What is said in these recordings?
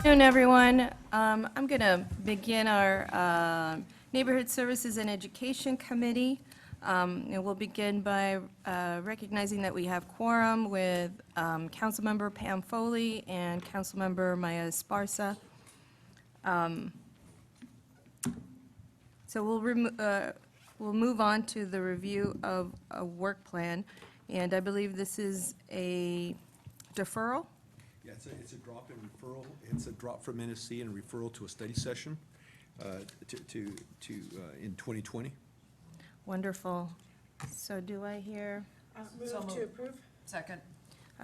Good afternoon, everyone. I'm going to begin our Neighborhood Services and Education Committee. And we'll begin by recognizing that we have quorum with Councilmember Pam Foley and Councilmember Maya Esparza. So we'll move on to the review of a work plan, and I believe this is a deferral. Yeah, it's a drop in referral. It's a drop from NSC and a referral to a study session in 2020. Wonderful. So do I hear? Move to approve. Second.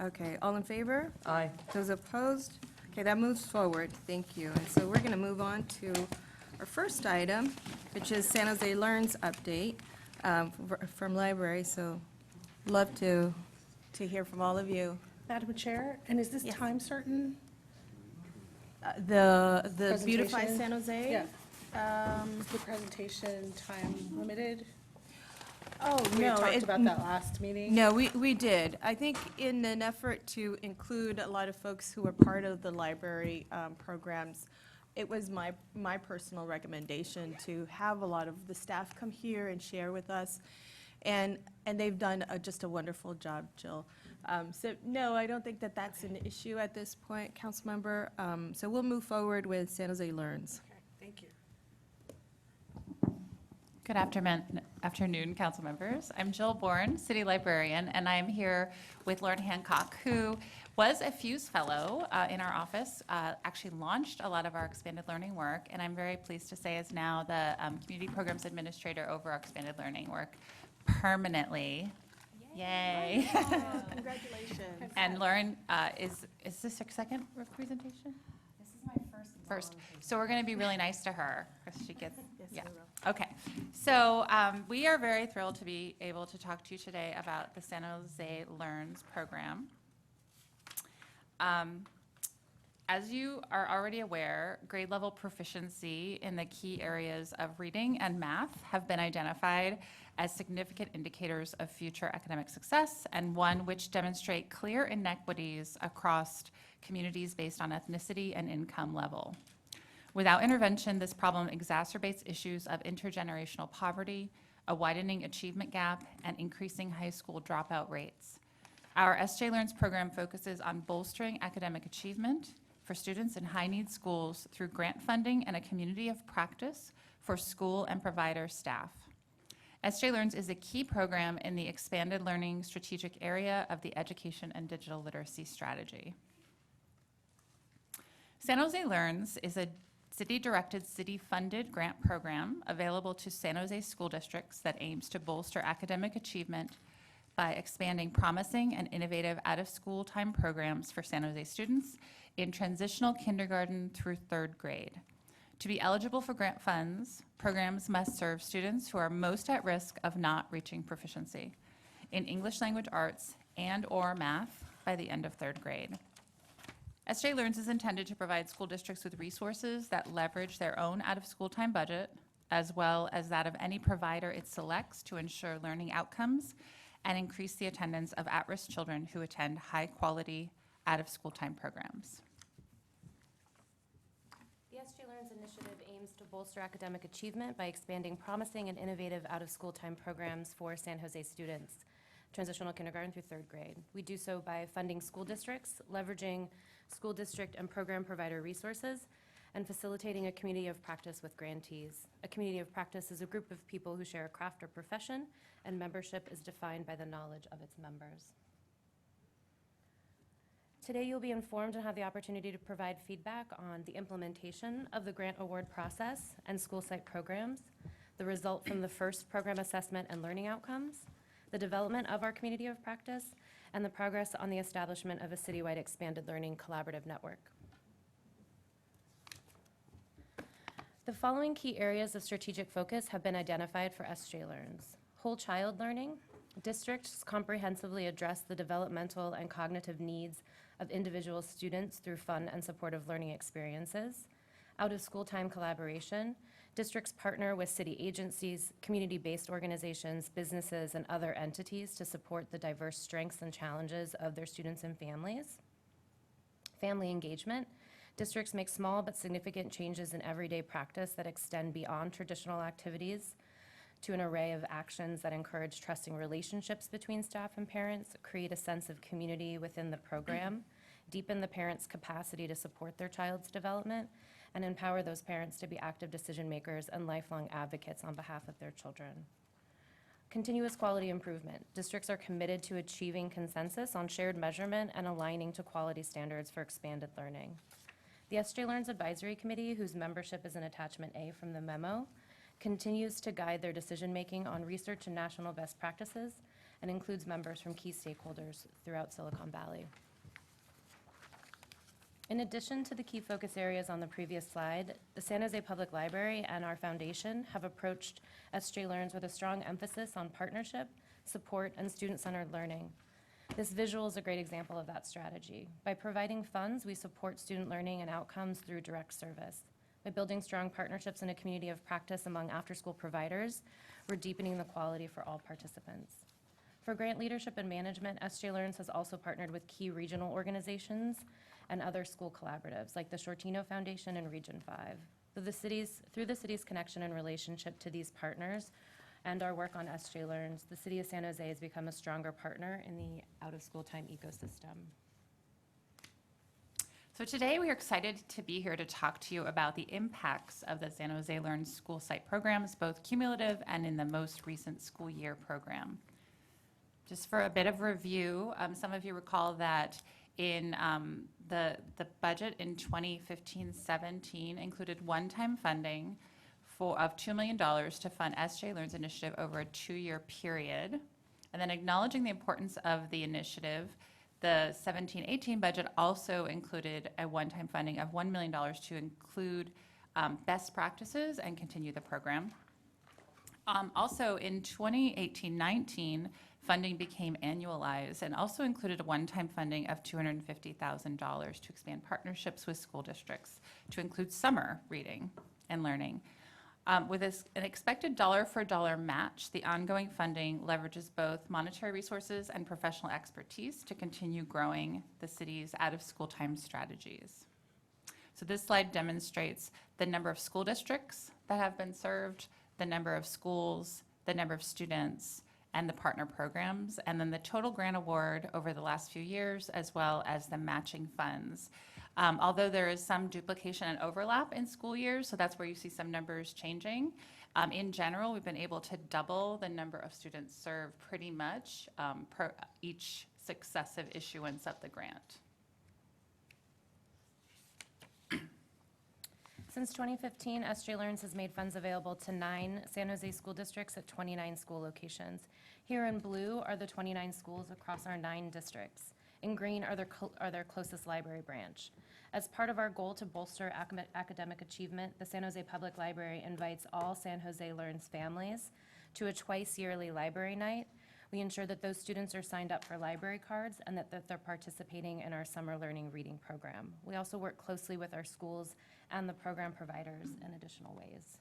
Okay, all in favor? Aye. Those opposed? Okay, that moves forward. Thank you. And so we're going to move on to our first item, which is San Jose Learns update from library. So love to hear from all of you. Madam Chair, and is this Yes. time certain? The Beautify Presentation? San Jose? Yeah. Is the presentation time limited? Oh, We no. had talked about that last meeting. No, we did. I think in an effort to include a lot of folks who are part of the library programs, it was my personal recommendation to have a lot of the staff come here and share with us. And they've done just a wonderful job, Jill. So, no, I don't think that that's an issue at this point, Councilmember. So we'll move forward with San Jose Learns. Okay, thank you. Good afternoon, council members. I'm Jill Bourne, city librarian, and I'm here with Lauren Hancock, who was a Fuse Fellow in our office, actually launched a lot of our expanded learning work, and I'm very pleased to say is now the Community Programs Administrator over our expanded learning work permanently. Yay. Congratulations. And Lauren, is this her second presentation? This is my First. So we're going to be really nice to her because she gets, Yes, yeah. we will. Okay. So we are very thrilled to be able to talk to you today about the San Jose Learns program. As you are already aware, grade level proficiency in the key areas of reading and math have been identified as significant indicators of future academic success, and one which demonstrate clear inequities across communities based on ethnicity and income level. Without intervention, this problem exacerbates issues of intergenerational poverty, a widening achievement gap, and increasing high school dropout rates. Our SJ Learns program focuses on bolstering academic achievement for students in high-need schools through grant funding and a community of practice for school and provider staff. SJ Learns is a key program in the expanded learning strategic area of the Education and Digital Literacy Strategy. San Jose Learns is a city-directed, city-funded grant program available to San Jose school districts that aims to bolster academic achievement by expanding promising and innovative out-of-school time programs for San Jose students in transitional kindergarten through third grade. To be eligible for grant funds, programs must serve students who are most at risk of not reaching proficiency in English language arts and/or math by the end of third grade. SJ Learns is intended to provide school districts with resources that leverage their own out-of-school time budget, as well as that of any provider it selects to ensure learning outcomes and increase the attendance of at-risk children who attend high-quality out-of-school time programs. The SJ Learns initiative aims to bolster academic achievement by expanding promising and innovative out-of-school time programs for San Jose students, transitional kindergarten through third grade. We do so by funding school districts, leveraging school district and program provider resources, and facilitating a community of practice with grantees. A community of practice is a group of people who share a craft or profession, and membership is defined by the knowledge of its members. Today you'll be informed and have the opportunity to provide feedback on the implementation of the grant award process and school site programs, the result from the first program assessment and learning outcomes, the development of our community of practice, and the progress on the establishment of a citywide expanded learning collaborative network. The following key areas of strategic focus have been identified for SJ Learns. Whole child learning. Districts comprehensively address the developmental and cognitive needs of individual students through fun and supportive learning experiences. Out-of-school time collaboration. Districts partner with city agencies, community-based organizations, businesses, and other entities to support the diverse strengths and challenges of their students and families. Family engagement. Districts make small but significant changes in everyday practice that extend beyond traditional activities to an array of actions that encourage trusting relationships between staff and parents, create a sense of community within the program, deepen the parents' capacity to support their child's development, and empower those parents to be active decision makers and lifelong advocates on behalf of their children. Continuous quality improvement. Districts are committed to achieving consensus on shared measurement and aligning to quality standards for expanded learning. The SJ Learns Advisory Committee, whose membership is in attachment A from the memo, continues to guide their decision-making on research and national best practices and includes members from key stakeholders throughout Silicon Valley. In addition to the key focus areas on the previous slide, the San Jose Public Library and our foundation have approached SJ Learns with a strong emphasis on partnership, support, and student-centered learning. This visual is a great example of that strategy. By providing funds, we support student learning and outcomes through direct service. By building strong partnerships in a community of practice among after-school providers, we're deepening the quality for all participants. For grant leadership and management, SJ Learns has also partnered with key regional organizations and other school collaboratives like the Shortino Foundation and Region 5. Through the city's connection and relationship to these partners and our work on SJ Learns, the city of San Jose has become a stronger partner in the out-of-school time ecosystem. So today we are excited to be here to talk to you about the impacts of the San Jose Learns school site programs, both cumulative and in the most recent school year program. Just for a bit of review, some of you recall that in the budget in 2015-17 included one-time funding of $2 million to fund SJ Learns initiative over a 2-year period. And then acknowledging the importance of the initiative, the 17-18 budget also included a one-time funding of $1 million to include best practices and continue the program. Also in 2018-19, funding became annualized and also included a one-time funding of $250,000 to expand partnerships with school districts to include summer reading and learning. With an expected dollar-for-dollar match, the ongoing funding leverages both monetary resources and professional expertise to continue growing the city's out-of-school time strategies. So this slide demonstrates the number of school districts that have been served, the number of schools, the number of students, and the partner programs, and then the total grant award over the last few years, as well as the matching funds. Although there is some duplication and overlap in school years, so that's where you see some numbers changing. In general, we've been able to double the number of students served pretty much per each successive issuance of the grant. Since 2015, SJ Learns has made funds available to 9 San Jose school districts at 29 school locations. Here in blue are the 29 schools across our 9 districts. In green are their closest library branch. As part of our goal to bolster academic achievement, the San Jose Public Library invites all San Jose Learns families to a twice-yearly library night. We ensure that those students are signed up for library cards and that they're participating in our summer learning reading program. We also work closely with our schools and the program providers in additional ways.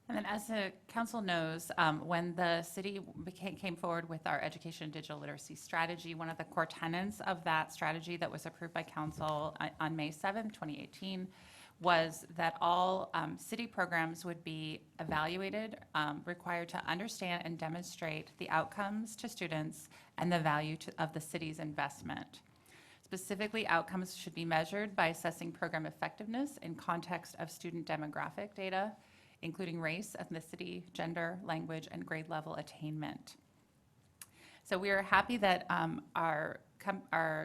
And then as the council knows, when the city came forward with our education and digital literacy strategy, one of the core tenets of that strategy that was approved by council on May 7th, 2018, was that all city programs would be evaluated, required to understand and demonstrate the outcomes to students and the value of the city's investment. Specifically, outcomes should be measured by assessing program effectiveness in context of student demographic data, including race, ethnicity, gender, language, and grade level attainment. So we are happy that our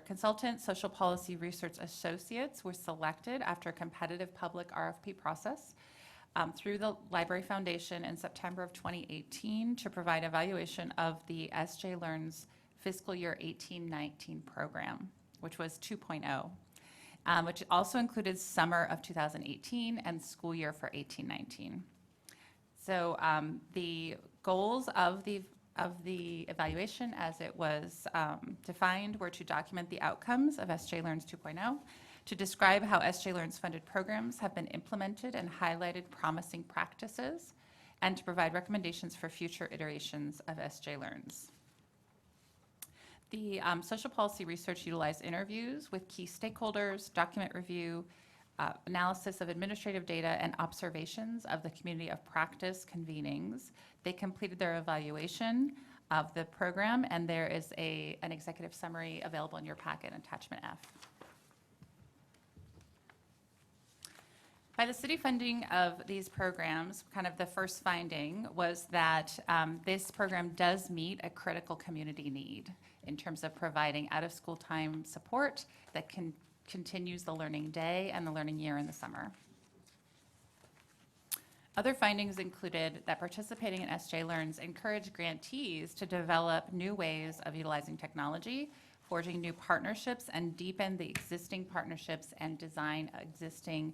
consultant, Social Policy Research Associates, were selected after a competitive public RFP process through the Library Foundation in September of 2018 to provide evaluation of the SJ Learns fiscal year 18-19 program, which was 2.0. Which also included summer of 2018 and school year for 18-19. So the goals of the evaluation as it was defined were to document the outcomes of SJ Learns 2.0, to describe how SJ Learns funded programs have been implemented and highlighted promising practices, and to provide recommendations for future iterations of SJ Learns. The social policy research utilized interviews with key stakeholders, document review, analysis of administrative data, and observations of the community of practice convenings. They completed their evaluation of the program, and there is an executive summary available in your packet, attachment F. By the city funding of these programs, kind of the first finding was that this program does meet a critical community need in terms of providing out-of-school time support that continues the learning day and the learning year in the summer. Other findings included that participating in SJ Learns encouraged grantees to develop new ways of utilizing technology, forging new partnerships, and deepen the existing partnerships and design existing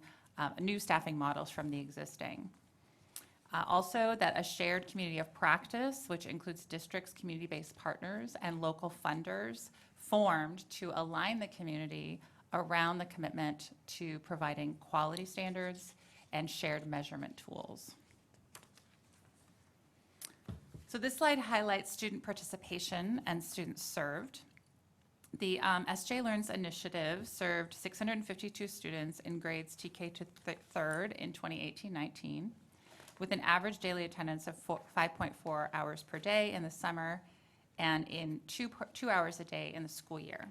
new staffing models from the existing. Also, that a shared community of practice, which includes districts, community-based partners, and local funders, formed to align the community around the commitment to providing quality standards and shared measurement tools. So this slide highlights student participation and students served. The SJ Learns initiative served 652 students in grades TK to third in 2018-19, with an average daily attendance of 5.4 hours per day in the summer and in 2 hours a day in the school year.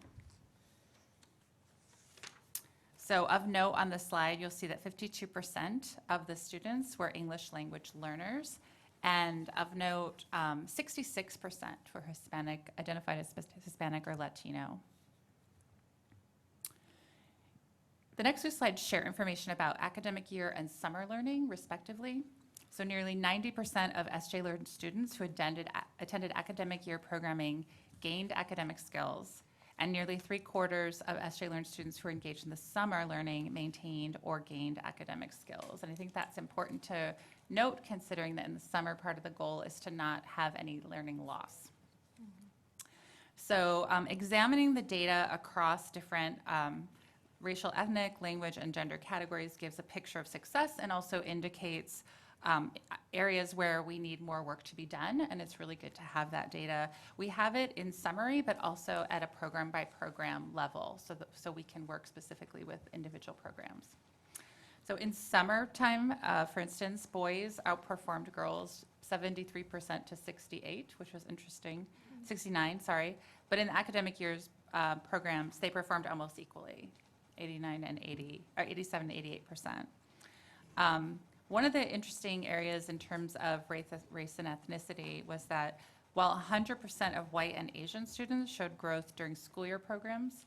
So of note on the slide, you'll see that 52% of the students were English language learners, and of note, 66% were Hispanic, identified as Hispanic or Latino. The next two slides share information about academic year and summer learning, respectively. So nearly 90% of SJ Learns students who attended academic year programming gained academic skills, and nearly 3/4 of SJ Learns students who were engaged in the summer learning maintained or gained academic skills. And I think that's important to note, considering that in the summer, part of the goal is to not have any learning loss. So examining the data across different racial, ethnic, language, and gender categories gives a picture of success and also indicates areas where we need more work to be done, and it's really good to have that data. We have it in summary, but also at a program-by-program level, so we can work specifically with individual programs. So in summertime, for instance, boys outperformed girls 73% to 68, which was interesting, 69, sorry. But in the academic years programs, they performed almost equally, 89 and 80, or 87 to 88%. One of the interesting areas in terms of race and ethnicity was that while 100% of white and Asian students showed growth during school year programs,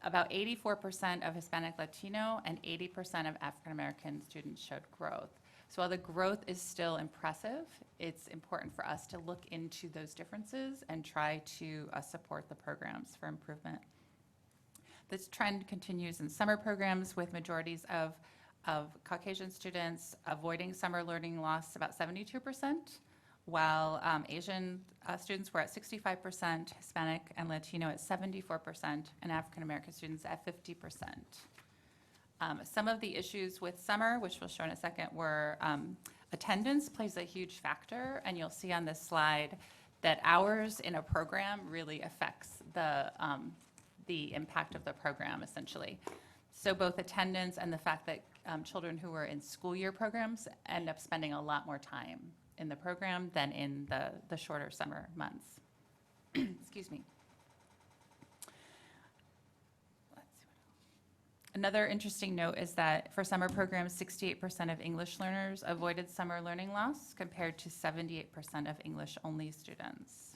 about 84% of Hispanic, Latino, and 80% of African American students showed growth. So while the growth is still impressive, it's important for us to look into those differences and try to support the programs for improvement. This trend continues in summer programs with majorities of Caucasian students avoiding summer learning loss, about 72%, while Asian students were at 65%, Hispanic and Latino at 74%, and African American students at 50%. Some of the issues with summer, which we'll show in a second, were attendance plays a huge factor, and you'll see on this slide that hours in a program really affects the impact of the program, essentially. So both attendance and the fact that children who were in school year programs end up spending a lot more time in the program than in the shorter summer months. Excuse me. Another interesting note is that for summer programs, 68% of English learners avoided summer learning loss compared to 78% of English-only students.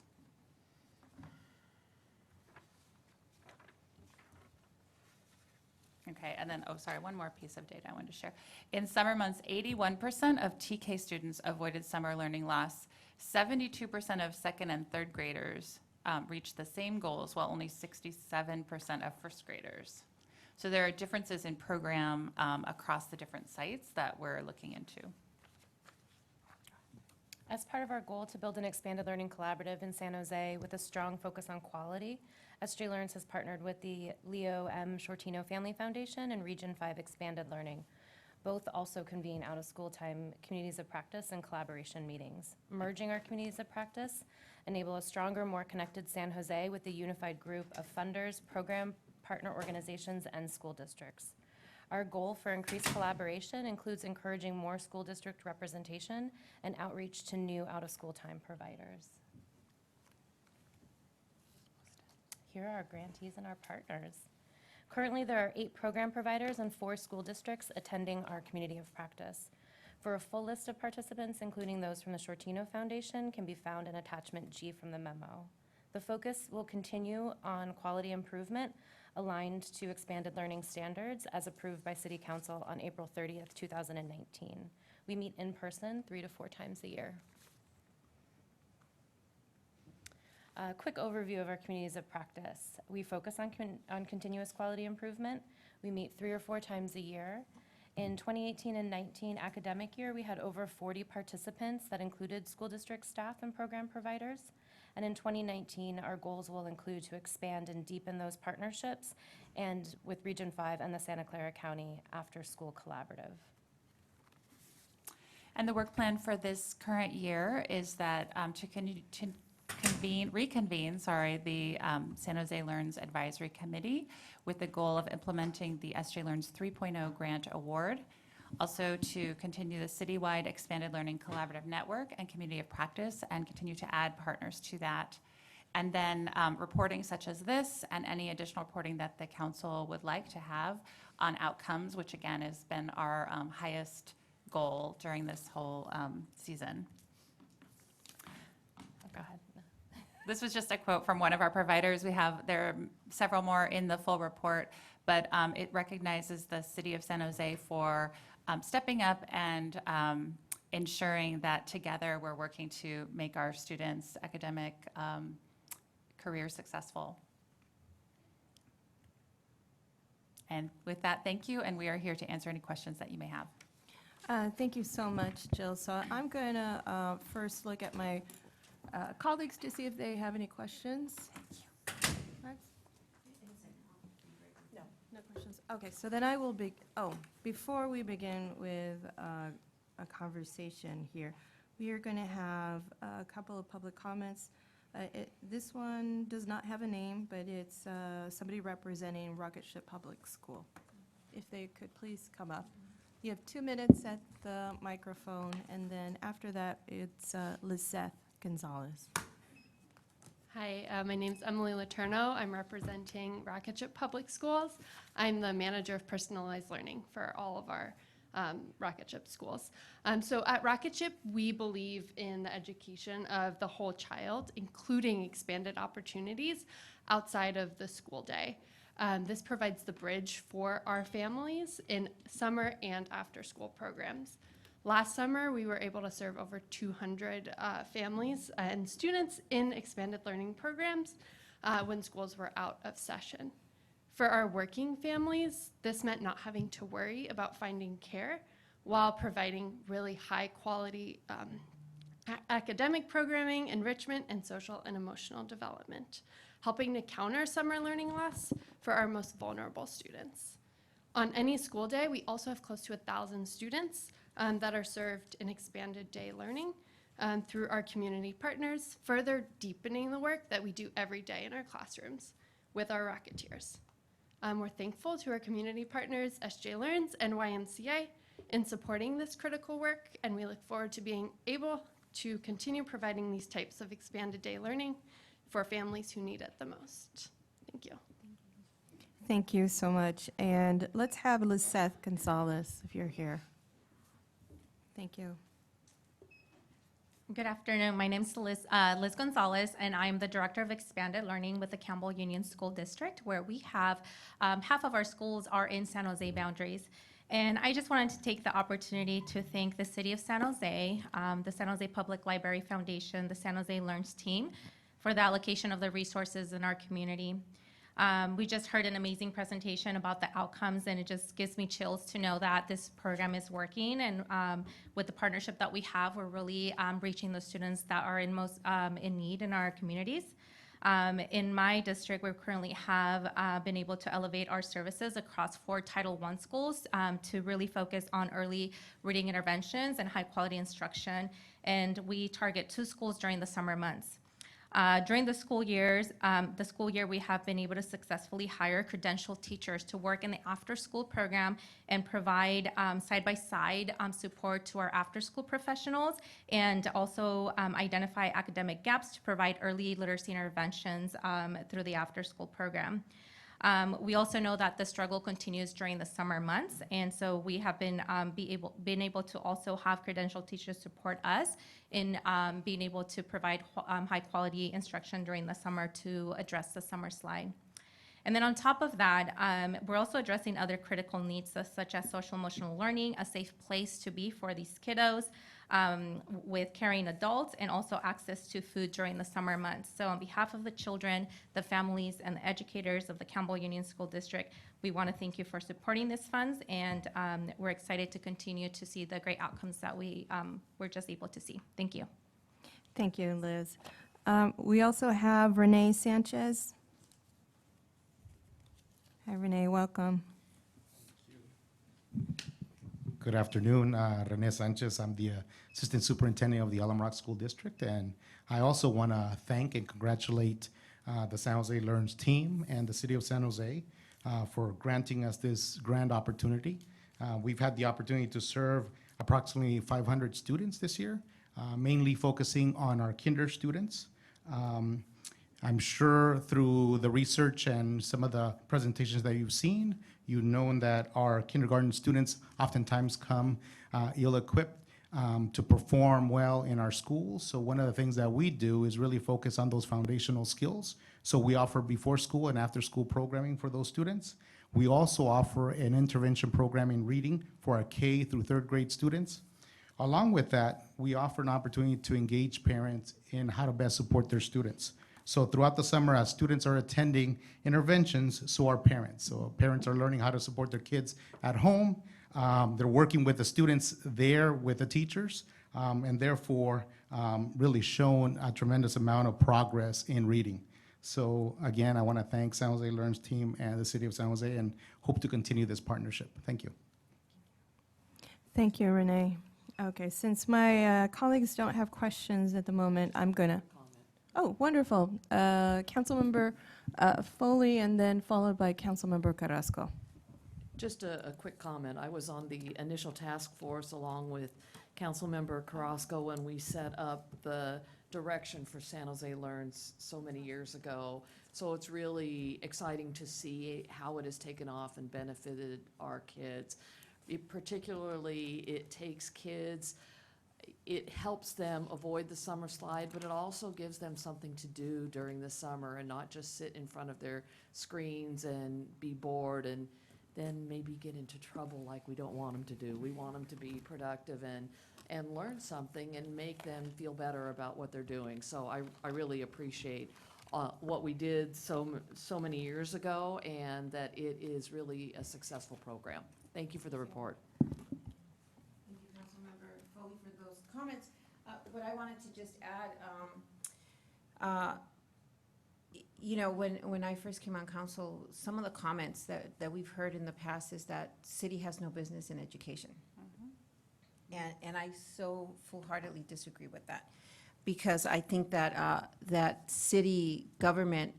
Okay, and then, one more piece of data I wanted to share. In summer months, 81% of TK students avoided summer learning loss. 72% of second and third graders reached the same goals, while only 67% of first graders. So there are differences in program across the different sites that we're looking into. As part of our goal to build an expanded learning collaborative in San Jose with a strong focus on quality, SJ Learns has partnered with the Leo M. Shortino Family Foundation and Region 5 Expanded Learning. Both also convene out-of-school time communities of practice and collaboration meetings. Merging our communities of practice enable a stronger, more connected San Jose with a unified group of funders, program partner organizations, and school districts. Our goal for increased collaboration includes encouraging more school district representation and outreach to new out-of-school time providers. Here are our grantees and our partners. Currently, there are 8 program providers and 4 school districts attending our community of practice. For a full list of participants, including those from the Shortino Foundation, can be found in attachment G from the memo. The focus will continue on quality improvement aligned to expanded learning standards as approved by City Council on April 30th, 2019. We meet in person 3 to 4 times a year. A quick overview of our communities of practice. We focus on continuous quality improvement. We meet 3 or 4 times a year. In 2018 and 19 academic year, we had over 40 participants that included school district staff and program providers. And in 2019, our goals will include to expand and deepen those partnerships and with Region 5 and the Santa Clara County After School Collaborative. And the work plan for this current year is that to reconvene the San Jose Learns Advisory Committee with the goal of implementing the SJ Learns 3.0 grant award. Also to continue the citywide expanded learning collaborative network and community of practice and continue to add partners to that. And then reporting such as this and any additional reporting that the council would like to have on outcomes, which again has been our highest goal during this whole season. Go ahead. This was just a quote from one of our providers. There are several more in the full report, but it recognizes the city of San Jose for stepping up and ensuring that together we're working to make our students' academic career successful. And with that, thank you, and we are here to answer any questions that you may have. Thank you so much, Jill. So I'm going to first look at my colleagues to see if they have any questions. Max? No, no questions. Okay, so then I will before we begin with a conversation here, we are going to have a couple of public comments. This one does not have a name, but it's somebody representing Rocket Ship Public School. If they could please come up. You have 2 minutes at the microphone, and then after that, it's Lizeth Gonzalez. Hi, my name's Emily Letourneau. I'm representing Rocket Ship Public Schools. I'm the manager of personalized learning for all of our Rocket Ship schools. So at Rocket Ship, we believe in the education of the whole child, including expanded opportunities outside of the school day. This provides the bridge for our families in summer and after school programs. Last summer, we were able to serve over 200 families and students in expanded learning programs when schools were out of session. For our working families, this meant not having to worry about finding care while providing really high quality academic programming, enrichment, and social and emotional development, helping to counter summer learning loss for our most vulnerable students. On any school day, we also have close to 1,000 students that are served in expanded day learning through our community partners, further deepening the work that we do every day in our classrooms with our Rocketeers. We're thankful to our community partners, SJ Learns and YMCA, in supporting this critical work, and we look forward to being able to continue providing these types of expanded day learning for families who need it the most. Thank you. Thank you so much. And let's have Lizeth Gonzalez, if you're here. Thank you. Good afternoon. My name is Liz Gonzalez, and I'm the Director of Expanded Learning with the Campbell Union School District, where we have half of our schools are in San Jose boundaries. And I just wanted to take the opportunity to thank the City of San Jose, the San Jose Public Library Foundation, the San Jose Learns team for the allocation of the resources in our community. We just heard an amazing presentation about the outcomes, and it just gives me chills to know that this program is working. And with the partnership that we have, we're really reaching the students that are most in need in our communities. In my district, we currently have been able to elevate our services across 4 Title I schools to really focus on early reading interventions and high quality instruction. And we target 2 schools during the summer months. During the school year, we have been able to successfully hire credentialed teachers to work in the after-school program and provide side-by-side support to our after-school professionals, and also identify academic gaps to provide early literacy interventions through the after-school program. We also know that the struggle continues during the summer months, and so we have been able to also have credentialed teachers support us in being able to provide high-quality instruction during the summer to address the summer slide. And then on top of that, we're also addressing other critical needs such as social emotional learning, a safe place to be for these kiddos, with caring adults, and also access to food during the summer months. So on behalf of the children, the families, and the educators of the Campbell Union School District, we want to thank you for supporting these funds, and we're excited to continue to see the great outcomes that we're just able to see. Thank you. Thank you, Liz. We also have Renee Sanchez. Hi, Renee, welcome. Good afternoon, Rene Sanchez. I'm the Assistant Superintendent of the Alum Rock School District, and I also want to thank and congratulate the San Jose Learns team and the City of San Jose for granting us this grand opportunity. We've had the opportunity to serve approximately 500 students this year, mainly focusing on our kinder students. I'm sure through the research and some of the presentations that you've seen, you've known that our kindergarten students oftentimes come ill-equipped to perform well in our schools. So one of the things that we do is really focus on those foundational skills. So we offer before school and after school programming for those students. We also offer an intervention program in reading for our K through third grade students. Along with that, we offer an opportunity to engage parents in how to best support their students. So throughout the summer, as students are attending interventions, so are parents. So parents are learning how to support their kids at home. They're working with the students there with the teachers, and therefore really shown a tremendous amount of progress in reading. So again, I want to thank San Jose Learns team and the City of San Jose, and hope to continue this partnership. Thank you. Thank you, Renee. Okay, since my colleagues don't have questions at the moment, I'm gonna. Oh, wonderful. Councilmember Foley, and then followed by Councilmember Carrasco. Just a quick comment. I was on the initial task force along with Councilmember Carrasco when we set up the direction for San Jose Learns so many years ago. So it's really exciting to see how it has taken off and benefited our kids. Particularly, it takes kids, it helps them avoid the summer slide, but it also gives them something to do during the summer and not just sit in front of their screens and be bored and then maybe get into trouble like we don't want them to do. We want them to be productive and learn something and make them feel better about what they're doing. So I really appreciate what we did so many years ago, and that it is really a successful program. Thank you for the report. Thank you, Councilmember Foley, for those comments. What I wanted to just add, you know, when I first came on council, some of the comments that we've heard in the past is that city has no business in education. And I so full-heartedly disagree with that, because I think that that city government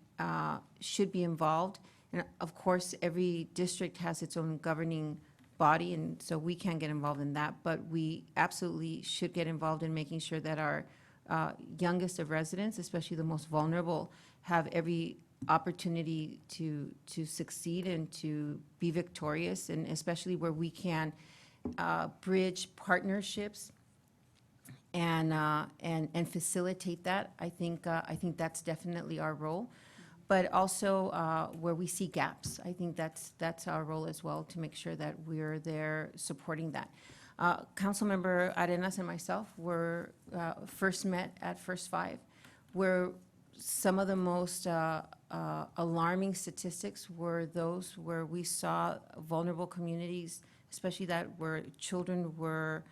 should be involved. And of course, every district has its own governing body, and so we can't get involved in that, but we absolutely should get involved in making sure that our youngest of residents, especially the most vulnerable, have every opportunity to succeed and to be victorious, and especially where we can bridge partnerships and facilitate that. I think that's definitely our role. But also where we see gaps, I think that's our role as well, to make sure that we're there supporting that. Councilmember Arenas and myself were first met at First Five, where some of the most alarming statistics were those where we saw vulnerable communities, especially that where children were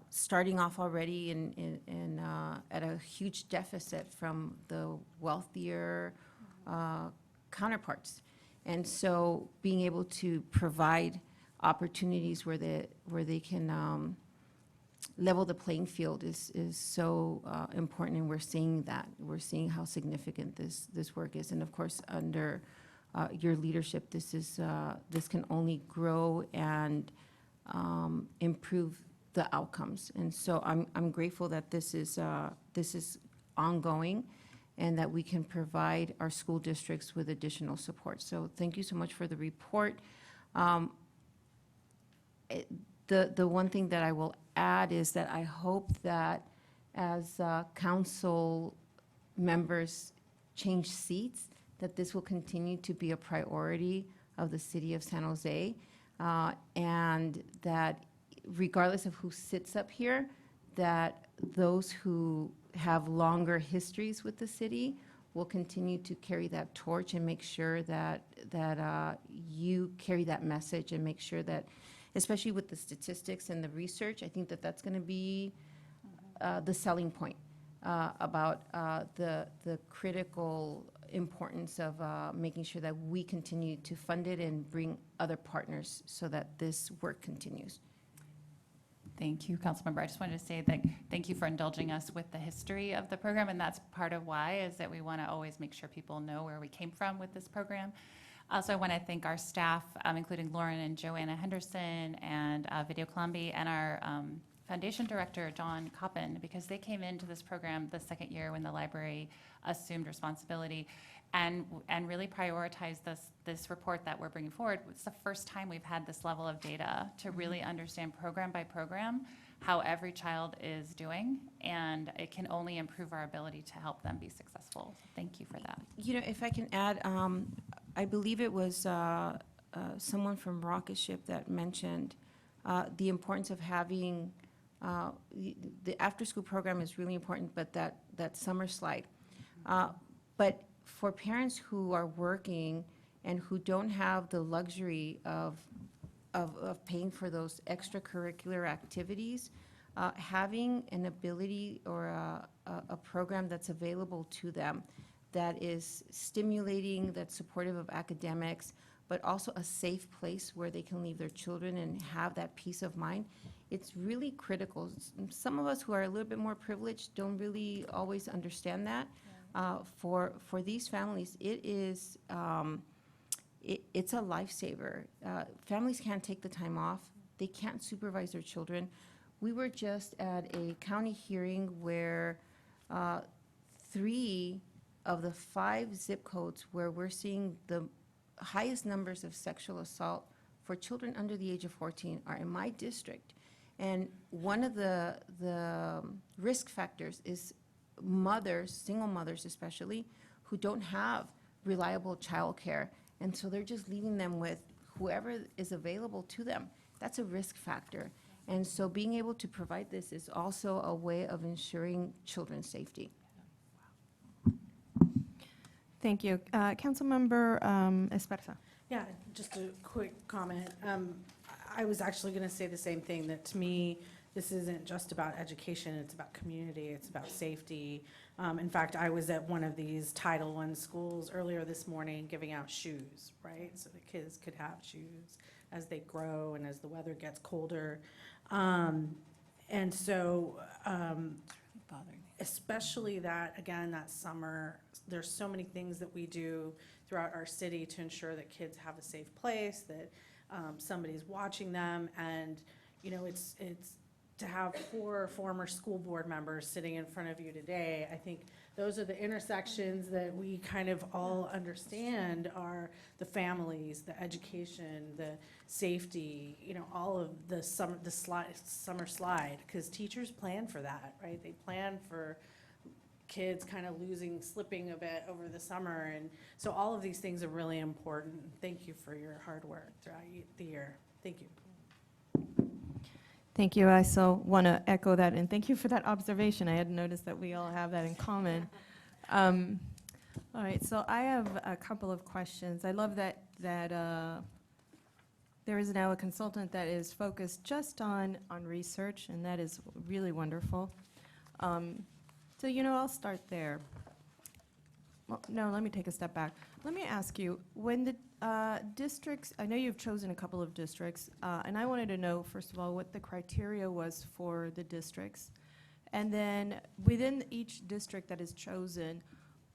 starting off already at a huge deficit from the wealthier counterparts. And so being able to provide opportunities where they can level the playing field is so important, and we're seeing that. We're seeing how significant this work is. And of course, under your leadership, this can only grow and improve the outcomes. And so I'm grateful that this is ongoing, and that we can provide our school districts with additional support. So thank you so much for the report. The one thing that I will add is that I hope that as council members change seats, that this will continue to be a priority of the city of San Jose, and that regardless of who sits up here, that those who have longer histories with the city will continue to carry that torch and make sure that you carry that message, and make sure that, especially with the statistics and the research, I think that that's going to be the selling point about the critical importance of making sure that we continue to fund it and bring other partners so that this work continues. Thank you, Councilmember. I just wanted to say that thank you for indulging us with the history of the program, and that's part of why, is that we want to always make sure people know where we came from with this program. Also, I want to thank our staff, including Lauren and Joanna Henderson and Video Columbi, and our foundation director, John Coppin, because they came into this program the second year when the library assumed responsibility and really prioritized this report that we're bringing forward. It's the first time we've had this level of data to really understand program by program how every child is doing, and it can only improve our ability to help them be successful. Thank you for that. You know, if I can add, I believe it was someone from Rocket Ship that mentioned the importance of having, the after-school program is really important, but that summer slide. But for parents who are working and who don't have the luxury of paying for those extracurricular activities, having an ability or a program that's available to them that is stimulating, that's supportive of academics, but also a safe place where they can leave their children and have that peace of mind, it's really critical. Some of us who are a little bit more privileged don't really always understand that. For these families, it is it's a lifesaver. Families can't take the time off. They can't supervise their children. We were just at a county hearing where 3 of the 5 zip codes where we're seeing the highest numbers of sexual assault for children under the age of 14 are in my district. And one of the risk factors is mothers, single mothers especially, who don't have reliable childcare. And so they're just leaving them with whoever is available to them. That's a risk factor. And so being able to provide this is also a way of ensuring children's safety. Thank you. Councilmember Esparza. Yeah, just a quick comment. I was actually going to say the same thing, that to me, this isn't just about education, it's about community, it's about safety. In fact, I was at one of these Title I schools earlier this morning giving out shoes, right? So the kids could have shoes as they grow and as the weather gets colder. And so, especially that, again, that summer, there's so many things that we do throughout our city to ensure that kids have a safe place, that somebody's watching them. And, you know, it's to have 4 former school board members sitting in front of you today, I think those are the intersections that we kind of all understand are the families, the education, the safety, you know, all of the summer slide, because teachers plan for that, right? They plan for kids kind of slipping a bit over the summer. And so all of these things are really important. Thank you for your hard work throughout the year. Thank you. Thank you. I so want to echo that, and thank you for that observation. I had noticed that we all have that in common. All right, so I have a couple of questions. I love that there is now a consultant that is focused just on research, and that is really wonderful. So, you know, I'll start there. Well, no, let me take a step back. Let me ask you, when the districts, I know you've chosen a couple of districts, and I wanted to know, first of all, what the criteria was for the districts. And then within each district that is chosen,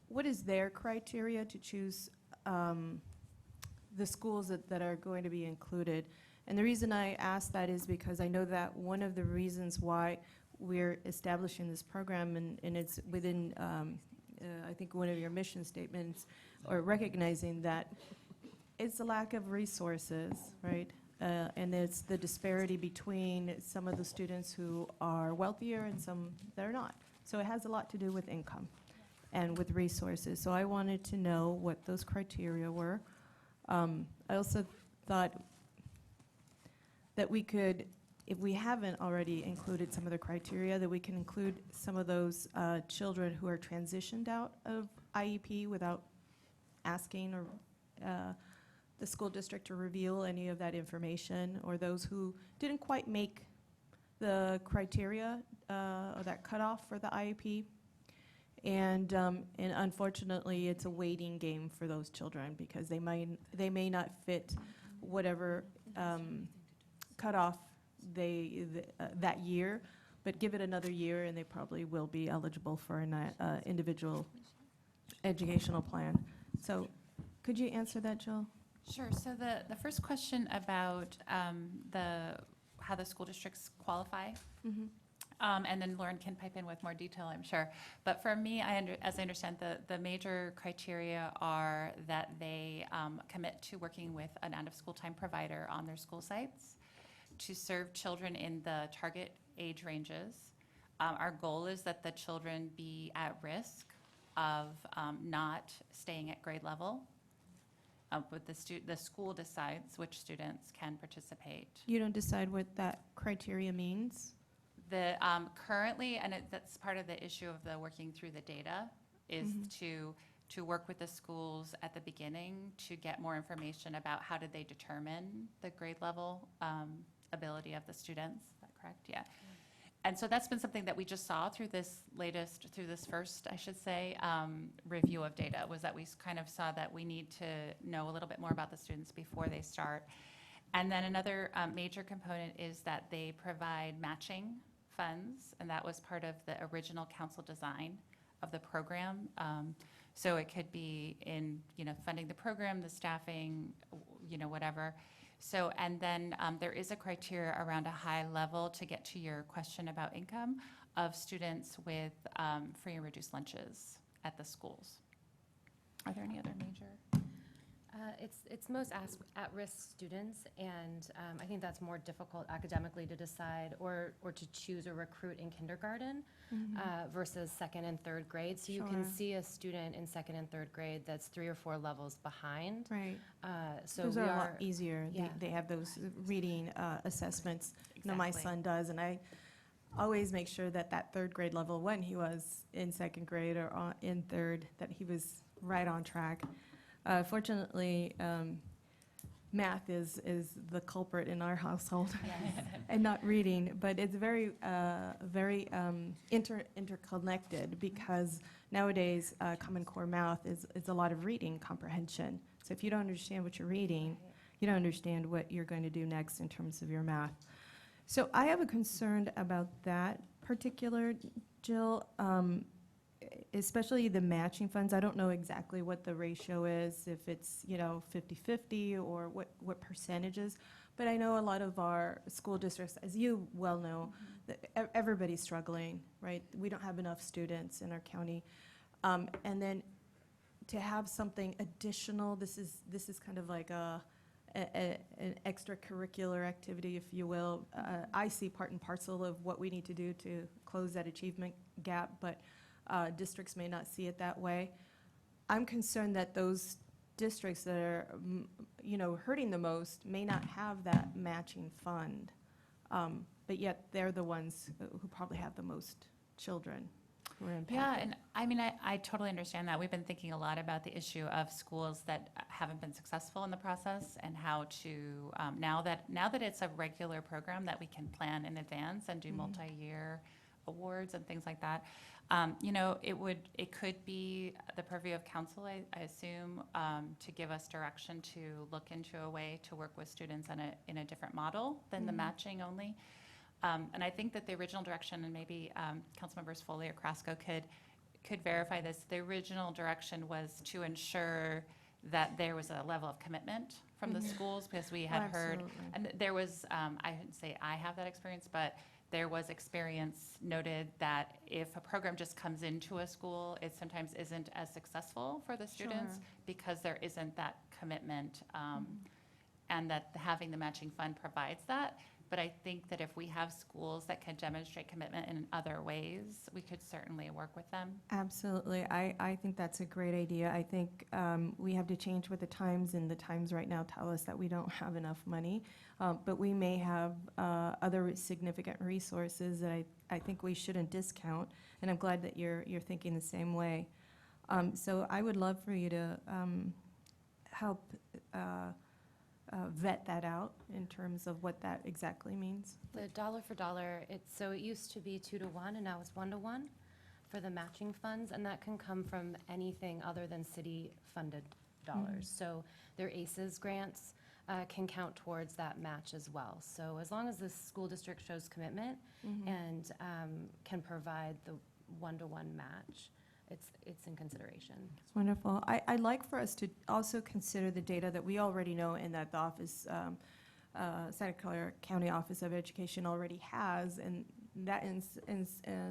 what is their criteria to choose the schools that are going to be included? And the reason I ask that is because I know that one of the reasons why we're establishing this program, and it's within, I think, one of your mission statements, or recognizing that it's a lack of resources, right? And it's the disparity between some of the students who are wealthier and some that are not. So it has a lot to do with income and with resources. So I wanted to know what those criteria were. I also thought that we could, if we haven't already included some of the criteria, that we can include some of those children who are transitioned out of IEP without asking or the school district to reveal any of that information, or those who didn't quite make the criteria or that cutoff for the IEP. And unfortunately, it's a waiting game for those children because they may not fit whatever cutoff that year, but give it another year and they probably will be eligible for an individual educational plan. So could you answer that, Jill? Sure. So the first question about how the school districts qualify, Mm-hmm. and then Lauren can pipe in with more detail, I'm sure. But for me, as I understand, the major criteria are that they commit to working with an out-of-school time provider on their school sites to serve children in the target age ranges. Our goal is that the children be at risk of not staying at grade level. But the school decides which students can participate. You don't decide what that criteria means? The currently, and that's part of the issue of the working through the data, is to work with the schools at the beginning to get more information about how did they determine the grade level ability of the students. Is that correct? Yeah. And so that's been something that we just saw through this first, I should say, review of data, was that we kind of saw that we need to know a little bit more about the students before they start. And then another major component is that they provide matching funds, and that was part of the original council design of the program. So it could be in, funding the program, the staffing, whatever. So, and then there is a criteria around a high level, to get to your question about income, of students with free and reduced lunches at the schools. Are there any other major? It's most at-risk students, and I think that's more difficult academically to decide or to choose or recruit in kindergarten versus second and third grade. So you can Sure. see a student in second and third grade that's 3 or 4 levels behind. Right. So Those we are a are lot easier. yeah. They have those reading assessments. No, my Exactly. son does, and I always make sure that third grade level, when he was in second grade or in third, that he was right on track. Fortunately, math is the culprit in our household, and not reading. But it's very interconnected, because nowadays Common Core math is a lot of reading comprehension. So if you don't understand what you're reading, you don't understand what you're going to do next in terms of your math. So I have a concern about that particular, Jill. Especially the matching funds. I don't know exactly what the ratio is, if it's 50-50 or what percentages, but I know a lot of our school districts, as you well know, that everybody's struggling, right? We don't have enough students in our county, and then to have something additional, this is kind of like an extracurricular activity, if you will. I see part and parcel of what we need to do to close that achievement gap, but districts may not see it that way. I'm concerned that those districts that are, hurting the most may not have that matching fund, but yet they're the ones who probably have the most children who are impacted. Yeah, and I mean, I totally understand that. We've been thinking a lot about the issue of schools that haven't been successful in the process, and how to, now that it's a regular program that we can plan in advance and do multi-year awards and things like that. It could be the purview of council, I assume, to give us direction to look into a way to work with students in a different model than the matching only. And I think that the original direction, and maybe Councilmembers Foley or Crasco could verify this, the original direction was to ensure that there was a level of commitment from the schools, because we had heard, and there was, I wouldn't say I have that experience, but there was experience noted that if a program just comes into a school, it sometimes isn't as successful for the students because there isn't that commitment, and that having the matching fund provides that. But I think that if we have schools that can demonstrate commitment in other ways, we could certainly work with them. Absolutely. I think that's a great idea. I think we have to change with the times, and the times right now tell us that we don't have enough money. But we may have other significant resources that I think we shouldn't discount. And I'm glad that you're thinking the same way. So I would love for you to help vet that out in terms of what that exactly means. The dollar for dollar, it used to be 2 to 1, and now it's 1 to 1 for the matching funds, and that can come from anything other than city-funded dollars. So their ACES grants can count towards that match as well. So as long as the school district shows commitment and can provide the 1-to-1 match, it's in consideration. It's wonderful. I'd like for us to also consider the data that we already know and that the office, Santa Clara County Office of Education already has, and that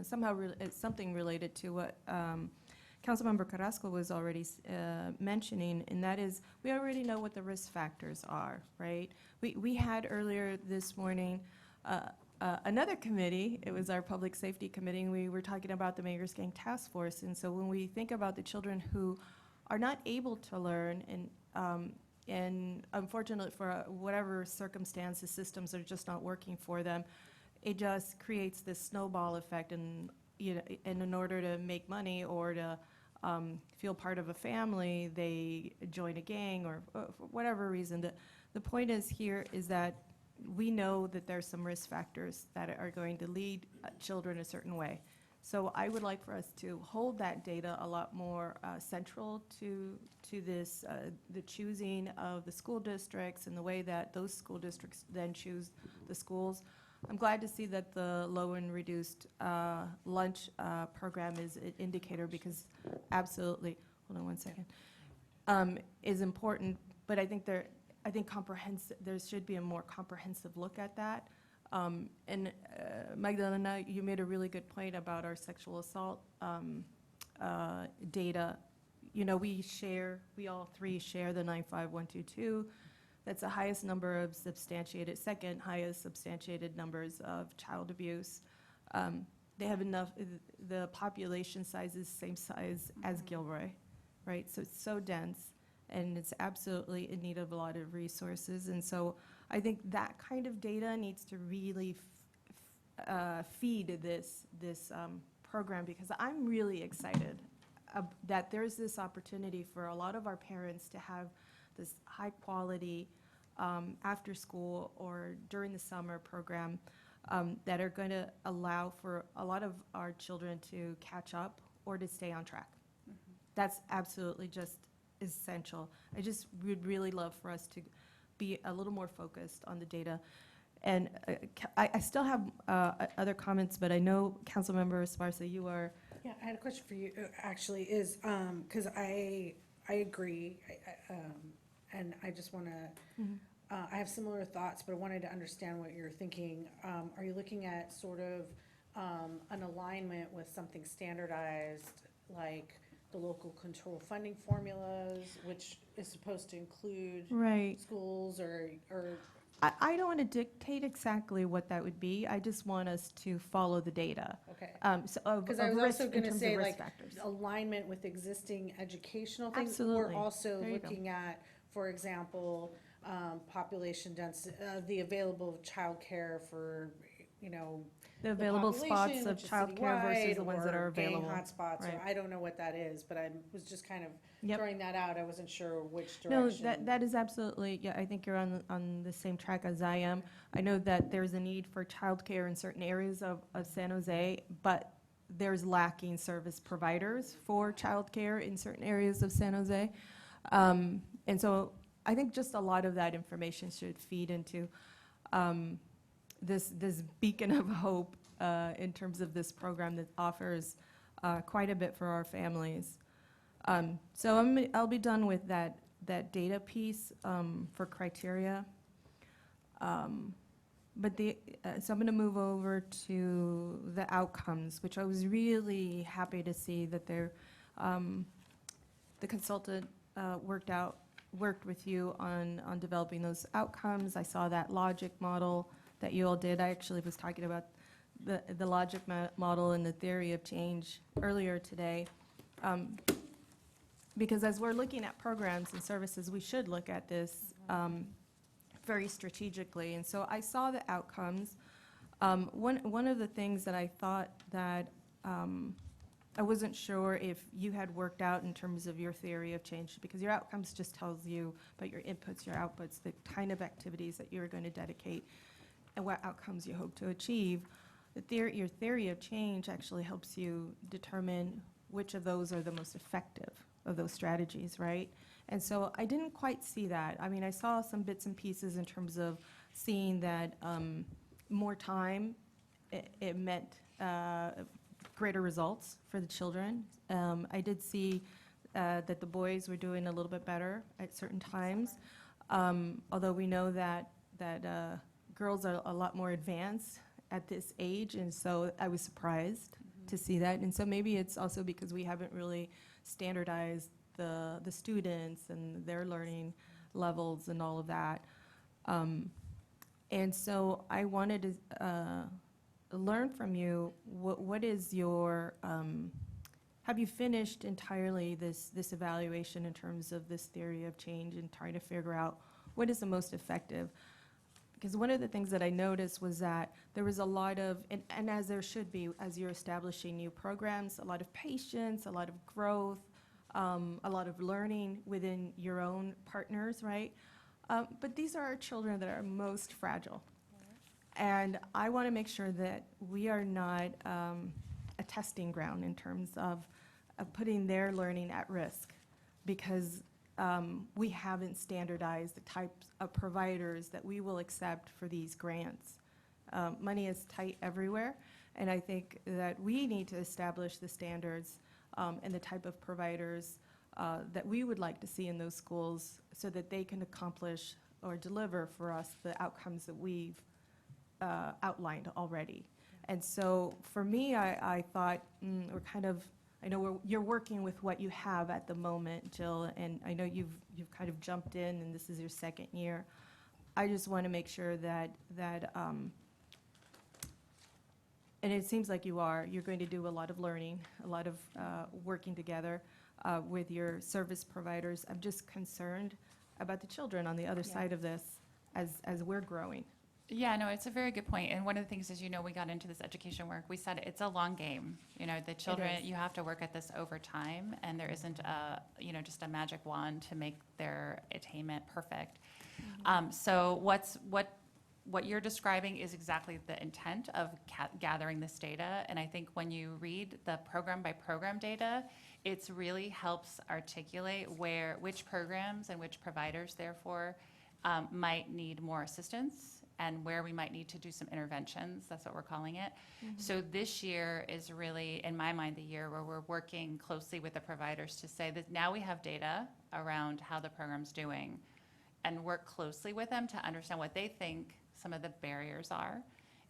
somehow it's something related to what Councilmember Carrasco was already mentioning, and that is we already know what the risk factors are, right? We had earlier this morning another committee, it was our Public Safety Committee, and we were talking about the Mayor's Gang Task Force. And so when we think about the children who are not able to learn, and unfortunately for whatever circumstance, the systems are just not working for them, it just creates this snowball effect. And in order to make money or to feel part of a family, they join a gang or for whatever reason. The point is that we know that there's some risk factors that are going to lead children a certain way. So I would like for us to hold that data a lot more central to this, the choosing of the school districts and the way that those school districts then choose the schools. I'm glad to see that the low and reduced lunch program is an indicator, because absolutely, hold on one second, is important, but I think there should be a more comprehensive look at that. And Magdalena, you made a really good point about our sexual assault data. We all three share the 95122. That's the highest number of second highest substantiated numbers of child abuse. They have the population size is the same size as Gilroy, right? So it's so dense, and it's absolutely in need of a lot of resources. And so I think that kind of data needs to really feed this program, because I'm really excited that there's this opportunity for a lot of our parents to have this high quality after school or during the summer program that are going to allow for a lot of our children to catch up or to stay on track. That's absolutely just essential. I just would really love for us to be a little more focused on the data. And I still have other comments, but I know Councilmember Esparza, you are. Yeah, I had a question for you, actually, is, because I agree, and I just want to, I have similar thoughts, but I wanted to understand what you're thinking. Are you looking at sort of an alignment with something standardized, like the local control funding formulas, which is supposed to include schools, or I don't want to dictate exactly what that would be. I just want us to follow the data. Okay. Because I was also going to say, like, factors. alignment with existing educational things. Absolutely. Or also There you go. looking at, for example, population density, the available childcare for, The available spots population, of which is childcare versus citywide, the ones that or are gang available. hotspots, or Right. I don't know what that is, but I was just kind of Yep. throwing that out. I wasn't sure which No, direction. that is absolutely, yeah, I think you're on the same track as I am. I know that there's a need for childcare in certain areas of San Jose, but there's lacking service providers for childcare in certain areas of San Jose. And so I think just a lot of that information should feed into this beacon of hope in terms of this program that offers quite a bit for our families. So I'll be done with that data piece for criteria. So I'm going to move over to the outcomes, which I was really happy to see that the consultant worked with you on developing those outcomes. I saw that logic model that you all did. I actually was talking about the logic model and the theory of change earlier today. Because as we're looking at programs and services, we should look at this very strategically. And so I saw the outcomes. One of the things that I thought that I wasn't sure if you had worked out in terms of your theory of change, because your outcomes just tells you about your inputs, your outputs, the kind of activities that you're going to dedicate, and what outcomes you hope to achieve. Your theory of change actually helps you determine which of those are the most effective of those strategies, right? And so I didn't quite see that. I mean, I saw some bits and pieces in terms of seeing that more time, it meant greater results for the children. I did see that the boys were doing a little bit better at certain times, although we know that girls are a lot more advanced at this age, and so I was surprised to see that. And so maybe it's also because we haven't really standardized the students and their learning levels and all of that. And so I wanted to learn from you, what is your, have you finished entirely this evaluation in terms of this theory of change and trying to figure out what is the most effective? Because one of the things that I noticed was that there was a lot of, and as there should be, as you're establishing new programs, a lot of patience, a lot of growth, a lot of learning within your own partners, right? But these are our children that are most fragile. And I want to make sure that we are not a testing ground in terms of putting their learning at risk, because we haven't standardized the types of providers that we will accept for these grants. Money is tight everywhere, and I think that we need to establish the standards and the type of providers that we would like to see in those schools so that they can accomplish or deliver for us the outcomes that we've outlined already. And so for me, I thought we're kind of, I know you're working with what you have at the moment, Jill, and I know you've kind of jumped in and this is your second year. I just want to make sure that and it seems like you're going to do a lot of learning, a lot of working together with your service providers. I'm just concerned about the children on the other side of this as we're growing. Yeah, no, it's a very good point. And one of the things is, we got into this education work, we said it's a long game. The children, is. you have to work at this over time, and there isn't just a magic wand to make their attainment perfect. So what you're describing is exactly the intent of gathering this data. And I think when you read the program by program data, it really helps articulate which programs and which providers, therefore, might need more assistance, and where we might need to do some interventions. That's what we're calling it. So this year is really, in my mind, the year where we're working closely with the providers to say that now we have data around how the program's doing, and work closely with them to understand what they think some of the barriers are.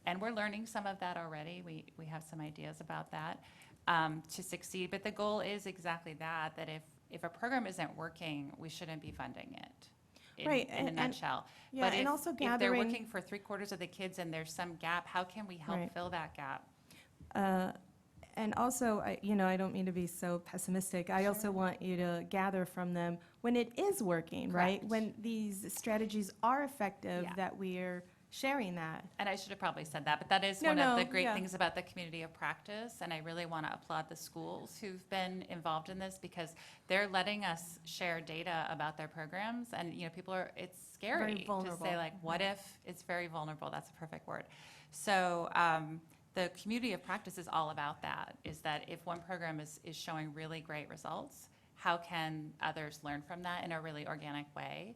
And we're learning some of that already. We have some ideas about that to succeed. But the goal is exactly that if a program isn't working, we shouldn't be funding it. Right, In a nutshell. Yeah, But and also if they're gathering. working for 3/4 of the kids and there's some gap, how can we help Right. fill that gap? And also, I don't mean to be so pessimistic. I also want you to gather from them when it is working, right? Correct. When these strategies are effective, Yeah. that we're sharing that. And I should have probably said that, but that is No, one of the no, great yeah. things about the community of practice. And I really want to applaud the schools who've been involved in this because they're letting us share data about their programs. And, people are, it's scary to vulnerable. say like, what if? It's very vulnerable. That's a perfect word. So the community of practice is all about that, is that if one program is showing really great results, how can others learn from that in a really organic way?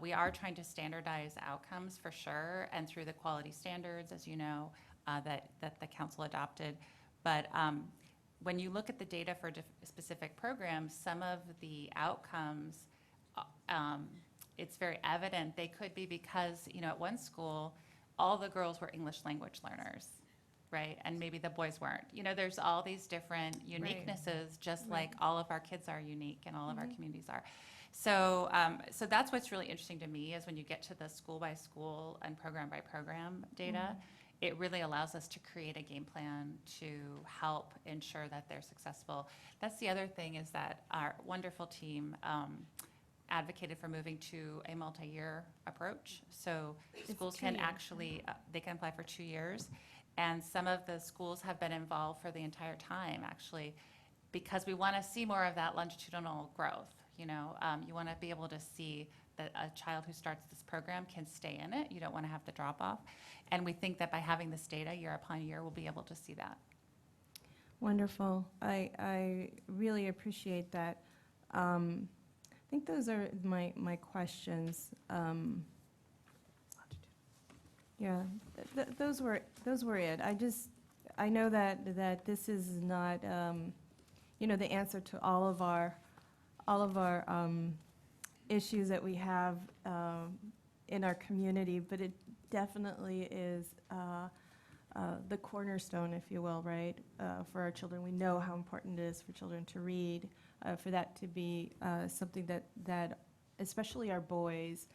We are trying to standardize outcomes for sure, and through the quality standards, as you know, that the council adopted. But when you look at the data for specific programs, some of the outcomes, it's very evident they could be because, at one school, all the girls were English language learners, right? And maybe the boys weren't. There's all these different uniquenesses, just like all of our kids are unique and all of our communities are. So that's what's really interesting to me is when you get to the school by school and program by program data, it really allows us to create a game plan to help ensure that they're successful. That's the other thing is that our wonderful team advocated for moving to a multi-year approach. So schools can 2 years. actually, they can apply for 2 years. And some of the schools have been involved for the entire time, actually, because we want to see more of that longitudinal growth. You want to be able to see that a child who starts this program can stay in it. You don't want to have the drop off. And we think that by having this data year upon year, we'll be able to see that. Wonderful. I really appreciate that. I think those are my questions. Yeah, those were it. I know that this is not, the answer to all of our issues that we have in our community, but it definitely is the cornerstone, if you will, right, for our children. We know how important it is for children to read, for that to be something that especially our boys,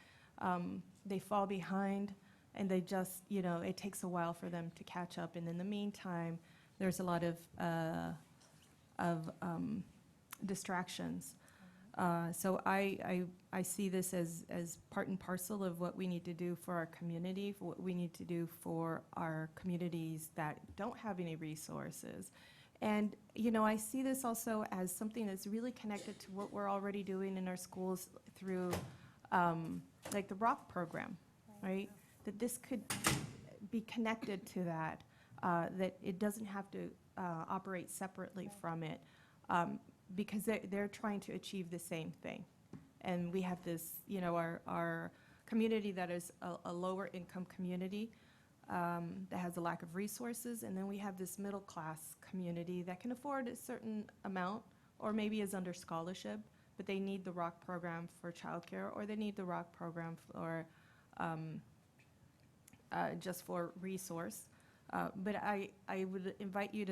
they fall behind, and they just, it takes a while for them to catch up. And in the meantime, there's a lot of distractions. So I see this as part and parcel of what we need to do for our community, for what we need to do for our communities that don't have any resources. And, I see this also as something that's really connected to what we're already doing in our schools through, like the ROC program, right? That this could be connected to that, that it doesn't have to operate separately from it. Because they're trying to achieve the same thing. And we have this, our community that is a lower income community that has a lack of resources, and then we have this middle class community that can afford a certain amount or maybe is under scholarship, but they need the ROC program for childcare, or they need the ROC program for just for resource. But I would invite you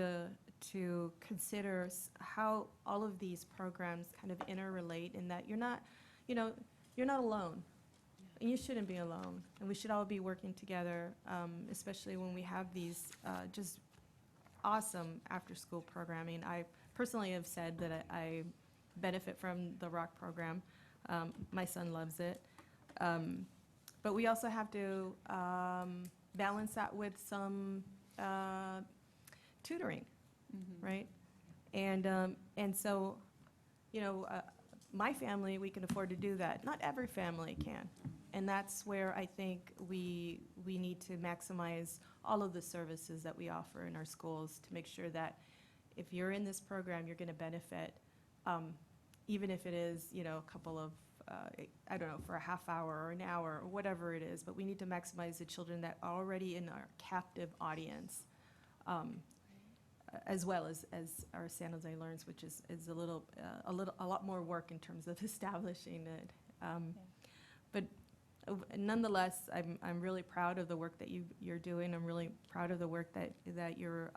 to consider how all of these programs kind of interrelate, in that you're not alone. And you shouldn't be alone. And we should all be working together, especially when we have these just awesome after-school programming. I personally have said that I benefit from the ROC program. My son loves it. But we also have to balance that with some tutoring. Right? And so, my family, we can afford to do that. Not every family can. And that's where I think we need to maximize all of the services that we offer in our schools to make sure that if you're in this program, you're going to benefit, even if it is, a couple of, I don't know, for a half hour or an hour or whatever it is. But we need to maximize the children that are already in our captive audience. As well as our San Jose Learns, which is a lot more work in terms of establishing it. But nonetheless, I'm really proud of the work that you're doing. I'm really proud of the work that you're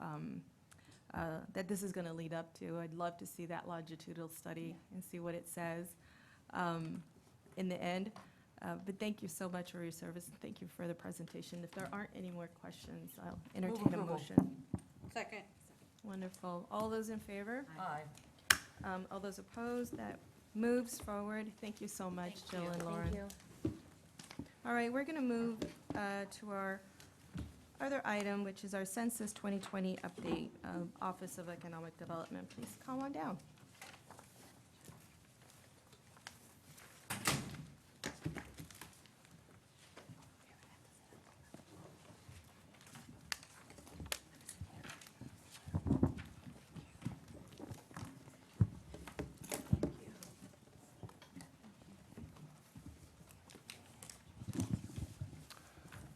that this is going to lead up to. I'd love to see that longitudinal study and see what it says in the end. But thank you so much for your service, and thank you for the presentation. If there aren't any more questions, I'll entertain a motion. Second. Wonderful. All those in favor? Aye. All those opposed? That moves forward. Thank you so much, Jill and Lauren. Thank you. All right, we're going to move to our other item, which is our Census 2020 update of Office of Economic Development. Please come on down.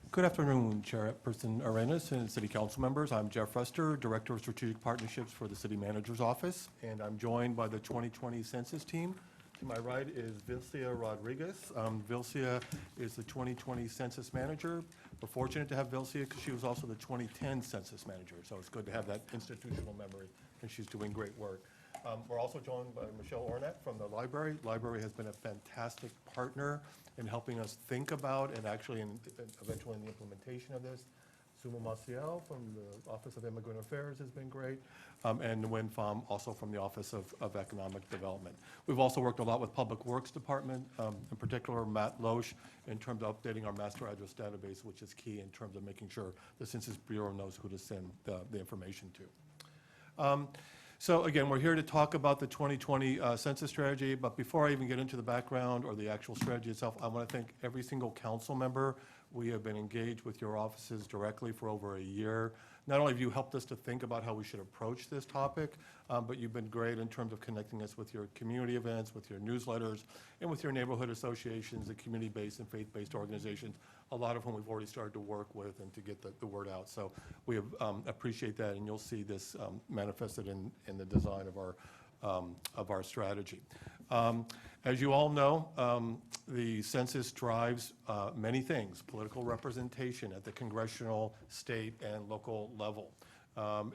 Good afternoon, Chairperson Arenas and City Council members. I'm Jeff Ruster, Director of Strategic Partnerships for the City Manager's Office, and I'm joined by the 2020 Census Team. To my right is Vilcia Rodriguez. Vilcia is the 2020 Census Manager. We're fortunate to have Vilcia because she was also the 2010 Census Manager, so it's good to have that institutional memory, and she's doing great work. We're also joined by Michelle Ornett from the library. Library has been a fantastic partner in helping us think about and actually eventually in the implementation of this. Suma Maciel from the Office of Immigrant Affairs has been great, and Nguyen Pham also from the Office of Economic Development. We've also worked a lot with Public Works Department, in particular Matt Loesch, in terms of updating our master address database, which is key in terms of making sure the Census Bureau knows who to send the information to. So again, we're here to talk about the 2020 Census Strategy, but before I even get into the background or the actual strategy itself, I want to thank every single council member. We have been engaged with your offices directly for over a year. Not only have you helped us to think about how we should approach this topic, but you've been great in terms of connecting us with your community events, with your newsletters, and with your neighborhood associations, the community-based and faith-based organizations, a lot of whom we've already started to work with and to get the word out. So we appreciate that, and you'll see this manifested in the design of our strategy. As you all know, the census drives many things, political representation at the congressional, state, and local level.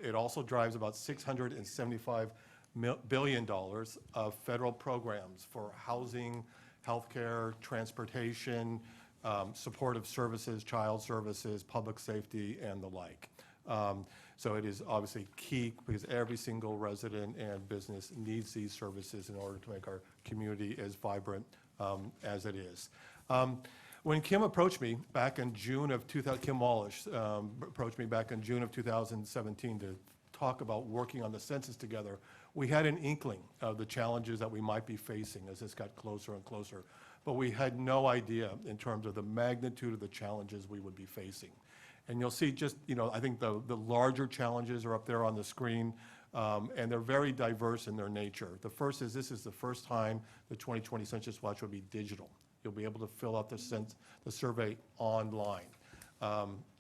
It also drives about $675 billion of federal programs for housing, healthcare, transportation, supportive services, child services, public safety, and the like. So it is obviously key because every single resident and business needs these services in order to make our community as vibrant as it is. When Kim approached me back in June of 2000, Kim Wallish approached me back in June of 2017 to talk about working on the census together, we had an inkling of the challenges that we might be facing as this got closer and closer. But we had no idea in terms of the magnitude of the challenges we would be facing. And you'll see just, I think the larger challenges are up there on the screen, and they're very diverse in their nature. The first is this is the first time the 2020 Census Watch will be digital. You'll be able to fill out the survey online.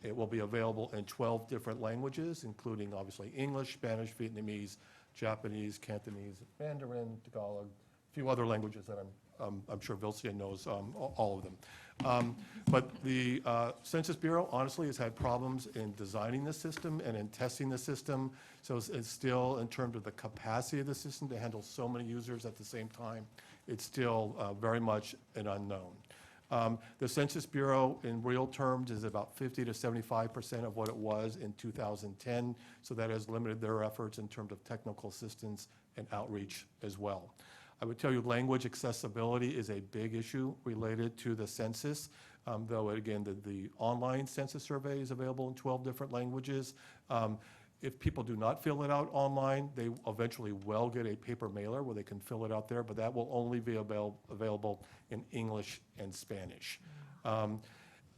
It will be available in 12 different languages, including obviously English, Spanish, Vietnamese, Japanese, Cantonese, Mandarin, Tagalog, a few other languages that I'm sure Vilcia knows all of them. But the Census Bureau honestly has had problems in designing the system and in testing the system. So it's still, in terms of the capacity of the system to handle so many users at the same time, it's still very much an unknown. The Census Bureau in real terms is about 50 to 75% of what it was in 2010. So that has limited their efforts in terms of technical assistance and outreach as well. I would tell you language accessibility is a big issue related to the census, though again, the online census survey is available in 12 different languages. If people do not fill it out online, they eventually will get a paper mailer where they can fill it out there, but that will only be available in English and Spanish.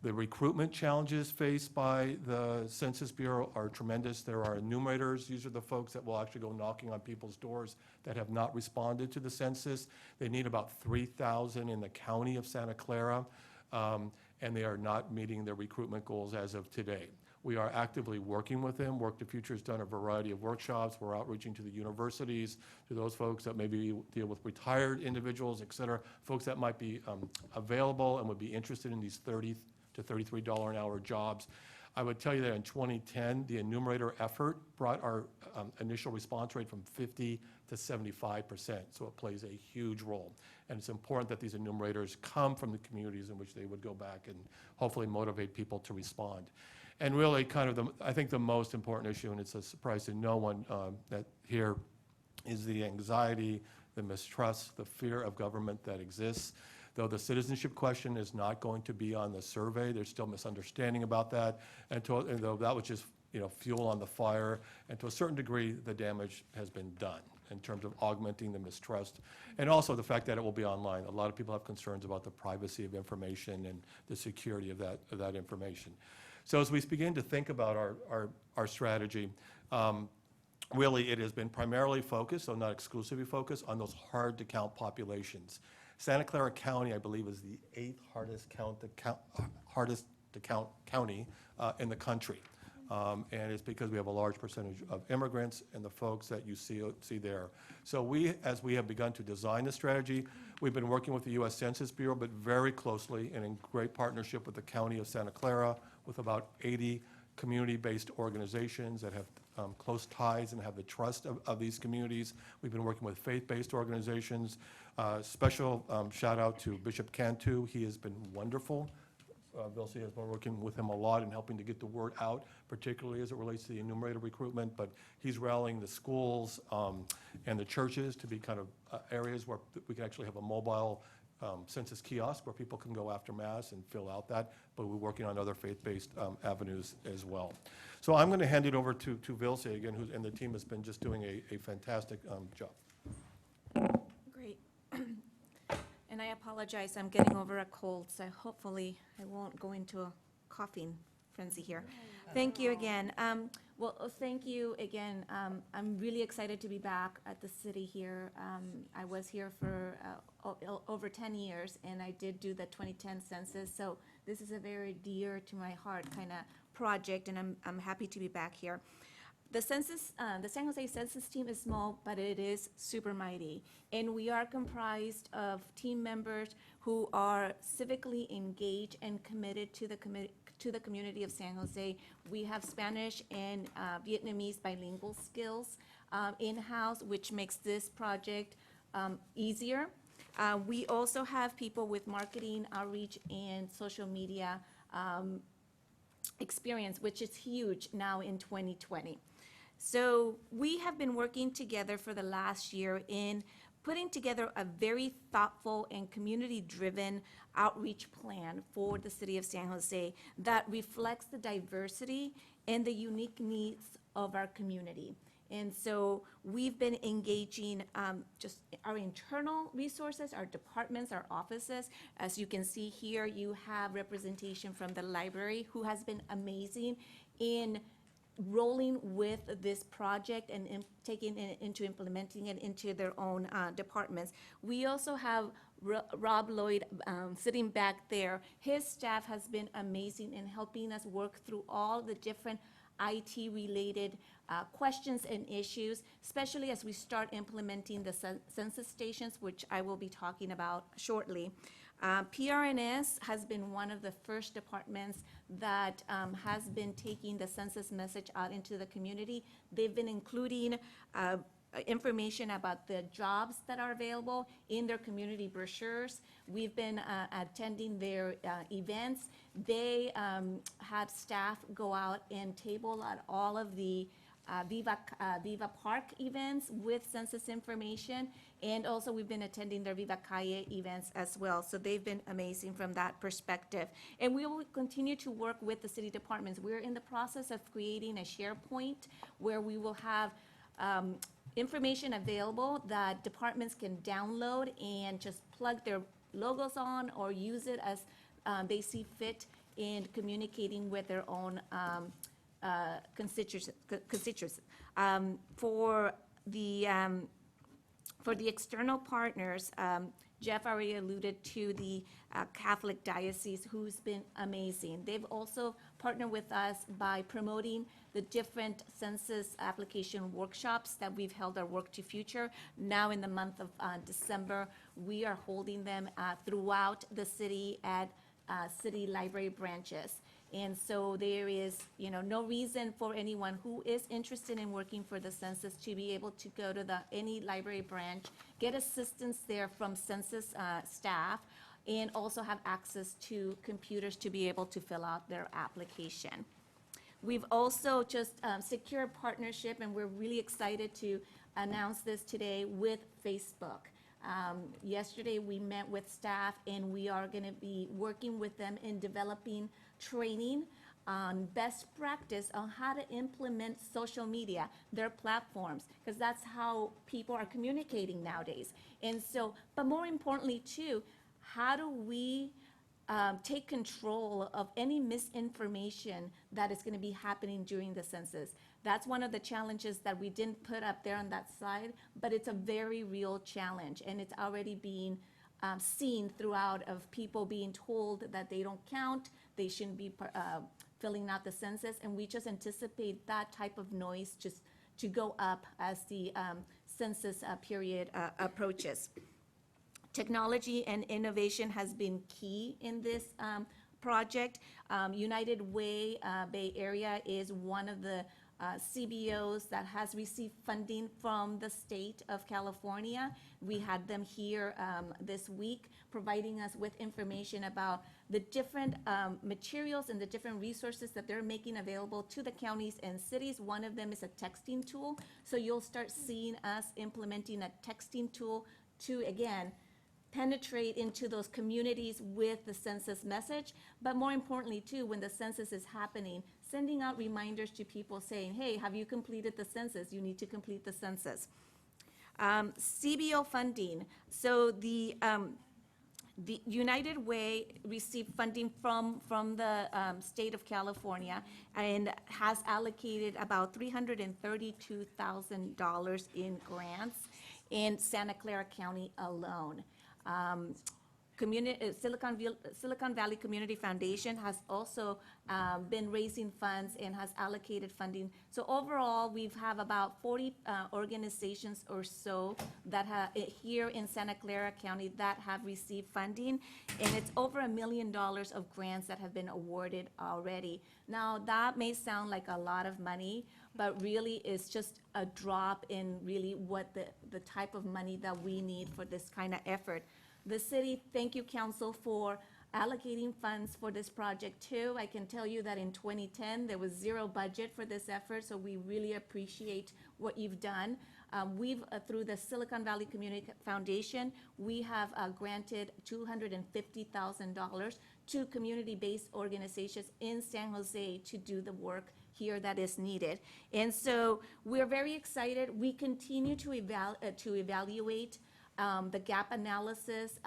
The recruitment challenges faced by the Census Bureau are tremendous. There are enumerators. These are the folks that will actually go knocking on people's doors that have not responded to the census. They need about 3,000 in the county of Santa Clara, and they are not meeting their recruitment goals as of today. We are actively working with them. Work the Future has done a variety of workshops. We're outreaching to the universities, to those folks that maybe deal with retired individuals, et cetera, folks that might be available and would be interested in these $30 to $33 an hour jobs. I would tell you that in 2010, the enumerator effort brought our initial response rate from 50 to 75%, so it plays a huge role. And it's important that these enumerators come from the communities in which they would go back and hopefully motivate people to respond. And really kind of I think the most important issue, and it's a surprise to no one that here, is the anxiety, the mistrust, the fear of government that exists. though the citizenship question is not going to be on the survey. There's still misunderstanding about that, and though that was just, fuel on the fire, and to a certain degree, the damage has been done in terms of augmenting the mistrust, and also the fact that it will be online. A lot of people have concerns about the privacy of information and the security of that information. So as we begin to think about our strategy, really it has been primarily focused, though not exclusively focused, on those hard-to-count populations. Santa Clara County, I believe, is the 8th hardest to count county in the country. And it's because we have a large percentage of immigrants and the folks that you see there. So as we have begun to design the strategy, we've been working with the U.S. Census Bureau, but very closely and in great partnership with the County of Santa Clara, with about 80 community-based organizations that have close ties and have the trust of these communities. We've been working with faith-based organizations. Special shout out to Bishop Cantu. He has been wonderful. Vilsi has been working with him a lot in helping to get the word out, particularly as it relates to the enumerated recruitment, but he's rallying the schools and the churches to be kind of areas where we can actually have a mobile census kiosk where people can go after Mass and fill out that, but we're working on other faith-based avenues as well. So I'm going to hand it over to Vilsi again, and the team has been just doing a fantastic job. Great. And I apologize, I'm getting over a cold, so hopefully I won't go into a coughing frenzy here. Thank you again. Thank you again. I'm really excited to be back at the city here. I was here for over 10 years, and I did do the 2010 census, so this is a very dear to my heart kind of project, and I'm happy to be back here. The San Jose Census Team is small, but it is super mighty. And we are comprised of team members who are civically engaged and committed to the community of San Jose. We have Spanish and Vietnamese bilingual skills in-house, which makes this project easier. We also have people with marketing, outreach, and social media experience, which is huge now in 2020. So we have been working together for the last year in putting together a very thoughtful and community-driven outreach plan for the city of San Jose that reflects the diversity and the unique needs of our community. And so we've been engaging just our internal resources, our departments, our offices. As you can see here, you have representation from the library, who has been amazing in rolling with this project and taking it into implementing it into their own departments. We also have Rob Lloyd sitting back there. His staff has been amazing in helping us work through all the different IT-related questions and issues, especially as we start implementing the census stations, which I will be talking about shortly. PRNS has been one of the first departments that has been taking the census message out into the community. They've been including information about the jobs that are available in their community brochures. We've been attending their events. They have staff go out and table at all of the Viva Park events with census information, and also we've been attending their Viva Calle events as well. So they've been amazing from that perspective. And we will continue to work with the city departments. We're in the process of creating a SharePoint where we will have information available that departments can download and just plug their logos on or use it as they see fit in communicating with their own constituents. For the external partners, Jeff already alluded to the Catholic Diocese, who's been amazing. They've also partnered with us by promoting the different census application workshops that we've held our Work to Future. Now in the month of December, we are holding them throughout the city at city library branches. And so there is, no reason for anyone who is interested in working for the census to be able to go to any library branch, get assistance there from census staff, and also have access to computers to be able to fill out their application. We've also just secured a partnership, and we're really excited to announce this today with Facebook. Yesterday, we met with staff, and we are going to be working with them in developing training on best practice on how to implement social media, their platforms, because that's how people are communicating nowadays. And so, but more importantly too, how do we take control of any misinformation that is going to be happening during the census? That's one of the challenges that we didn't put up there on that slide, but it's a very real challenge, and it's already being seen throughout of people being told that they don't count, they shouldn't be filling out the census, and we just anticipate that type of noise just to go up as the census period approaches. Technology and innovation has been key in this project. United Way Bay Area is one of the CBOs that has received funding from the state of California. We had them here this week, providing us with information about the different materials and the different resources that they're making available to the counties and cities. One of them is a texting tool. So you'll start seeing us implementing a texting tool to, again, penetrate into those communities with the census message, but more importantly too, when the census is happening, sending out reminders to people saying, hey, have you completed the census? You need to complete the census. CBO funding. So the United Way received funding from the state of California and has allocated about $332,000 in grants in Santa Clara County alone. Silicon Valley Community Foundation has also been raising funds and has allocated funding. So overall, we have about 40 organizations or so that have here in Santa Clara County that have received funding, and it's over $1 million of grants that have been awarded already. Now, that may sound like a lot of money, but really it's just a drop in really what the type of money that we need for this kind of effort. The city, thank you, council, for allocating funds for this project too. I can tell you that in 2010, there was zero budget for this effort, so we really appreciate what you've done. We've, through the Silicon Valley Community Foundation, we have granted $250,000 to community-based organizations in San Jose to do the work here that is needed. And so we're very excited. We continue to evaluate the gap analysis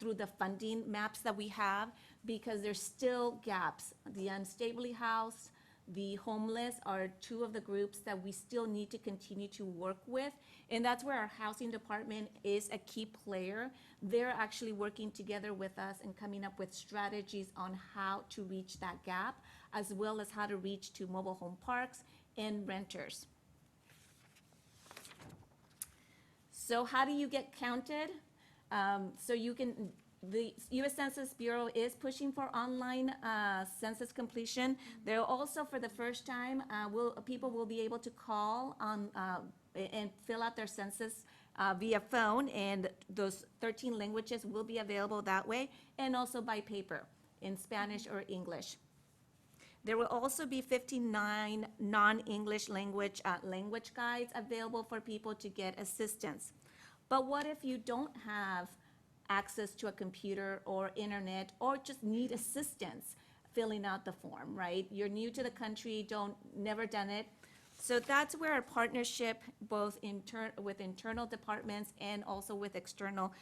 through the funding maps that we have, because there's still gaps. The unstably housed, the homeless are two of the groups that we still need to continue to work with, and that's where our housing department is a key player. They're actually working together with us and coming up with strategies on how to reach that gap, as well as how to reach to mobile home parks and renters. So how do you get counted? So you can, the U.S. Census Bureau is pushing for online census completion. They're also, for the first time, people will be able to call on and fill out their census via phone, and those 13 languages will be available that way, and also by paper in Spanish or English. There will also be 59 non-English language guides available for people to get assistance. But what if you don't have access to a computer or internet, or just need assistance filling out the form, right? You're new to the country, never done it. So that's where our partnership, both with internal departments and also with external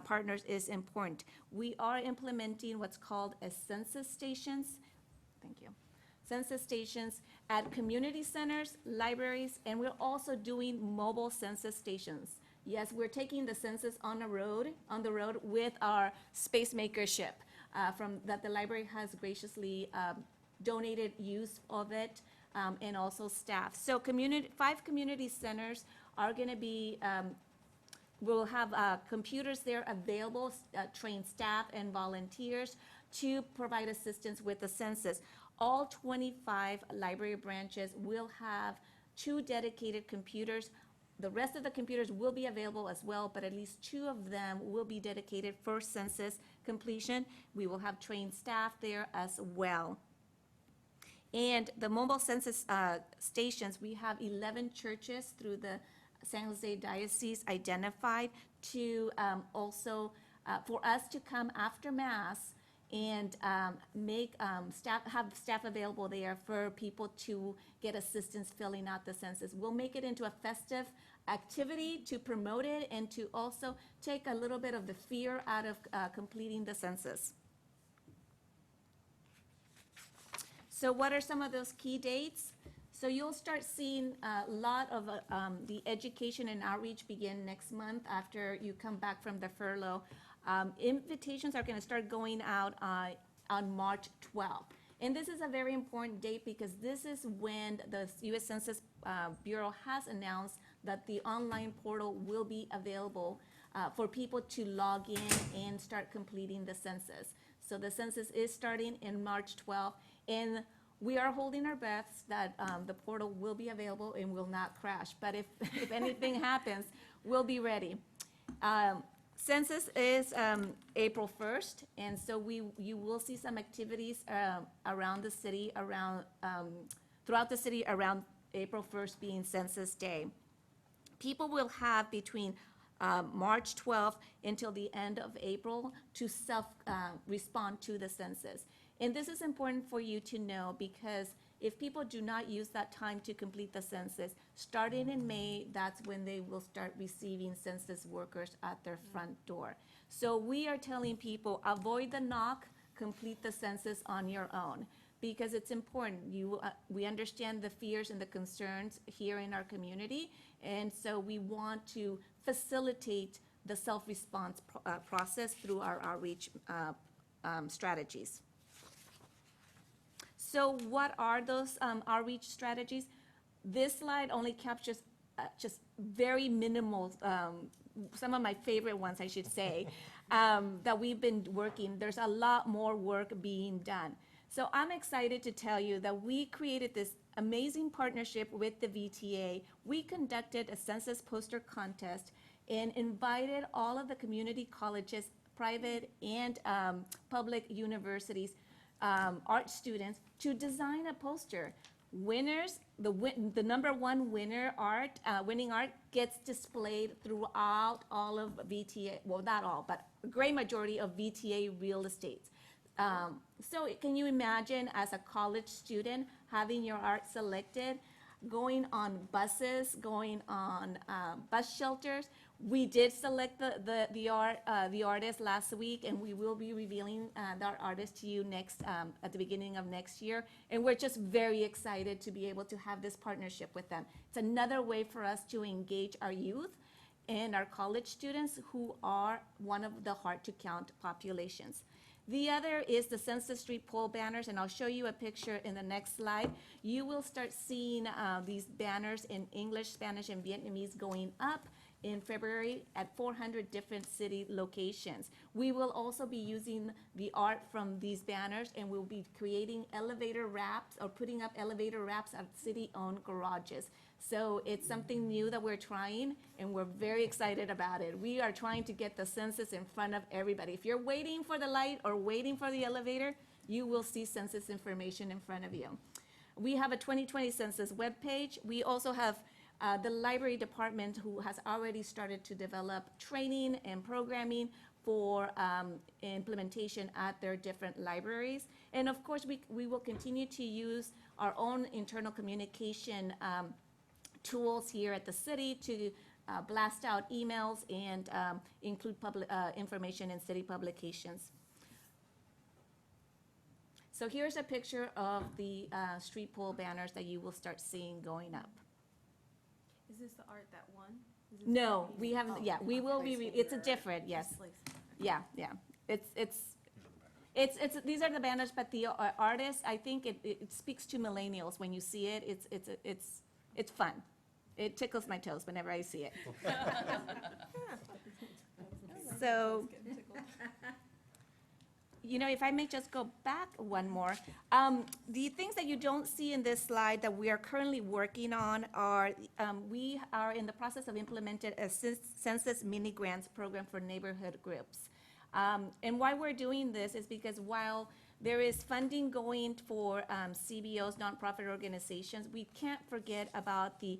partners, is important. We are implementing what's called a census stations. Thank you. Census stations at community centers, libraries, and we're also doing mobile census stations. Yes, we're taking the census on the road with our Spacemaker ship that the library has graciously donated use of it, and also staff. So 5 community centers are going to be, we'll have computers there available, trained staff and volunteers to provide assistance with the census. All 25 library branches will have 2 dedicated computers. The rest of the computers will be available as well, but at least 2 of them will be dedicated for census completion. We will have trained staff there as well. And the mobile census stations, we have 11 churches through the San Jose Diocese identified to also, for us to come after Mass and have staff available there for people to get assistance filling out the census. We'll make it into a festive activity to promote it and to also take a little bit of the fear out of completing the census. So what are some of those key dates? So you'll start seeing a lot of the education and outreach begin next month after you come back from the furlough. Invitations are going to start going out on March 12th. And this is a very important date because this is when the U.S. Census Bureau has announced that the online portal will be available for people to log in and start completing the census. So the census is starting in March 12th, and we are holding our breaths that the portal will be available and will not crash. But if anything happens, we'll be ready. Census is April 1st, and so you will see some activities around the city, throughout the city around April 1st being Census Day. People will have between March 12th until the end of April to respond to the census. And this is important for you to know because if people do not use that time to complete the census, starting in May, that's when they will start receiving census workers at their front door. So we are telling people, avoid the knock, complete the census on your own, because it's important. We understand the fears and the concerns here in our community, and so we want to facilitate the self-response process through our outreach strategies. So what are those outreach strategies? This slide only captures just very minimal, some of my favorite ones, I should say, that we've been working. There's a lot more work being done. So I'm excited to tell you that we created this amazing partnership with the VTA. We conducted a census poster contest and invited all of the community colleges, private and public universities, art students to design a poster. Winners, the number one winning art gets displayed throughout all of VTA, well, not all, but a great majority of VTA real estate. So can you imagine as a college student having your art selected, going on buses, going on bus shelters? We did select the artist last week, and we will be revealing that artist to you at the beginning of next year. And we're just very excited to be able to have this partnership with them. It's another way for us to engage our youth and our college students who are one of the hard-to-count populations. The other is the Census Street pole banners, and I'll show you a picture in the next slide. You will start seeing these banners in English, Spanish, and Vietnamese going up in February at 400 different city locations. We will also be using the art from these banners, and we'll be creating elevator wraps or putting up elevator wraps at city-owned garages. So it's something new that we're trying, and we're very excited about it. We are trying to get the census in front of everybody. If you're waiting for the light or waiting for the elevator, you will see census information in front of you. We have a 2020 census webpage. We also have the library department who has already started to develop training and programming for implementation at their different libraries. And of course, we will continue to use our own internal communication tools here at the city to blast out emails and include public information in city publications. So here's a picture of the street pole banners that you will start seeing going up. Is this the art that won? No, we haven't, yeah, we will be, it's a different, yes. Yeah. These are the banners, but the artist, I think it speaks to millennials. When you see it, it's fun. It tickles my toes whenever I see it. So, if I may just go back one more. The things that you don't see in this slide that we are currently working on are, we are in the process of implementing a census mini grants program for neighborhood groups. And why we're doing this is because while there is funding going for CBOs, nonprofit organizations, we can't forget about the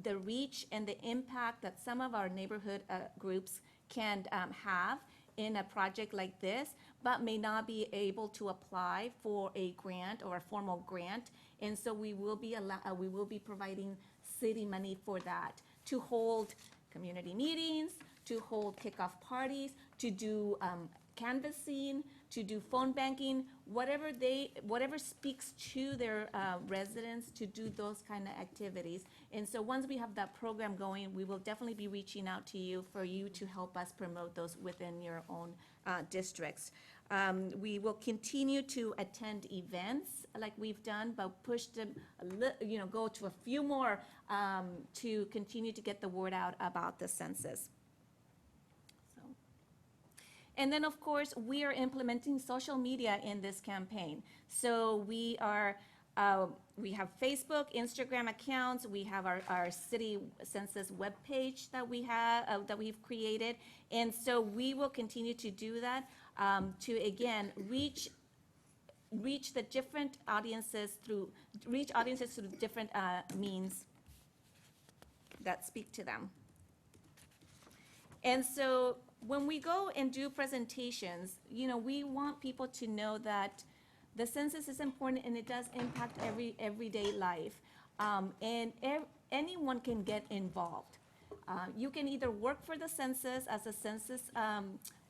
the reach and the impact that some of our neighborhood groups can have in a project like this, but may not be able to apply for a grant or a formal grant. And so we will be providing city money for that, to hold community meetings, to hold kickoff parties, to do canvassing, to do phone banking, whatever speaks to their residents, to do those kind of activities. And so once we have that program going, we will definitely be reaching out to you for you to help us promote those within your own districts. We will continue to attend events like we've done, but push them, go to a few more to continue to get the word out about the census. And then, of course, we are implementing social media in this campaign. So we have Facebook, Instagram accounts. We have our city census webpage that we've created. And so we will continue to do that to, again, reach the different audiences through different means that speak to them. And so when we go and do presentations, we want people to know that the census is important and it does impact everyday life. And anyone can get involved. You can either work for the census as a census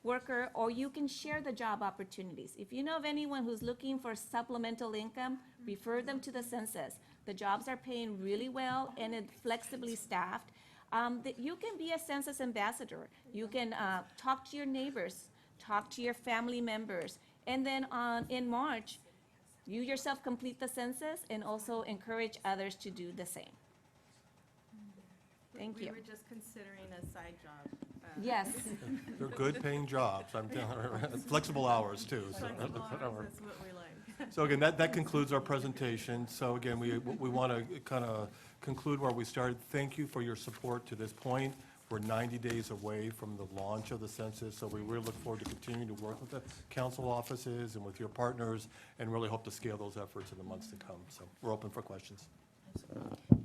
worker, or you can share the job opportunities. If you know of anyone who's looking for supplemental income, refer them to the census. The jobs are paying really well and it's flexibly staffed. That you can be a census ambassador. You can talk to your neighbors, talk to your family members, and then in March, you yourself complete the census and also encourage others to do the same. Thank you. We were just considering a side job. Yes. They're good paying jobs, I'm telling you, flexible hours too. So. Flexible hours, that's what we like. So again, that concludes our presentation. So again, we want to kind of conclude where we started. Thank you for your support to this point. We're 90 days away from the launch of the census, so we really look forward to continuing to work with the council offices and with your partners, and really hope to scale those efforts in the months to come. So we're open for questions.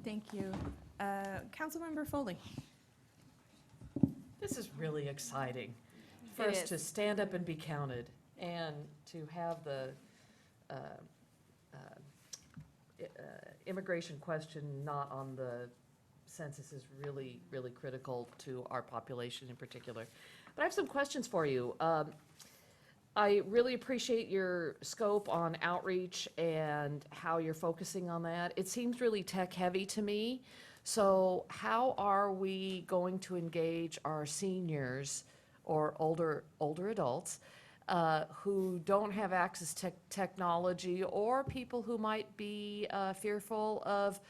Thank you. Councilmember Foley. This is really exciting. It First, is. to stand up and be counted, and to have the immigration question not on the census is really, really critical to our population in particular. But I have some questions for you. I really appreciate your scope on outreach and how you're focusing on that. It seems really tech-heavy to me. So how are we going to engage our seniors or older adults who don't have access to technology, or people who might be fearful of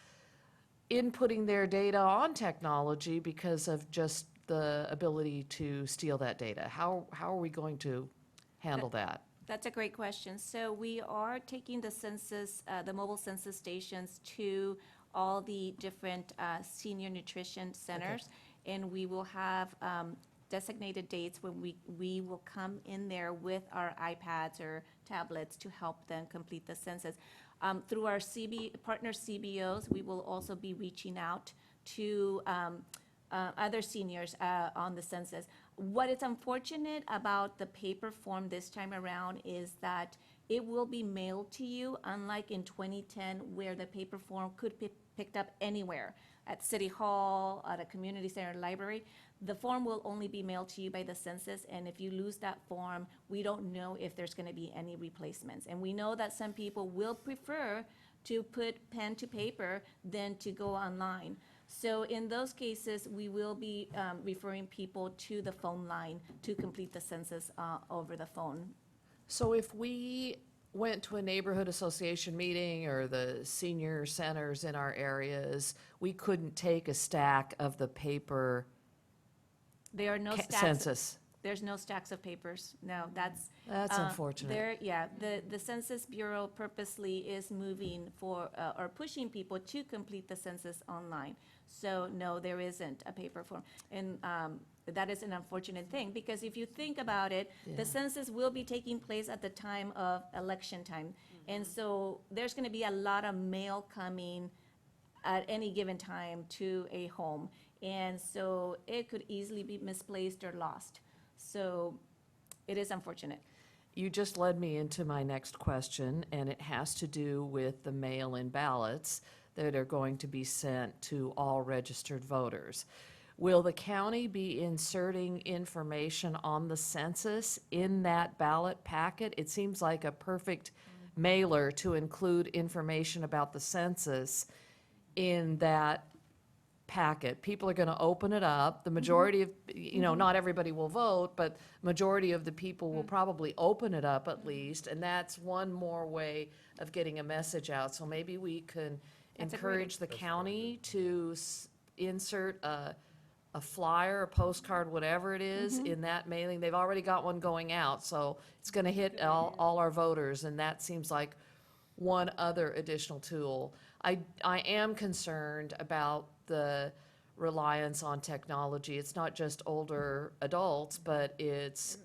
inputting their data on technology because of just the ability to steal that data? How are we going to handle that? That's a great question. So we are taking the census, the mobile census stations to all the different senior nutrition centers, and we will have designated dates when we will come in there with our iPads or tablets to help them complete the census. Through our partner CBOs, we will also be reaching out to other seniors on the census. What is unfortunate about the paper form this time around is that it will be mailed to you, unlike in 2010, where the paper form could be picked up anywhere, at City Hall, at a community center, library. The form will only be mailed to you by the census, and if you lose that form, we don't know if there's gonna be any replacements. And we know that some people will prefer to put pen to paper than to go online. So in those cases, we will be referring people to the phone line to complete the census over the phone. So if we went to a neighborhood association meeting or the senior centers in our areas, we couldn't take a stack of the paper There are no stacks. census. There's no stacks of papers. No, that's. That's unfortunate. The Census Bureau purposely is moving for, or pushing people to complete the census online. So no, there isn't a paper form. And that is an unfortunate thing, because if you think about it, Yeah. the census will be taking place at the time of election time. And so there's gonna be a lot of mail coming at any given time to a home. And so it could easily be misplaced or lost. So it is unfortunate. You just led me into my next question, and it has to do with the mail-in ballots that are going to be sent to all registered voters. Will the county be inserting information on the census in that ballot packet? It seems like a perfect mailer to include information about the census in that packet. People are going to open it up. The majority of, not everybody will vote, but majority of the people will probably open it up at least, and that's one more way of getting a message out. So maybe we can That's a great encourage the county to insert a flyer, a postcard, whatever it is, in that mailing. They've already got one going out, so it's going to hit all our voters, and that seems like one other additional tool. I am concerned about the reliance on technology. It's not just older adults, but it's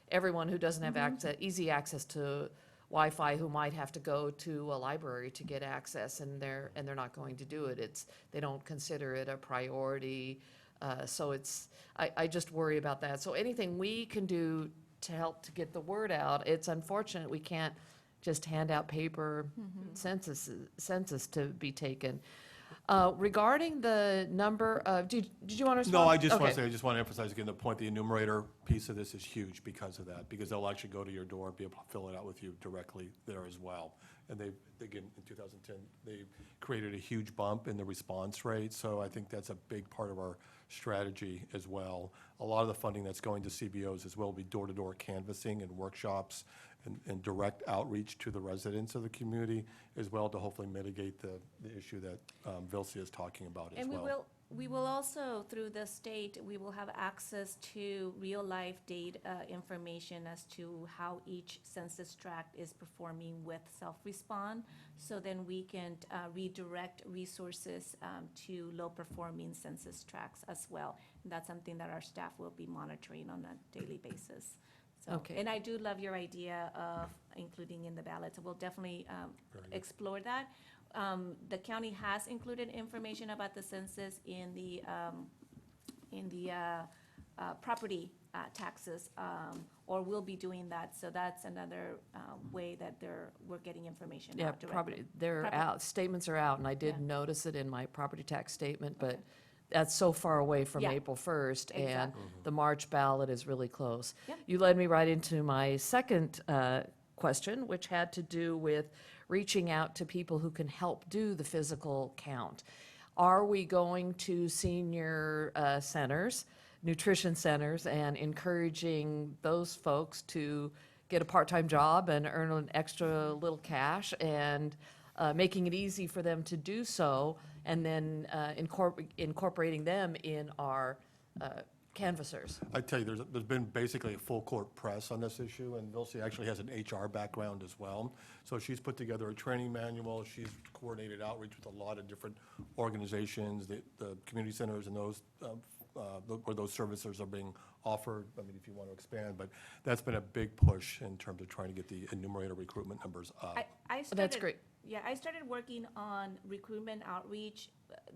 everyone who doesn't have easy access to Wi-Fi, who might have to go to a library to get access, and they're not going to do it. They don't consider it a priority. So I just worry about that. So anything we can do to help to get the word out, it's unfortunate we can't just hand out paper census to be taken. Regarding the number of, did you want to respond? No, I just want Okay. to say, I just want to emphasize again, the point, the enumerator piece of this is huge because of that, because they'll actually go to your door and be able to fill it out with you directly there as well. And they, again, in 2010, they created a huge bump in the response rate, so I think that's a big part of our strategy as well. A lot of the funding that's going to CBOs as well will be door-to-door canvassing and workshops and direct outreach to the residents of the community as well, to hopefully mitigate the issue that Vilcia is talking about as well. And we will also, through the state, we will have access to real-life data information as to how each census tract is performing with self-respond. So then we can redirect resources to low-performing census tracts as well. And that's something that our staff will be monitoring on a daily basis. So, Okay. and I do love your idea of including in the ballots. We'll definitely Very good. explore that. The county has included information about the census in the property taxes, or will be doing that. So that's another way that we're getting information Yeah, out directly. they're Property. out, statements are out, and I did Yeah. notice it in my property tax statement, but that's so far away from Yeah. April 1st, and Exactly. the March ballot is really close. Yep. You led me right into my second question, which had to do with reaching out to people who can help do the physical count. Are we going to senior centers, nutrition centers, and encouraging those folks to get a part-time job and earn an extra little cash, and making it easy for them to do so, and then incorporating them in our canvassers? I tell you, there's been basically a full court press on this issue, and Vilcia actually has an HR background as well. So she's put together a training manual, she's coordinated outreach with a lot of different organizations, the community centers and those, where those services are being offered. I mean, if you want to expand, but that's been a big push in terms of trying to get the enumerator recruitment numbers up. I started, That's great. Yeah, I started working on recruitment outreach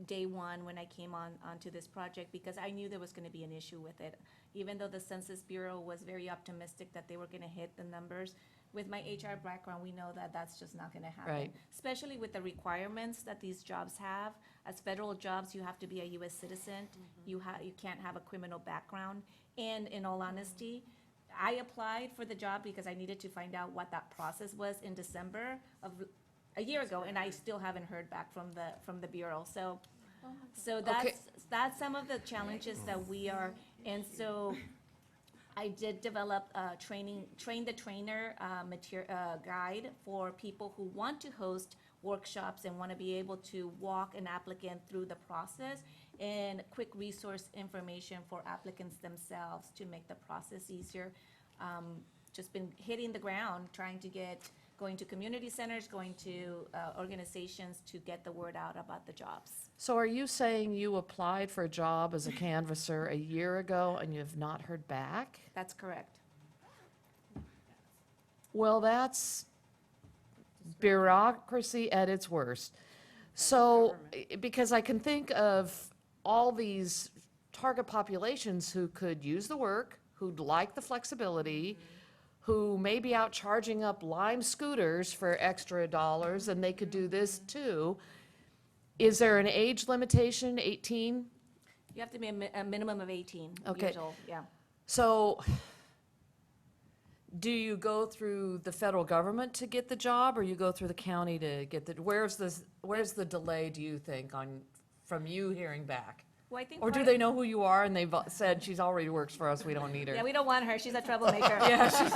day one when I came onto this project, because I knew there was gonna be an issue with it. Even though the Census Bureau was very optimistic that they were gonna hit the numbers, with my HR background, we know that that's just not gonna happen. Right. Especially with the requirements that these jobs have. As federal jobs, you have to be a US citizen. You can't have a criminal background. And in all honesty, I applied for the job because I needed to find out what that process was in December of a year ago, and I still haven't heard back from the Bureau. So that's some of the challenges that we are, and so I did develop a train the trainer guide for people who want to host workshops and want to be able to walk an applicant through the process, and quick resource information for applicants themselves to make the process easier. Just been hitting the ground, going to community centers, going to organizations to get the word out about the jobs. So are you saying you applied for a job as a canvasser a year ago and you have not heard back? That's correct. Well, that's bureaucracy at its worst. So, government. because I can think of all these target populations who could use the work, who'd like the flexibility, who may be out charging up Lime scooters for extra dollars, and they could do this too. Is there an age limitation, 18? You have to be a minimum of 18 Okay. years old, yeah. So, do you go through the federal government to get the job, or you go through the county to get the, where's the delay, do you think, from you hearing back? Well, I think Or do part they of- know who you are and they've said, she's already works for us, we don't need her? Yeah, we don't want her, she's a troublemaker. Yeah, she's-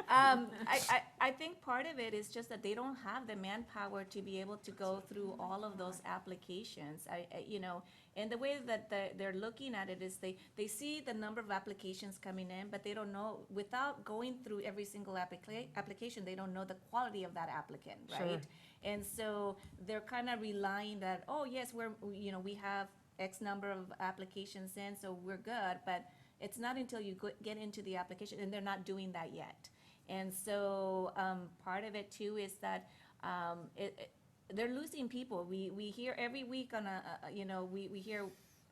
I think part of it is just that they don't have the manpower to be able to go through all of those applications. You know, and the way that they're looking at it is they see the number of applications coming in, but they don't know, without going through every single application, they don't know the quality of that applicant, right? Sure. And so they're kind of relying that, oh, yes, we have X number of applications in, so we're good, but it's not until you get into the application, and they're not doing that yet. And so, part of it too is that, they're losing people. We hear every week on we hear,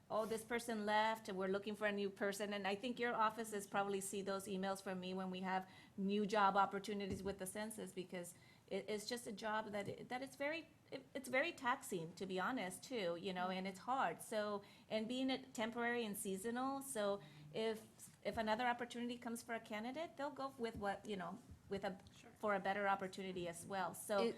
oh, this person left, and we're looking for a new person. And I think your offices probably see those emails from me when we have new job opportunities with the census, because it's just a job that it's very taxing, to be honest, too, and it's hard. So, and being temporary and seasonal, so if another opportunity comes for a candidate, they'll go with for a better opportunity as well. So,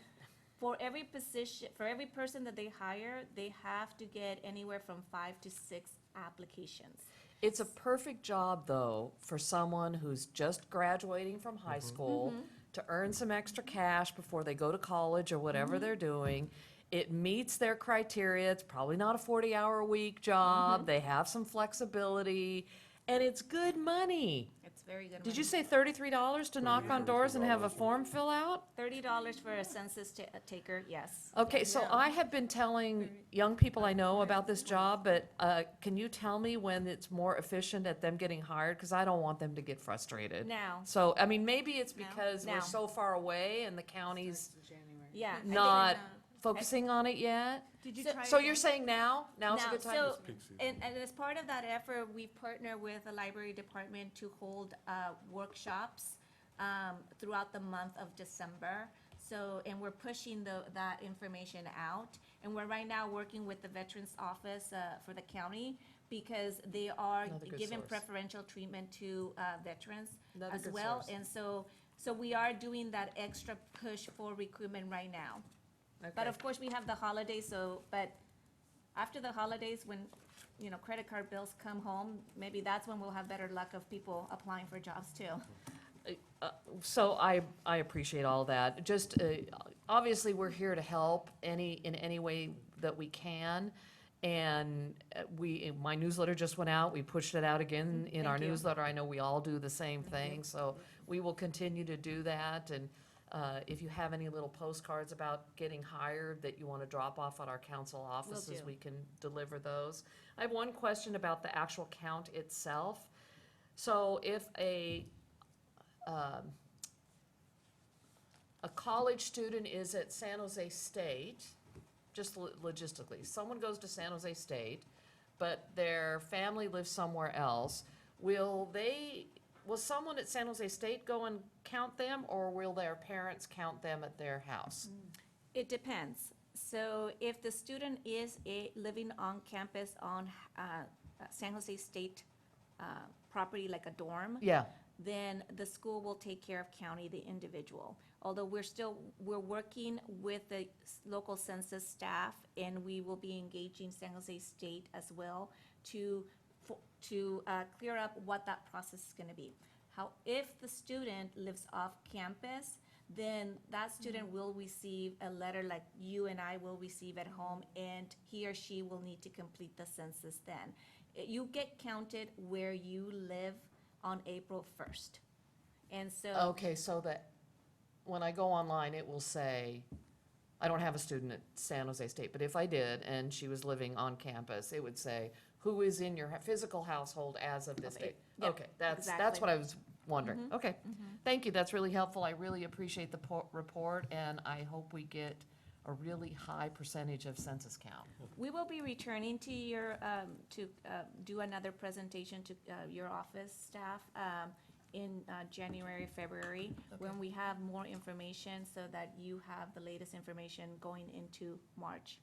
for every position, for every person that they hire, they have to get anywhere from 5 to 6 applications. It's a perfect job, though, for someone who's just graduating from high school to earn some extra cash before they go to college or whatever they're doing. It meets their criteria. It's probably not a 40-hour-a-week job. They have some flexibility, and it's good money. It's very good. Did you say $33 to knock on doors and have a form fill out? $30 for a census taker, yes. Okay, so I have been telling young people I know about this job, but can you tell me when it's more efficient at them getting hired? Because I don't want them to get frustrated. Now. So, I mean, maybe it's No. because we're No. so far away and the county's Yeah. not focusing on it yet. Did you So- try? So you're saying now's a Now, good time? so, Peak season. and as part of that effort, we partner with the library department to hold workshops throughout the month of December. So, and we're pushing that information out. And we're right now working with the Veterans Office for the county, because they are Another good giving source. preferential treatment to veterans Another as good well. source. And so we are doing that extra push for recruitment right now. But Okay. of course, we have the holidays, but after the holidays, when, credit card bills come home, maybe that's when we'll have better luck of people applying for jobs too. So I appreciate all that. Just, obviously, we're here to help in any way that we can. And my newsletter just went out. We pushed it out again in our Thank you. newsletter. I know we all do the same thing, so we will continue to do that. And if you have any little postcards about getting hired that you want to drop off at our council offices, do. we can deliver those. I have one question about the actual count itself. So if a college student is at San Jose State, just logistically, someone goes to San Jose State, but their family lives somewhere else, will someone at San Jose State go and count them, or will their parents count them at their house? It depends. So if the student is living on campus on San Jose State property, like a dorm, Yeah, then the school will take care of counting the individual. Although we're working with the local census staff, and we will be engaging San Jose State as well to clear up what that process is gonna be. If the student lives off campus, then that student will receive a letter like you and I will receive at home, and he or she will need to complete the census then. You get counted where you live on April 1st. And so. okay, so that, when I go online, it will say, I don't have a student at San Jose State, but if I did, and she was living on campus, it would say, who is in your physical household as of this Okay, date? yep, Okay, that's exactly. what I was wondering. Okay, thank you, that's really helpful. I really appreciate the report, and I hope we get a really high percentage of census count. We will be returning to your, to do another presentation to your office staff in January, February, when we have more information so that you have the latest information going into March.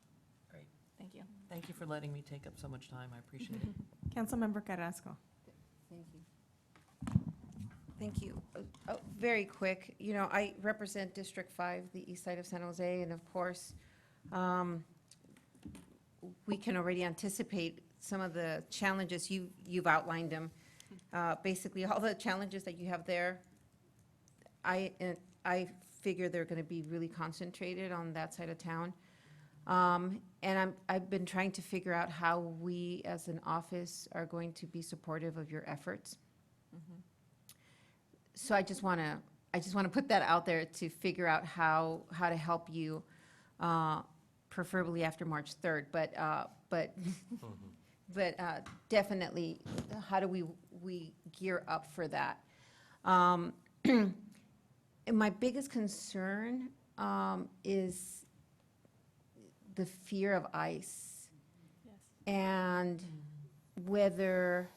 Great. Thank you. Thank you for letting me take up so much time. I appreciate it. Councilmember Carrasco. Thank you. Thank you. Very quick, you know, I represent District 5, the east side of San Jose, and of course, we can already anticipate some of the challenges, you've outlined them. Basically, all the challenges that you have there, I figure they're gonna be really concentrated on that side of town. And I've been trying to figure out how we, as an office, are going to be supportive of your efforts. So I just wanna put that out there to figure out how to help you, preferably after March 3rd, but definitely, how do we gear up for that? And my biggest concern, is the fear of ICE. Yes. And whether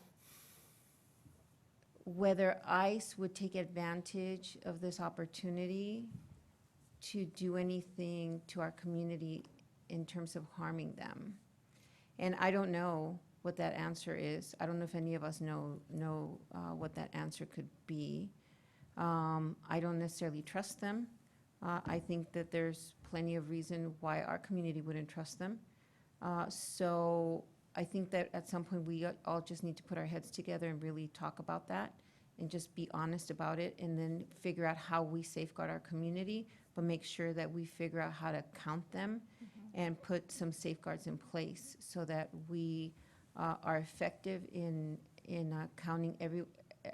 ICE would take advantage of this opportunity to do anything to our community in terms of harming them. And I don't know what that answer is. I don't know if any of us know what that answer could be. I don't necessarily trust them. I think that there's plenty of reason why our community wouldn't trust them. So I think that at some point, we all just need to put our heads together and really talk about that and just be honest about it, and then figure out how we safeguard our community, but make sure that we figure out how to count them and put some safeguards in place so that we are effective in counting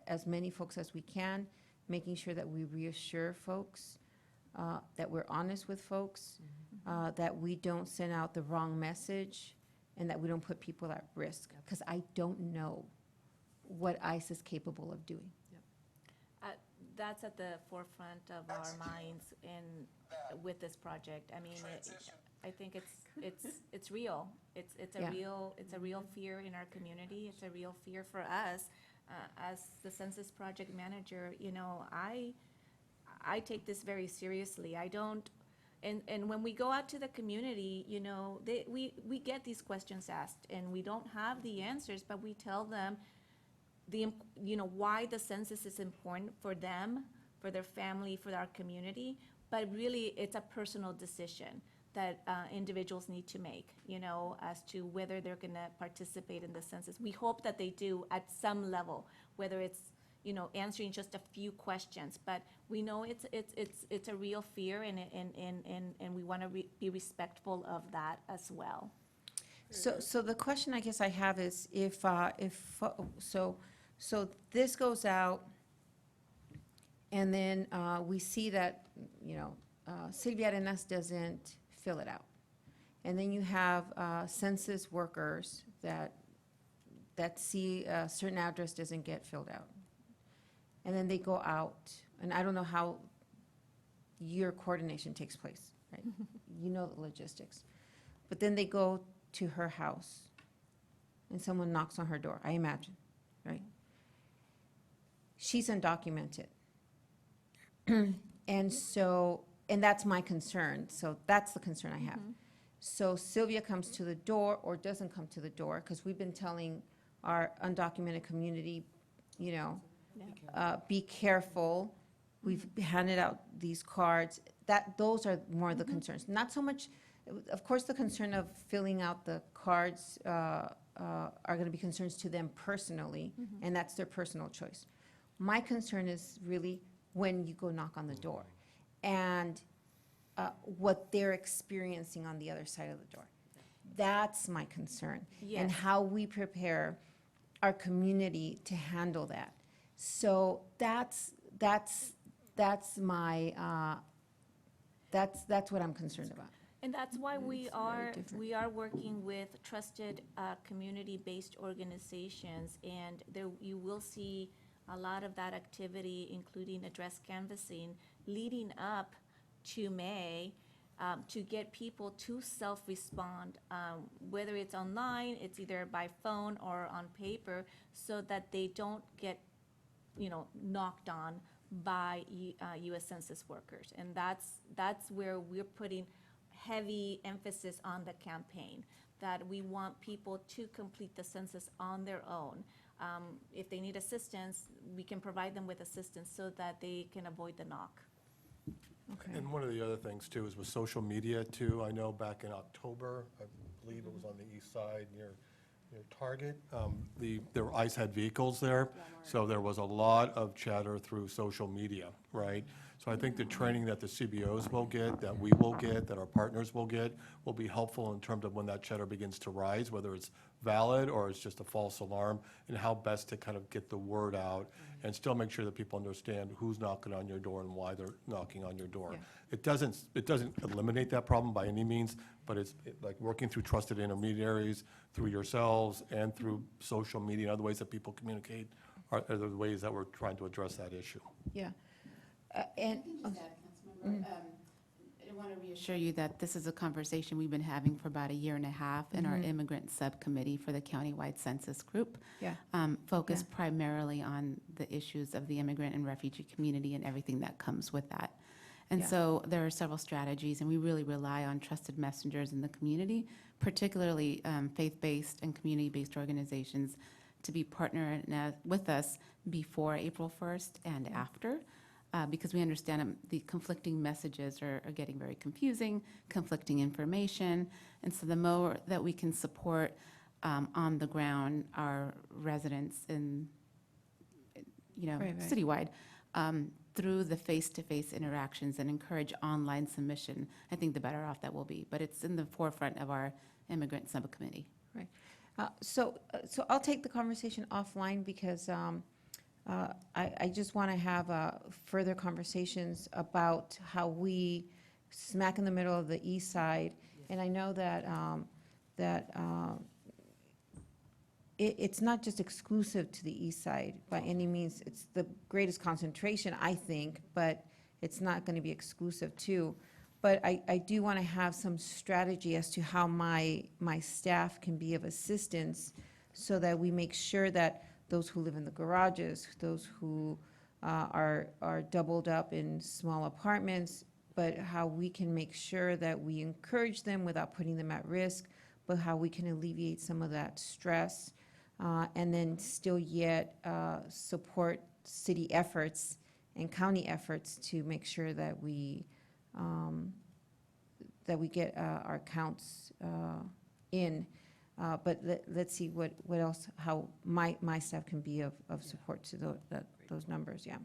as many folks as we can, making sure that we reassure folks, that we're honest with folks, that we don't send out the wrong message, and that we don't put people at risk, because I don't know what ICE is capable of doing. That's at the forefront of our minds with this project. I mean, I think it's real. It's a real fear in our community. It's a real fear for us. As the census project manager, you know, I take this very seriously. I don't, and when we go out to the community, you know, we get these questions asked, and we don't have the answers, but we tell them you know, why the census is important for them, for their family, for our community, but really, it's a personal decision that individuals need to make, you know, as to whether they're gonna participate in the census. We hope that they do at some level, whether it's, you know, answering just a few questions, but we know it's a real fear, and we wanna be respectful of that as well. So the question I guess I have is so this goes out, and then we see that, you know, Silvia Arenas doesn't fill it out. And then you have census workers that see a certain address doesn't get filled out. And then they go out, and I don't know how your coordination takes place, right? You know the logistics. But then they go to her house, and someone knocks on her door, I imagine, right? She's undocumented. And that's my concern, so that's the concern I have. So Sylvia comes to the door or doesn't come to the door, because we've been telling our undocumented community, you know, be careful. We've handed out these cards. Those are more the concerns. Not so much, of course, the concern of filling out the cards are gonna be concerns to them personally, and that's their personal choice. My concern is really when you go knock on the door, and what they're experiencing on the other side of the door. That's my concern. And Yes. how we prepare our community to handle that. So that's my, that's what I'm concerned about. And that's why we It's very are, different. working with trusted, community-based organizations, and there, you will see a lot of that activity, including address canvassing, leading up to May, to get people to self-respond, whether it's online, it's either by phone or on paper, so that they don't get, knocked on by U.S. Census workers. And that's where we're putting heavy emphasis on the campaign, that we want people to complete the census on their own. If they need assistance, we can provide them with assistance so that they can avoid the knock. Okay. And one of the other things too is with social media too. I know back in October, I believe it was on the east side near Target, their ICE had vehicles there. So there was a lot of chatter through social media, right? So I think the training that the CBOs will get, that we will get, that our partners will get, will be helpful in terms of when that chatter begins to rise, whether it's valid or it's just a false alarm, and how best to kind of get the word out and still make sure that people understand who's knocking on your door and why they're knocking on your door. Yeah. It doesn't eliminate that problem by any means, but it's like working through trusted intermediaries, through yourselves, and through social media and other ways that people communicate are the ways that we're trying to address that issue. Yeah. And I want to reassure you that this is a conversation we've been having for about a year and a half in our immigrant subcommittee for the countywide census group. Yeah. Focused primarily on the issues of the immigrant and refugee community and everything that comes with that. And Yeah. so there are several strategies, and we really rely on trusted messengers in the community, particularly faith-based and community-based organizations, to be partnering with us before April 1st and after. Because we understand the conflicting messages are getting very confusing, conflicting information. And so the more that we can support on the ground our residents in, Right. citywide, through the face-to-face interactions and encourage online submission, I think the better off that will be. But it's in the forefront of our immigrant subcommittee. Right. So I'll take the conversation offline because I just want to have further conversations about how we smack in the middle of the east side. And I know that it's not just exclusive to the east side by any means. It's the greatest concentration, I think, but it's not going to be exclusive too. But I do want to have some strategy as to how my staff can be of assistance so that we make sure that those who live in the garages, those who are doubled up in small apartments, but how we can make sure that we encourage them without putting them at risk, but how we can alleviate some of that stress, and then still yet support city efforts and county efforts to make sure that we get our counts in. But let's see what else, how my staff can be of support to those numbers, yeah.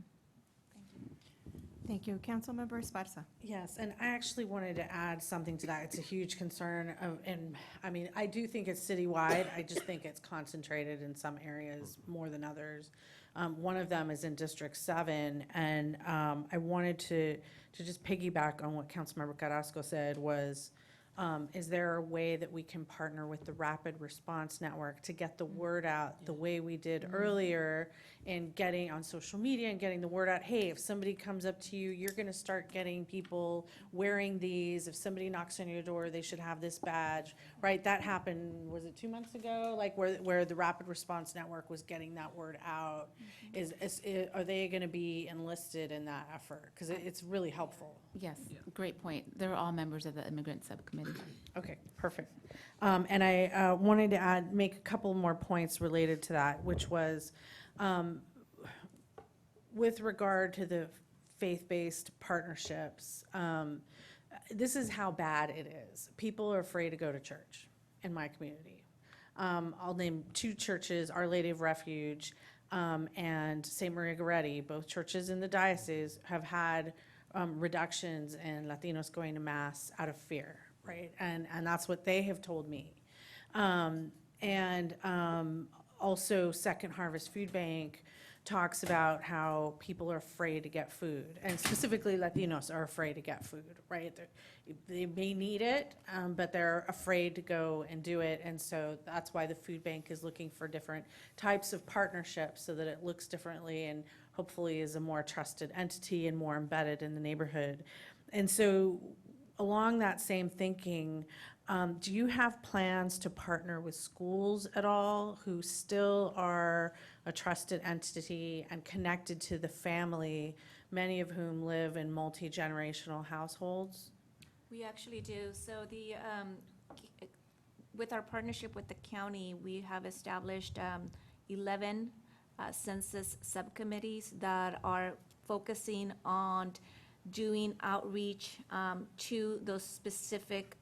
Thank you. Councilmember Esparza. Yes, and I actually wanted to add something to that. It's a huge concern and I mean, I do think it's citywide. I just think it's concentrated in some areas more than others. One of them is in District 7, and I wanted to just piggyback on what Councilmember Carrasco said was, is there a way that we can partner with the Rapid Response Network to get the word out the way we did earlier in getting on social media and getting the word out, hey, if somebody comes up to you, you're gonna start getting people wearing these. If somebody knocks on your door, they should have this badge, right? That happened, was it 2 months ago? Like where the Rapid Response Network was getting that word out. Are they gonna be enlisted in that effort? Because it's really helpful. Yes, great point. They're all members of the immigrant subcommittee. Okay, perfect. And I wanted to make a couple more points related to that, which was with regard to the faith-based partnerships, this is how bad it is. People are afraid to go to church in my community. I'll name 2 churches, Our Lady of Refuge and St. Maria Goretti. Both churches in the diocese have had reductions in Latinos going to Mass out of fear. Right, and that's what they have told me. Also Second Harvest Food Bank talks about how people are afraid to get food, and specifically Latinos are afraid to get food, right? They may need it, but they're afraid to go and do it, and so that's why the food bank is looking for different types of partnerships so that it looks differently and hopefully is a more trusted entity and more embedded in the neighborhood. And so along that same thinking, do you have plans to partner with schools at all who still are a trusted entity and connected to the family, many of whom live in multi-generational households? We actually do. So with our partnership with the county, we have established 11 census subcommittees that are focusing on doing outreach to those specific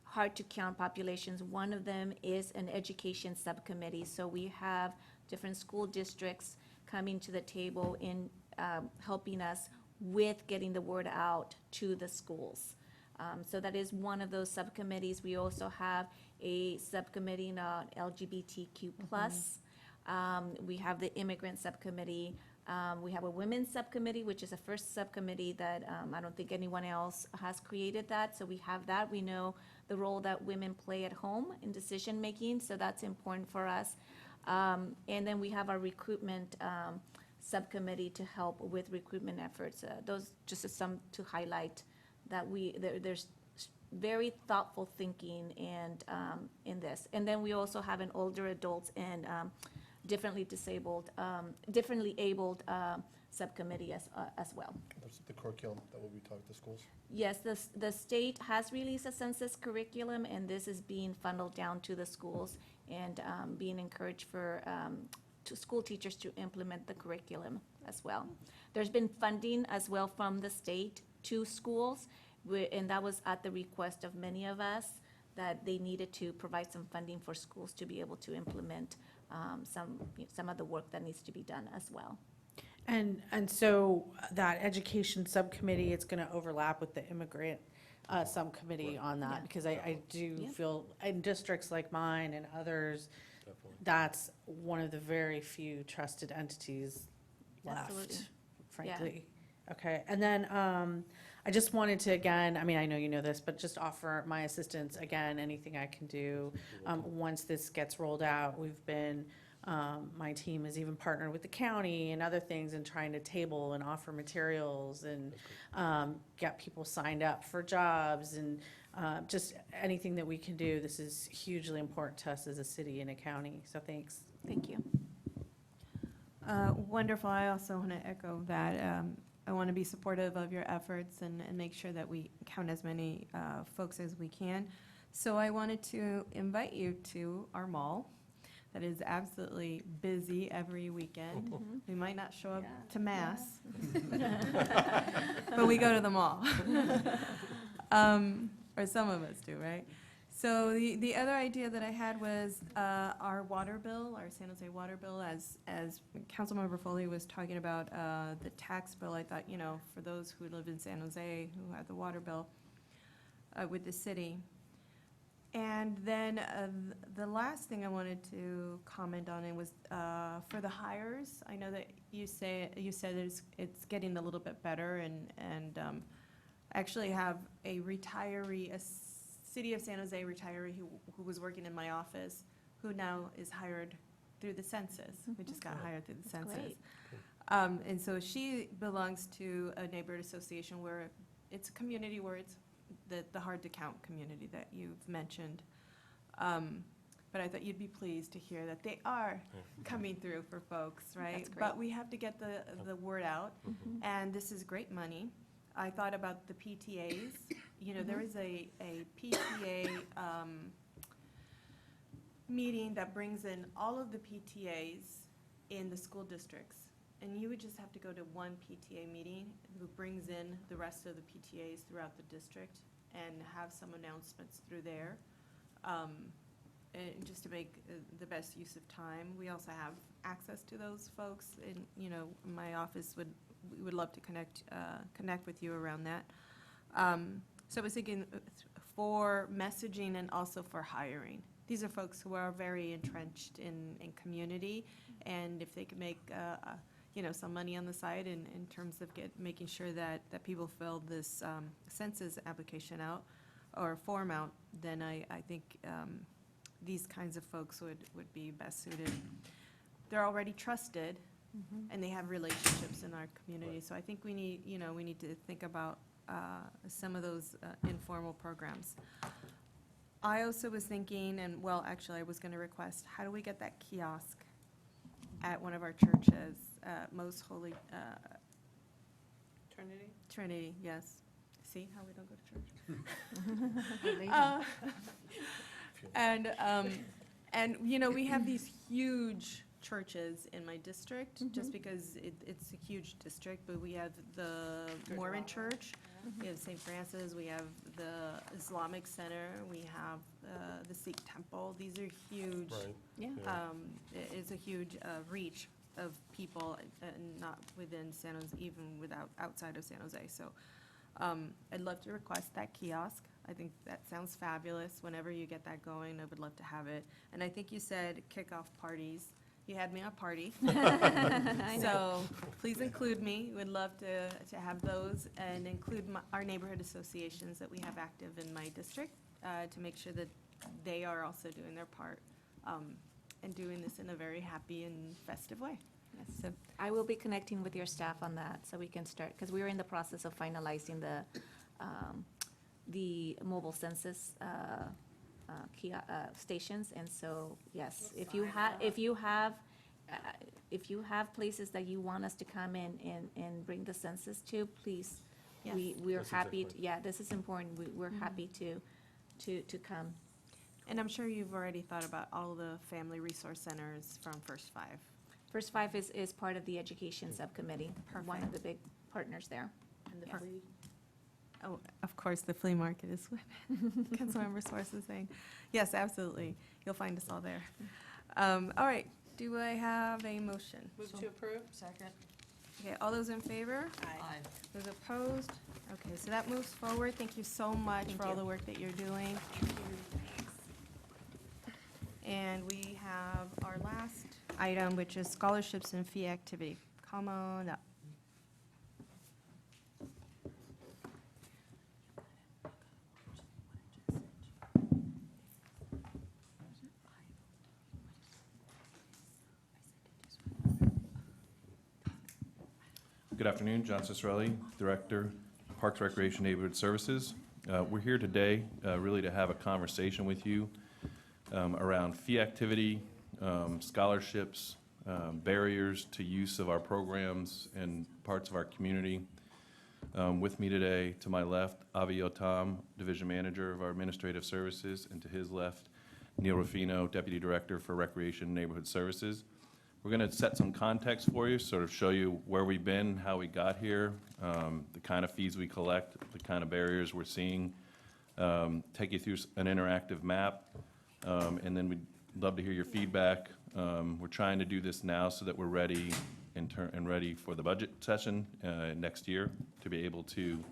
hard-to-count populations. One of them is an education subcommittee. So we have different school districts coming to the table in helping us with getting the word out to the schools. So that is one of those subcommittees. We also have a subcommittee on LGBTQ+. We have the immigrant subcommittee. We have a women's subcommittee, which is a first subcommittee that I don't think anyone else has created that. So we have that. We know the role that women play at home in decision-making, so that's important for us. And then we have our recruitment subcommittee to help with recruitment efforts. Those just are some to highlight that there's very thoughtful thinking and in this. And then we also have an older adults and differently abled subcommittee as well. There's the curriculum that will be taught at the schools. Yes, the state has released a census curriculum, and this is being funneled down to the schools and being encouraged for to school teachers to implement the curriculum as well. There's been funding as well from the state to schools, and that was at the request of many of us, that they needed to provide some funding for schools to be able to implement some of the work that needs to be done as well. And so that education subcommittee, it's going to overlap with the immigrant subcommittee on that, Yeah. because I do Yeah. feel in districts like mine and others, Definitely. that's one of the very few trusted entities Absolutely. left, frankly. Okay, and then I just wanted to, again, I mean, I know you know this, but just offer my assistance, again, anything I can do. Once this gets rolled out, we've been, my team has even partnered with the county and other things in trying to table and offer materials and get people signed up for jobs and just anything that we can do. This is hugely important to us as a city and a county, so thanks. Thank you. Wonderful. I also want to echo that. I want to be supportive of your efforts and make sure that we count as many folks as we can. So I wanted to invite you to our mall that is absolutely busy every weekend. We might not show up to Mass, but we go to the mall. Or some of us do, right? So the other idea that I had was our water bill, our San Jose water bill, as Councilmember Foley was talking about the tax bill. I thought, for those who live in San Jose who have the water bill with the city. And then the last thing I wanted to comment on it was for the hires. I know that you said it's getting a little bit better, and actually have a retiree, a City of San Jose retiree who was working in my office, who now is hired through the census. We just got hired through the census. great. And so she belongs to a neighborhood association where it's a community where it's the hard-to-count community that you've mentioned. But I thought you'd be pleased to hear that they are coming through for folks, right? That's great. But we have to get the word out, and this is great money. I thought about the PTAs. There is a PTA meeting that brings in all of the PTAs in the school districts. And you would just have to go to one PTA meeting who brings in the rest of the PTAs throughout the district and have some announcements through there. And just to make the best use of time. We also have access to those folks, and my office we would love to connect with you around that. So I was thinking for messaging and also for hiring. These are folks who are very entrenched in community, and if they could make some money on the side in terms of making sure that people fill this census application out or form out, then I think these kinds of folks would be best suited. They're already trusted, and they have relationships in our community. So I think we need to think about some of those informal programs. I also was thinking, and well, actually, I was going to request, how do we get that kiosk at one of our churches, Most Holy Trinity, yes. See how we don't go to church? And, you know, we have these huge churches in my district, just because it's a huge district, but we have the Mormon Church, we have St. Francis, we have the Islamic Center, we have the Sikh Temple. These are huge. Right. Yeah. It's a huge reach of people, and not within San Jose, even outside of San Jose. So I'd love to request that kiosk. I think that sounds fabulous. Whenever you get that going, I would love to have it. And I think you said kickoff parties. You had me on party. So please include me. We'd love to have those, and include our neighborhood associations that we have active in my district, to make sure that they are also doing their part, and doing this in a very happy and festive way. Yes. So I will be connecting with your staff on that, so we can start, because we are in the process of finalizing the mobile census stations, and so, yes, if you have places that you want us to come in and bring the census to, please, Yes. we're That's happy, exactly. yeah, this is important, we're happy to come. And I'm sure you've already thought about all the family resource centers from First Five. First Five is part of the education subcommittee, one of the big partners there. And the Perfect. flea- Oh, of course, the flea market is what Councilmember Suarez is saying. Yes, absolutely. You'll find us all there. All right, do I have a motion? Move to approve? Second. Okay, all those in favor? Aye. Those opposed? Okay, so that moves forward. Thank you so much Thank for all you. the work that you're doing. And we have our last item, which is scholarships and fee activity. Come on up. Good afternoon, John Cicerelli, Director, Parks, Recreation, Neighborhood Services. We're here today really to have a conversation with you around fee activity, scholarships, barriers to use of our programs and parts of our community. With me today, to my left, Avi Otam, Division Manager of our Administrative Services, and to his left, Neil Rufino, Deputy Director for Recreation and Neighborhood Services. We're going to set some context for you, sort of show you where we've been, how we got here, the kind of fees we collect, the kind of barriers we're seeing, take you through an interactive map, and then we'd love to hear your feedback. We're trying to do this now so that we're ready and ready for the budget session next year to be able to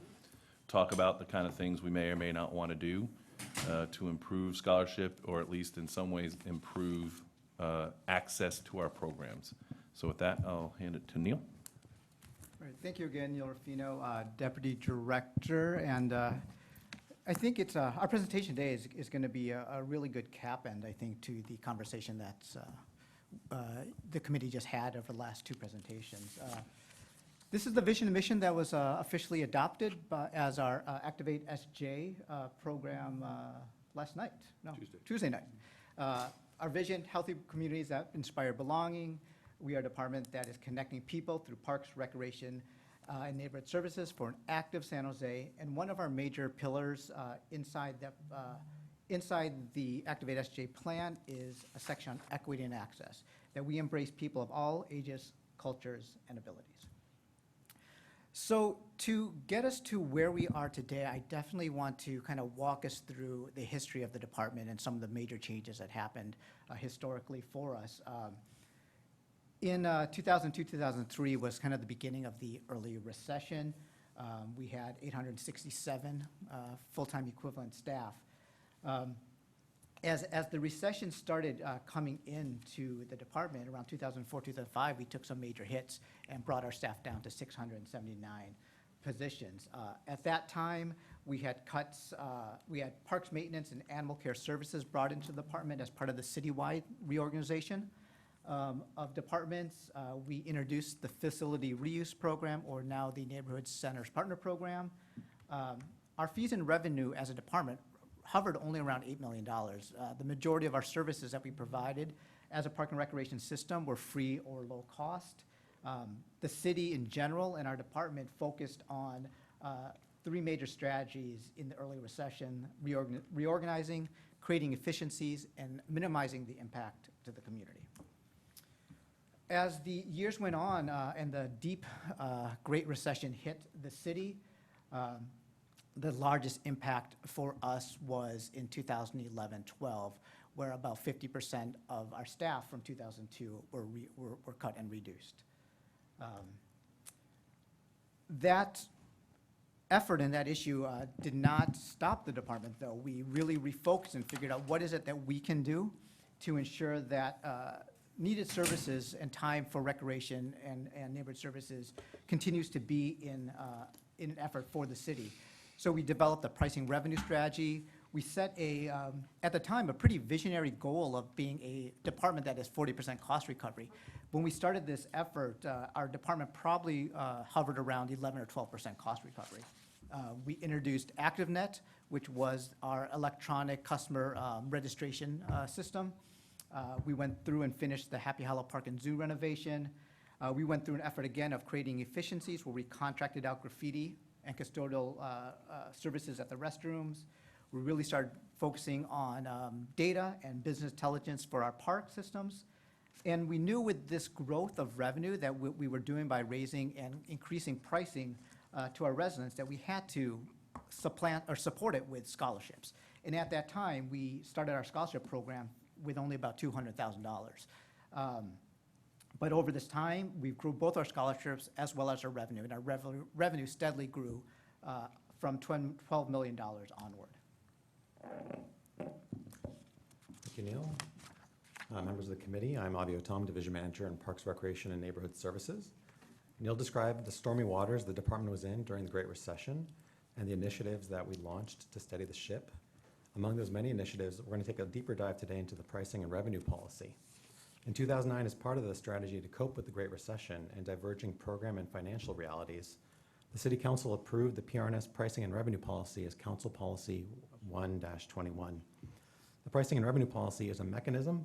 talk about the kind of things we may or may not want to do to improve scholarship, or at least in some ways improve access to our programs. So with that, I'll hand it to Neil. Right, thank you again, Neil Rufino, Deputy Director, and I think it's, our presentation today is going to be a really good cap end, I think, to the conversation that's the committee just had over the last two presentations. This is the vision and mission that was officially adopted as our Activate SJ program last night, Tuesday night. Our vision, healthy communities that inspire belonging. We are a department that is connecting people through parks, recreation, and neighborhood services for an active San Jose. And one of our major pillars inside the Activate SJ plan is a section on equity and access, that we embrace people of all ages, cultures, and abilities. So to get us to where we are today, I definitely want to kind of walk us through the history of the department and some of the major changes that happened historically for us. In 2002, 2003 was kind of the beginning of the early recession. We had 867 full-time equivalent staff. As the recession started coming into the department around 2004, 2005, we took some major hits and brought our staff down to 679 positions. At that time, we had cuts, we had parks maintenance and animal care services brought into the department as part of the citywide reorganization of departments. We introduced the facility reuse program, or now the Neighborhood Centers Partner Program. Our fees and revenue as a department hovered only around $8 million. The majority of our services that we provided as a park and recreation system were free or low cost. The city in general and our department focused on three major strategies in the early recession: reorganizing, creating efficiencies, and minimizing the impact to the community. As the years went on and the deep Great Recession hit the city, the largest impact for us was in 2011-12, where about 50% of our staff from 2002 were cut and reduced. That effort and that issue did not stop the department, though. We really refocused and figured out what is it that we can do to ensure that needed services and time for recreation and neighborhood services continues to be in an effort for the city. So we developed a pricing revenue strategy. We set at the time, a pretty visionary goal of being a department that is 40% cost recovery. When we started this effort, our department probably hovered around 11 or 12% cost recovery. We introduced ActiveNet, which was our electronic customer registration system. We went through and finished the Happy Hollow Park and Zoo renovation. We went through an effort again of creating efficiencies where we contracted out graffiti and custodial services at the restrooms. We really started focusing on data and business intelligence for our park systems. And we knew with this growth of revenue that we were doing by raising and increasing pricing to our residents that we had to supplant or support it with scholarships. And at that time, we started our scholarship program with only about $200,000. But over this time, we've grew both our scholarships as well as our revenue, and our revenue steadily grew from $12 million onward. Thank you, Neil. Members of the committee, I'm Avi Otom, Division Manager in Parks, Recreation, and Neighborhood Services. Neil described the stormy waters the department was in during the Great Recession and the initiatives that we launched to steady the ship. Among those many initiatives, we're going to take a deeper dive today into the pricing and revenue policy. In 2009, as part of the strategy to cope with the Great Recession and diverging program and financial realities, the City Council approved the PRNS Pricing and Revenue Policy as Council Policy 1-21. The Pricing and Revenue Policy is a mechanism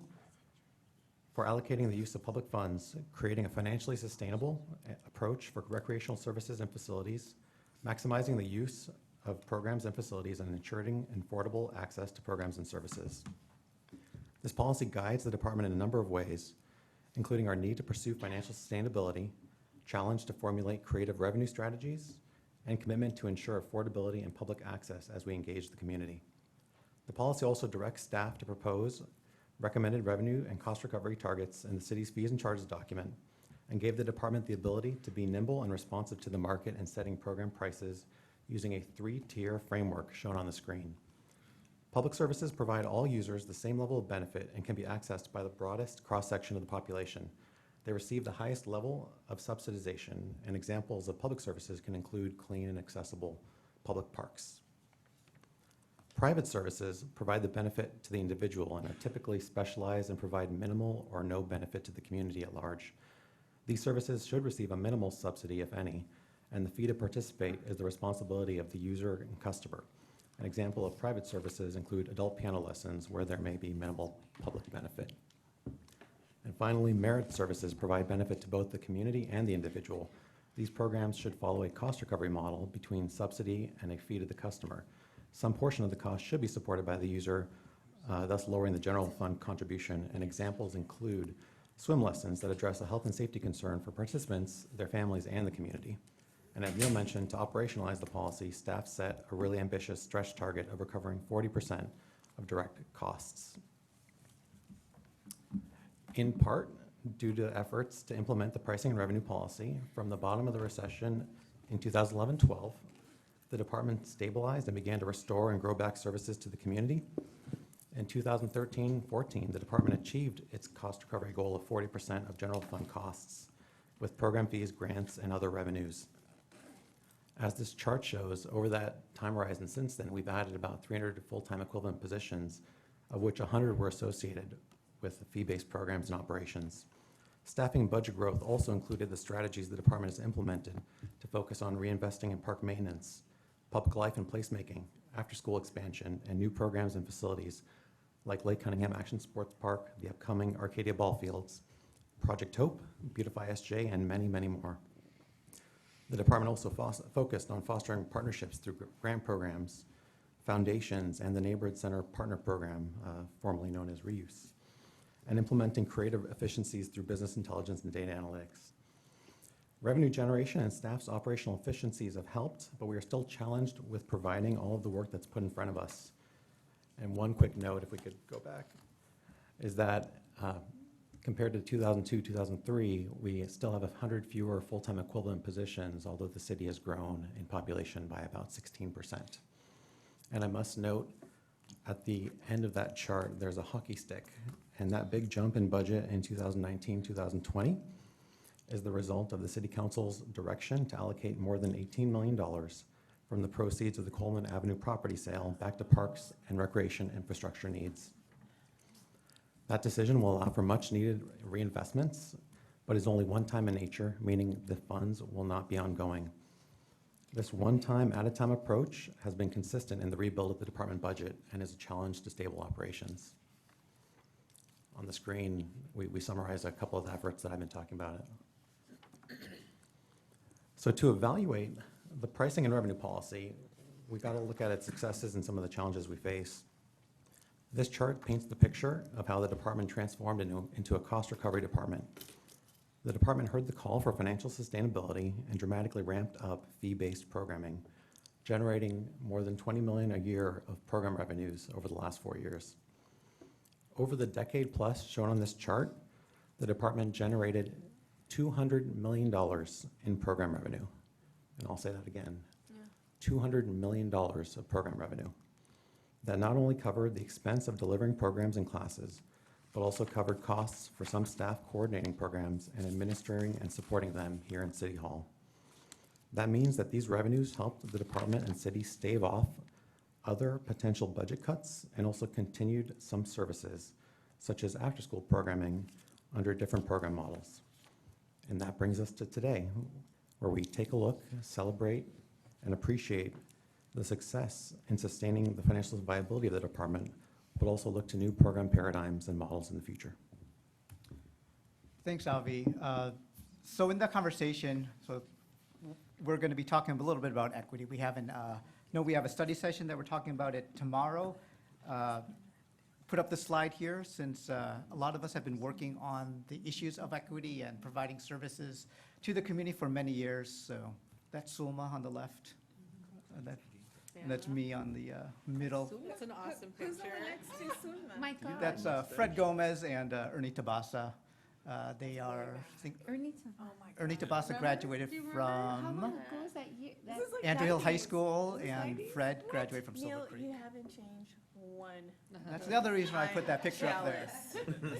for allocating the use of public funds, creating a financially sustainable approach for recreational services and facilities, maximizing the use of programs and facilities, and ensuring affordable access to programs and services. This policy guides the department in a number of ways, including our need to pursue financial sustainability, challenge to formulate creative revenue strategies, and commitment to ensure affordability and public access as we engage the community. The policy also directs staff to propose recommended revenue and cost recovery targets in the city's fees and charges document, and gave the department the ability to be nimble and responsive to the market in setting program prices using a 3-tier framework shown on the screen. Public services provide all users the same level of benefit and can be accessed by the broadest cross-section of the population. They receive the highest level of subsidization, and examples of public services can include clean and accessible public parks. Private services provide the benefit to the individual and are typically specialized and provide minimal or no benefit to the community at large. These services should receive a minimal subsidy, if any, and the fee to participate is the responsibility of the user and customer. An example of private services include adult piano lessons where there may be minimal public benefit. And finally, merit services provide benefit to both the community and the individual. These programs should follow a cost recovery model between subsidy and a fee to the customer. Some portion of the cost should be supported by the user, thus lowering the general fund contribution, and examples include swim lessons that address a health and safety concern for participants, their families, and the community. And as Neil mentioned, to operationalize the policy, staff set a really ambitious stretch target of recovering 40% of direct costs. In part, due to efforts to implement the pricing and revenue policy from the bottom of the recession in 2011-12, the department stabilized and began to restore and grow back services to the community. In 2013-14, the department achieved its cost recovery goal of 40% of general fund costs with program fees, grants, and other revenues. As this chart shows, over that time horizon since then, we've added about 300 full-time equivalent positions, of which 100 were associated with the fee-based programs and operations. Staffing budget growth also included the strategies the department has implemented to focus on reinvesting in park maintenance, public life and placemaking, after-school expansion, and new programs and facilities like Lake Cunningham Action Sports Park, the upcoming Arcadia Ball Fields, Project Hope, Beautify SJ, and many, many more. The department also focused on fostering partnerships through grant programs, foundations, and the Neighborhood Center Partner Program, formerly known as Reuse, and implementing creative efficiencies through business intelligence and data analytics. Revenue generation and staff's operational efficiencies have helped, but we are still challenged with providing all of the work that's put in front of us. And one quick note, if we could go back, is that compared to 2002, 2003, we still have 100 fewer full-time equivalent positions, although the city has grown in population by about 16%. And I must note, at the end of that chart, there's a hockey stick, and that big jump in budget in 2019, 2020 is the result of the City Council's direction to allocate more than $18 million from the proceeds of the Coleman Avenue property sale back to parks and recreation infrastructure needs. That decision will allow for much-needed reinvestments, but is only one-time in nature, meaning the funds will not be ongoing. This one-time, at-a-time approach has been consistent in the rebuild of the department budget and is a challenge to stable operations. On the screen, we summarize a couple of the efforts that I've been talking about. So to evaluate the pricing and revenue policy, we got to look at its successes and some of the challenges we face. This chart paints the picture of how the department transformed into a cost recovery department. The department heard the call for financial sustainability and dramatically ramped up fee-based programming, generating more than $20 million a year of program revenues over the last 4 years. Over the decade plus shown on this chart, the department generated $200 million in program revenue. And I'll say that again, $200 million of program revenue. That not only covered the expense of delivering programs and classes, but also covered costs for some staff coordinating programs and administering and supporting them here in City Hall. That means that these revenues helped the department and city stave off other potential budget cuts and also continued some services, such as after-school programming under different program models. And that brings us to today, where we take a look, celebrate, and appreciate the success in sustaining the financial viability of the department, but also look to new program paradigms and models in the future. Thanks, Avi. So in that conversation, we're going to be talking a little bit about equity. We have a study session that we're talking about it tomorrow. Put up the slide here since a lot of us have been working on the issues of equity and providing services to the community for many years. So that's Sulma on the left. That's me on the middle. That's an awesome picture. Who's on the next to Sulma? My God. That's Fred Gomez and Ernie Tabasa. They are, I think, Ernie Tabasa graduated from Andrew Hill High School, and Fred graduated from Silver Creek. You haven't changed one. That's the other reason why I put that picture up there.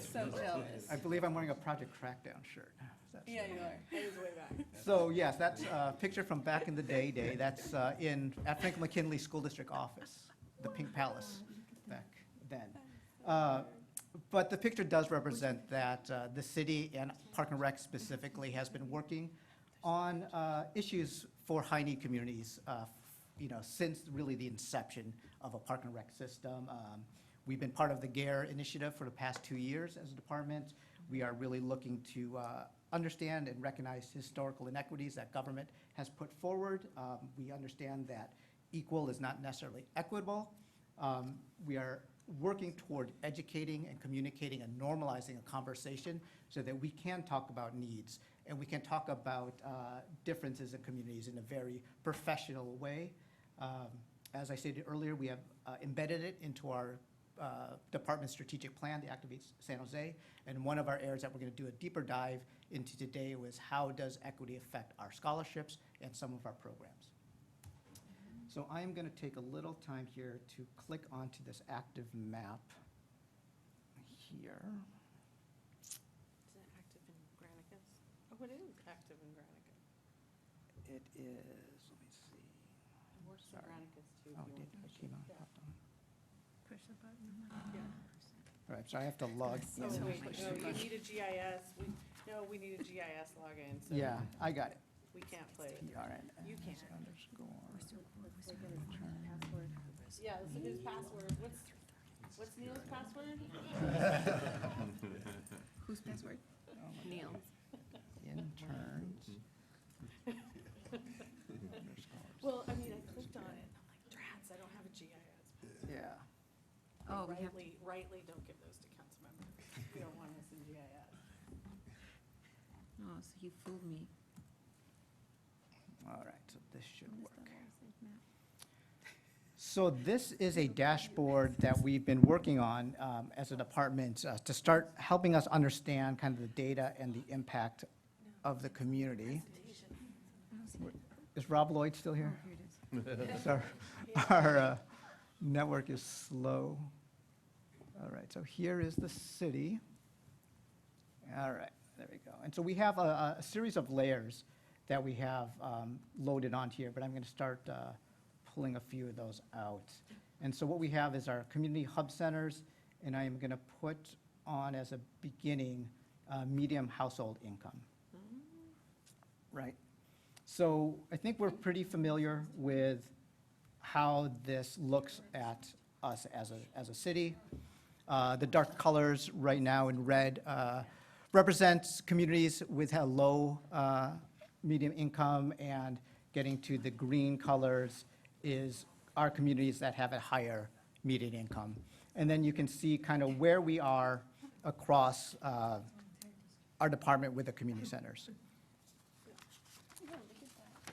So jealous. I believe I'm wearing a Project Crackdown shirt. Yeah, you are. That is way back. So yes, that's a picture from back in the day. That's at Frank McKinley School District office, the Pink Palace back then. But the picture does represent that the city and Park and Rec specifically has been working on issues for high-need communities, since really the inception of a Park and Rec system. We've been part of the GARE initiative for the past 2 years as a department. We are really looking to understand and recognize historical inequities that government has put forward. We understand that equal is not necessarily equitable. We are working toward educating and communicating and normalizing a conversation so that we can talk about needs and we can talk about differences in communities in a very professional way. As I stated earlier, we have embedded it into our department strategic plan, the Activate San Jose, and one of our areas that we're going to do a deeper dive into today was how does equity affect our scholarships and some of our programs. So I am going to take a little time here to click onto this active map here. Is it active in Granicus? Oh, it is active in Granicus. It is, let me see. It works in Sorry. Granicus too. Oh, it did, it came on, popped on. Push the button. Yeah. All right, so I have to log Oh, in. wait, no, you need a GIS. We need a GIS login, so Yeah, I got it. we can't play it. PRN. You can't. Underscore. Yeah, this is his password. What's Neil's password? Whose password? Neil. Interns. Well, I mean, I clicked on it, and I'm like, drats, I don't have a GIS. Yeah. Oh, we have, Rightly don't give those to council members. We don't want us in GIS. oh, so you fooled me. All right, so this should work. So this is a dashboard that we've been working on as a department to start helping us understand kind of the data and the impact of the community. Is Rob Lloyd still here? So our network is slow. All right, so here is the city. All right, there we go. And so we have a series of layers that we have loaded onto here, but I'm going to start pulling a few of those out. And so what we have is our community hub centers, and I am going to put on as a beginning medium household income. Right. So I think we're pretty familiar with how this looks at us as a city. The dark colors right now in red represents communities with a low medium income, and getting to the green colors is our communities that have a higher median income. And then you can see kind of where we are across our department with the community centers.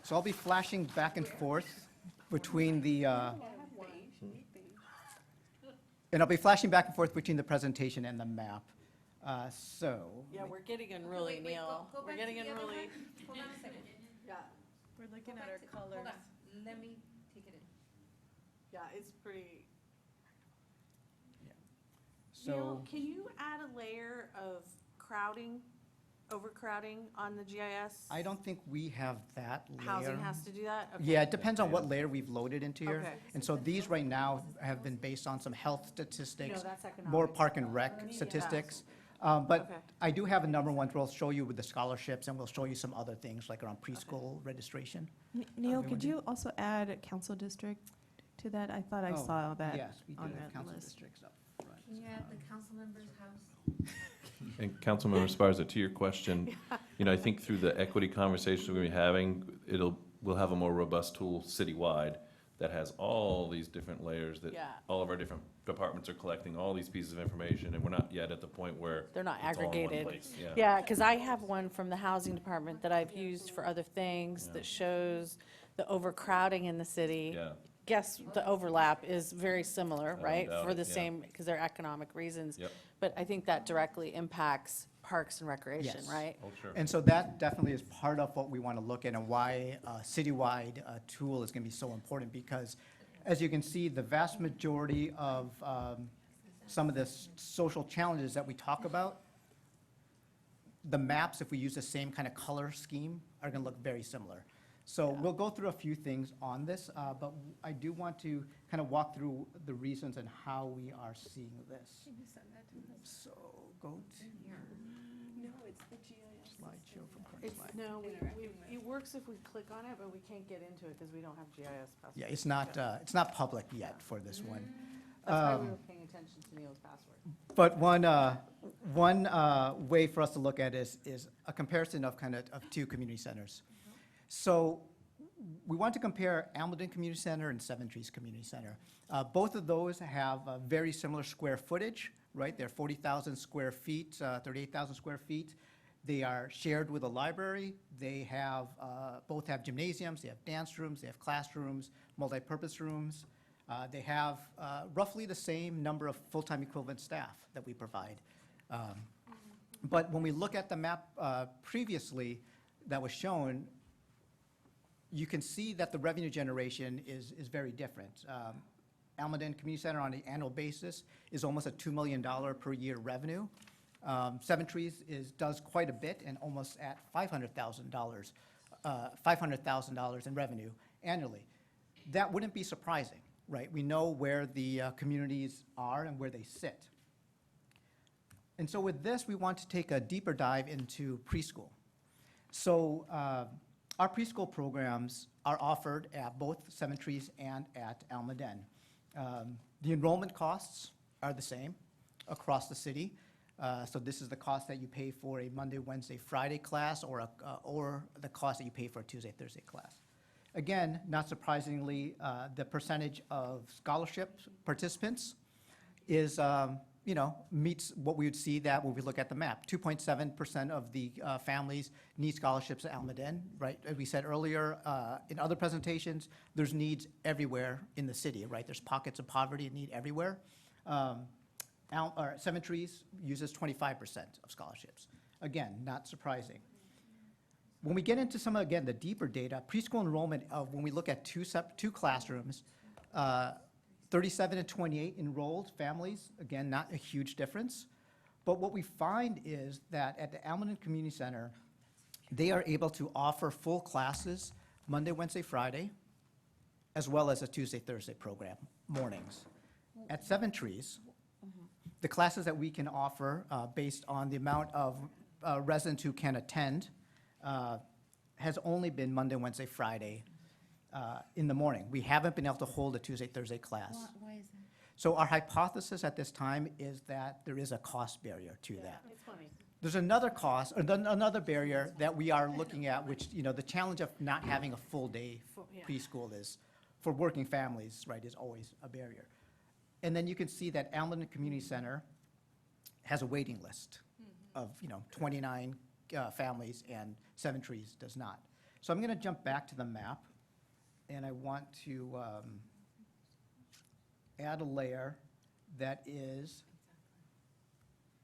So I'll be flashing back and forth between the, and I'll be flashing back and forth between the presentation and the map. So. Yeah, we're getting in really, Neil. We're getting in really. Hold on a second. Yeah, We're looking at our colors. Hold on, let me take it in. yeah, it's pretty. So. Neil, can you add a layer of crowding, overcrowding on the GIS? I don't think we have that layer. Housing has to do that? Okay. Yeah, it depends on what layer we've loaded into here. Okay. And so these right now have been based on some health statistics, No, that's more economic. park and rec statistics. But Okay. I do have a number one we'll show you with the scholarships, and we'll show you some other things like around preschool registration. Neil, Okay, could would you- you also add a council district to that? I thought I Oh, saw that Yes, we do on have that council list. districts up front. Can you add the council member's house? And Councilmember Esparza, to your question, I think through the equity conversations we're having, we'll have a more robust tool citywide that has all these different layers that Yeah. all of our different departments are collecting all these pieces of information, and we're not yet at the point where They're not it's all in one aggregated. place. Yeah, because I have one from the housing department that I've used for other things Yeah. that shows the overcrowding in the city. Yeah. Guess the overlap is very similar, don't right? doubt For it, the yeah. same, because they're economic reasons. Yep. But I think that directly impacts parks and recreation, Yes. right? Oh, sure. And so that definitely is part of what we want to look at, and why a citywide tool is going to be so important, because as you can see, the vast majority of some of the social challenges that we talk about, the maps, if we use the same kind of color scheme, are going to look very similar. So we'll go through a few things on this, but I do want to kind of walk through the reasons and how we are seeing this. Can you send that to us? So go to No, it's the GIS. slideshow from current It's, slide. no, it works if we click on it, but we can't get into it because we don't have GIS password. Yeah, it's not public yet for this one. That's why we were paying attention to Neil's password. But one way for us to look at is a comparison of of two community centers. So we want to compare Almaden Community Center and Seven Trees Community Center. Both of those have a very similar square footage, right? They're 40,000 square feet, 38,000 square feet. They are shared with a library. They have, both have gymnasiums, they have dance rooms, they have classrooms, multipurpose rooms. They have roughly the same number of full-time equivalent staff that we provide. But when we look at the map previously that was shown, you can see that the revenue generation is very different. Almaden Community Center on an annual basis is almost a $2 million per year revenue. Seven Trees does quite a bit and almost at $500,000 in revenue annually. That wouldn't be surprising, right? We know where the communities are and where they sit. And so with this, we want to take a deeper dive into preschool. So our preschool programs are offered at both Seven Trees and at Almaden. The enrollment costs are the same across the city. So this is the cost that you pay for a Monday, Wednesday, Friday class, or the cost that you pay for a Tuesday, Thursday class. Again, not surprisingly, the percentage of scholarship participants is, meets what we would see that when we look at the map. 2.7% of the families need scholarships at Almaden, right? As we said earlier, in other presentations, there's needs everywhere in the city, right? There's pockets of poverty and need everywhere. Seven Trees uses 25% of scholarships. Again, not surprising. When we get into some, again, the deeper data, preschool enrollment of, when we look at two classrooms, 37 and 28 enrolled families, again, not a huge difference. But what we find is that at the Almaden Community Center, they are able to offer full classes Monday, Wednesday, Friday, as well as a Tuesday, Thursday program, mornings. At Seven Trees, the classes that we can offer based on the amount of residents who can attend has only been Monday, Wednesday, Friday in the morning. We haven't been able to hold a Tuesday, Thursday class. Why is that? So our hypothesis at this time is that there is a cost barrier to that. There's another cost, or another barrier that we are looking at, which, the challenge of not having a full day preschool is, for working families, right, is always a barrier. And then you can see that Almaden Community Center has a waiting list of, 29 families, and Seven Trees does not. So I'm going to jump back to the map, and I want to add a layer that is,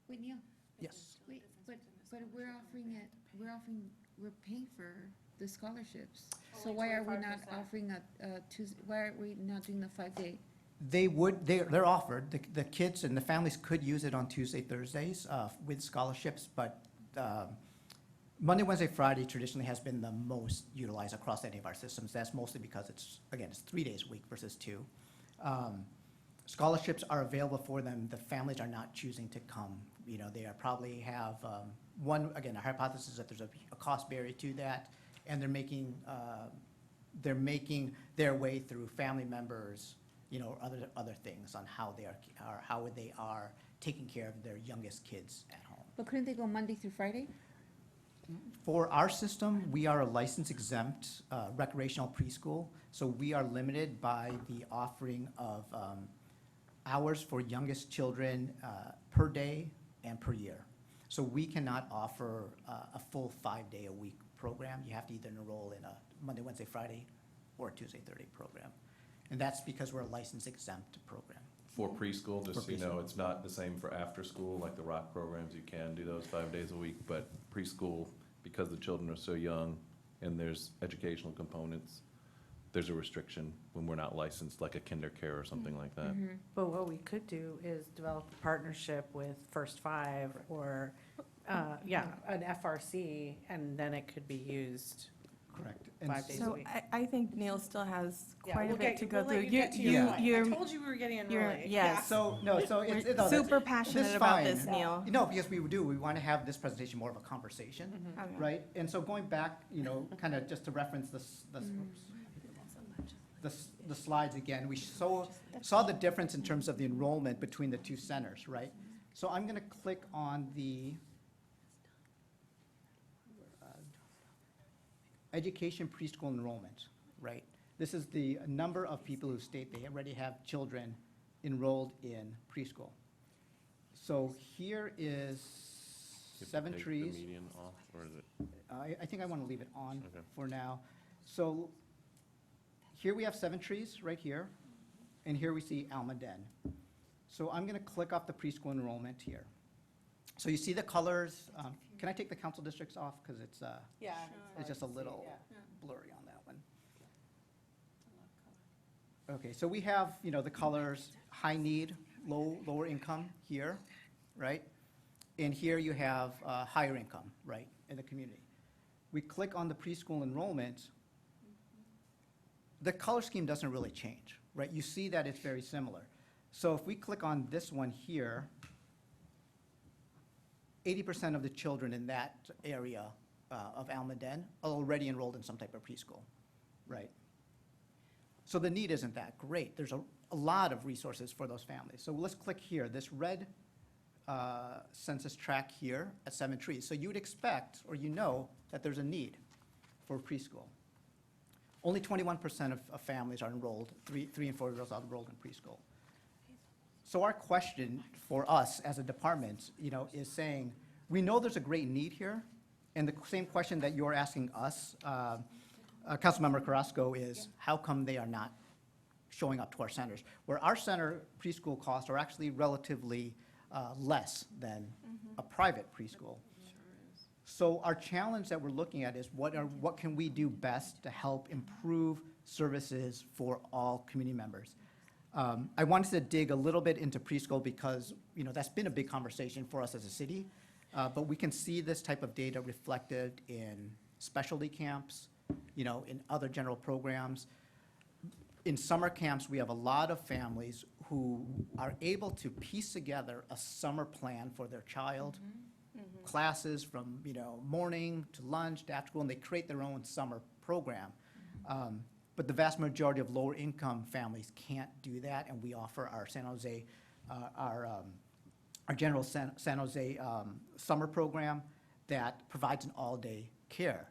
Wait, Neil, yes. wait, but we're paying for the scholarships. So why are we not offering why are we not doing the 5-day? They're offered, the kids and the families could use it on Tuesday, Thursdays with scholarships, but Monday, Wednesday, Friday traditionally has been the most utilized across any of our systems. That's mostly because it's 3 days a week versus 2. Scholarships are available for them. The families are not choosing to come. They are probably have, our hypothesis is that there's a cost barrier to that, and they're making their way through family members, other things on how they are taking care of their youngest kids at home. But couldn't they go Monday through Friday? For our system, we are a license exempt recreational preschool, so we are limited by the offering of hours for youngest children per day and per year. So we cannot offer a full 5-day-a-week program. You have to either enroll in a Monday, Wednesday, Friday, or a Tuesday, Thursday program. And that's because we're a license exempt program. For preschool, just For so you know, preschool. it's not the same for after school, like the rock programs, you can do those 5 days a week, but preschool, because the children are so young and there's educational components, there's a restriction when we're not licensed, like a kinder care or something like that. But what we could do is develop a partnership with First Five or, an FRC, and then it could be used Correct. 5 days a So week. I think Neil still has Yeah, quite a we'll bit get- to go we'll let through. you get to your point. I You're- told you we were getting in you're- early. yes. So, no, so it's. We're no, that's- super this passionate is about fine. this, Neil. No, because we want to have this presentation more of a conversation, Okay. right? And so going back, kind of just to reference the slides again, we saw the difference in terms of the enrollment between the two centers, right? So I'm going to click on the education preschool enrollment, right? This is the number of people who state they already have children enrolled in preschool. So here is You have to Seven take the Trees. median off, or is it? I think I want to leave it on Okay. for now. So here we have Seven Trees right here, and here we see Almaden. So I'm going to click off the preschool enrollment here. So you see the colors. Can I take the council districts off? Because it's just a little blurry on that one. Okay, so we have, the colors, high need, lower income here, right? And here you have higher income, right, in the community. We click on the preschool enrollment, the color scheme doesn't really change, right? You see that it's very similar. So if we click on this one here, 80% of the children in that area of Almaden are already enrolled in some type of preschool, right? So the need isn't that great. There's a lot of resources for those families. So let's click here, this red census tract here at 7 Trees. So you would expect, or you know, that there's a need for preschool. Only 21% of families are enrolled, 3 and 4 year olds are enrolled in preschool. So our question for us as a department, is saying, we know there's a great need here, and the same question that you're asking us, Councilmember Carrasco, is how come they are not showing up to our centers? Where our center preschool costs are actually relatively less than a private preschool. So our challenge that we're looking at is what can we do best to help improve services for all community members? I wanted to dig a little bit into preschool because, that's been a big conversation for us as a city. But we can see this type of data reflected in specialty camps, in other general programs. In summer camps, we have a lot of families who are able to piece together a summer plan for their child. Classes from, morning to lunch to after school, and they create their own summer program. But the vast majority of lower income families can't do that, and we offer our San Jose, our general San Jose summer program that provides an all-day care.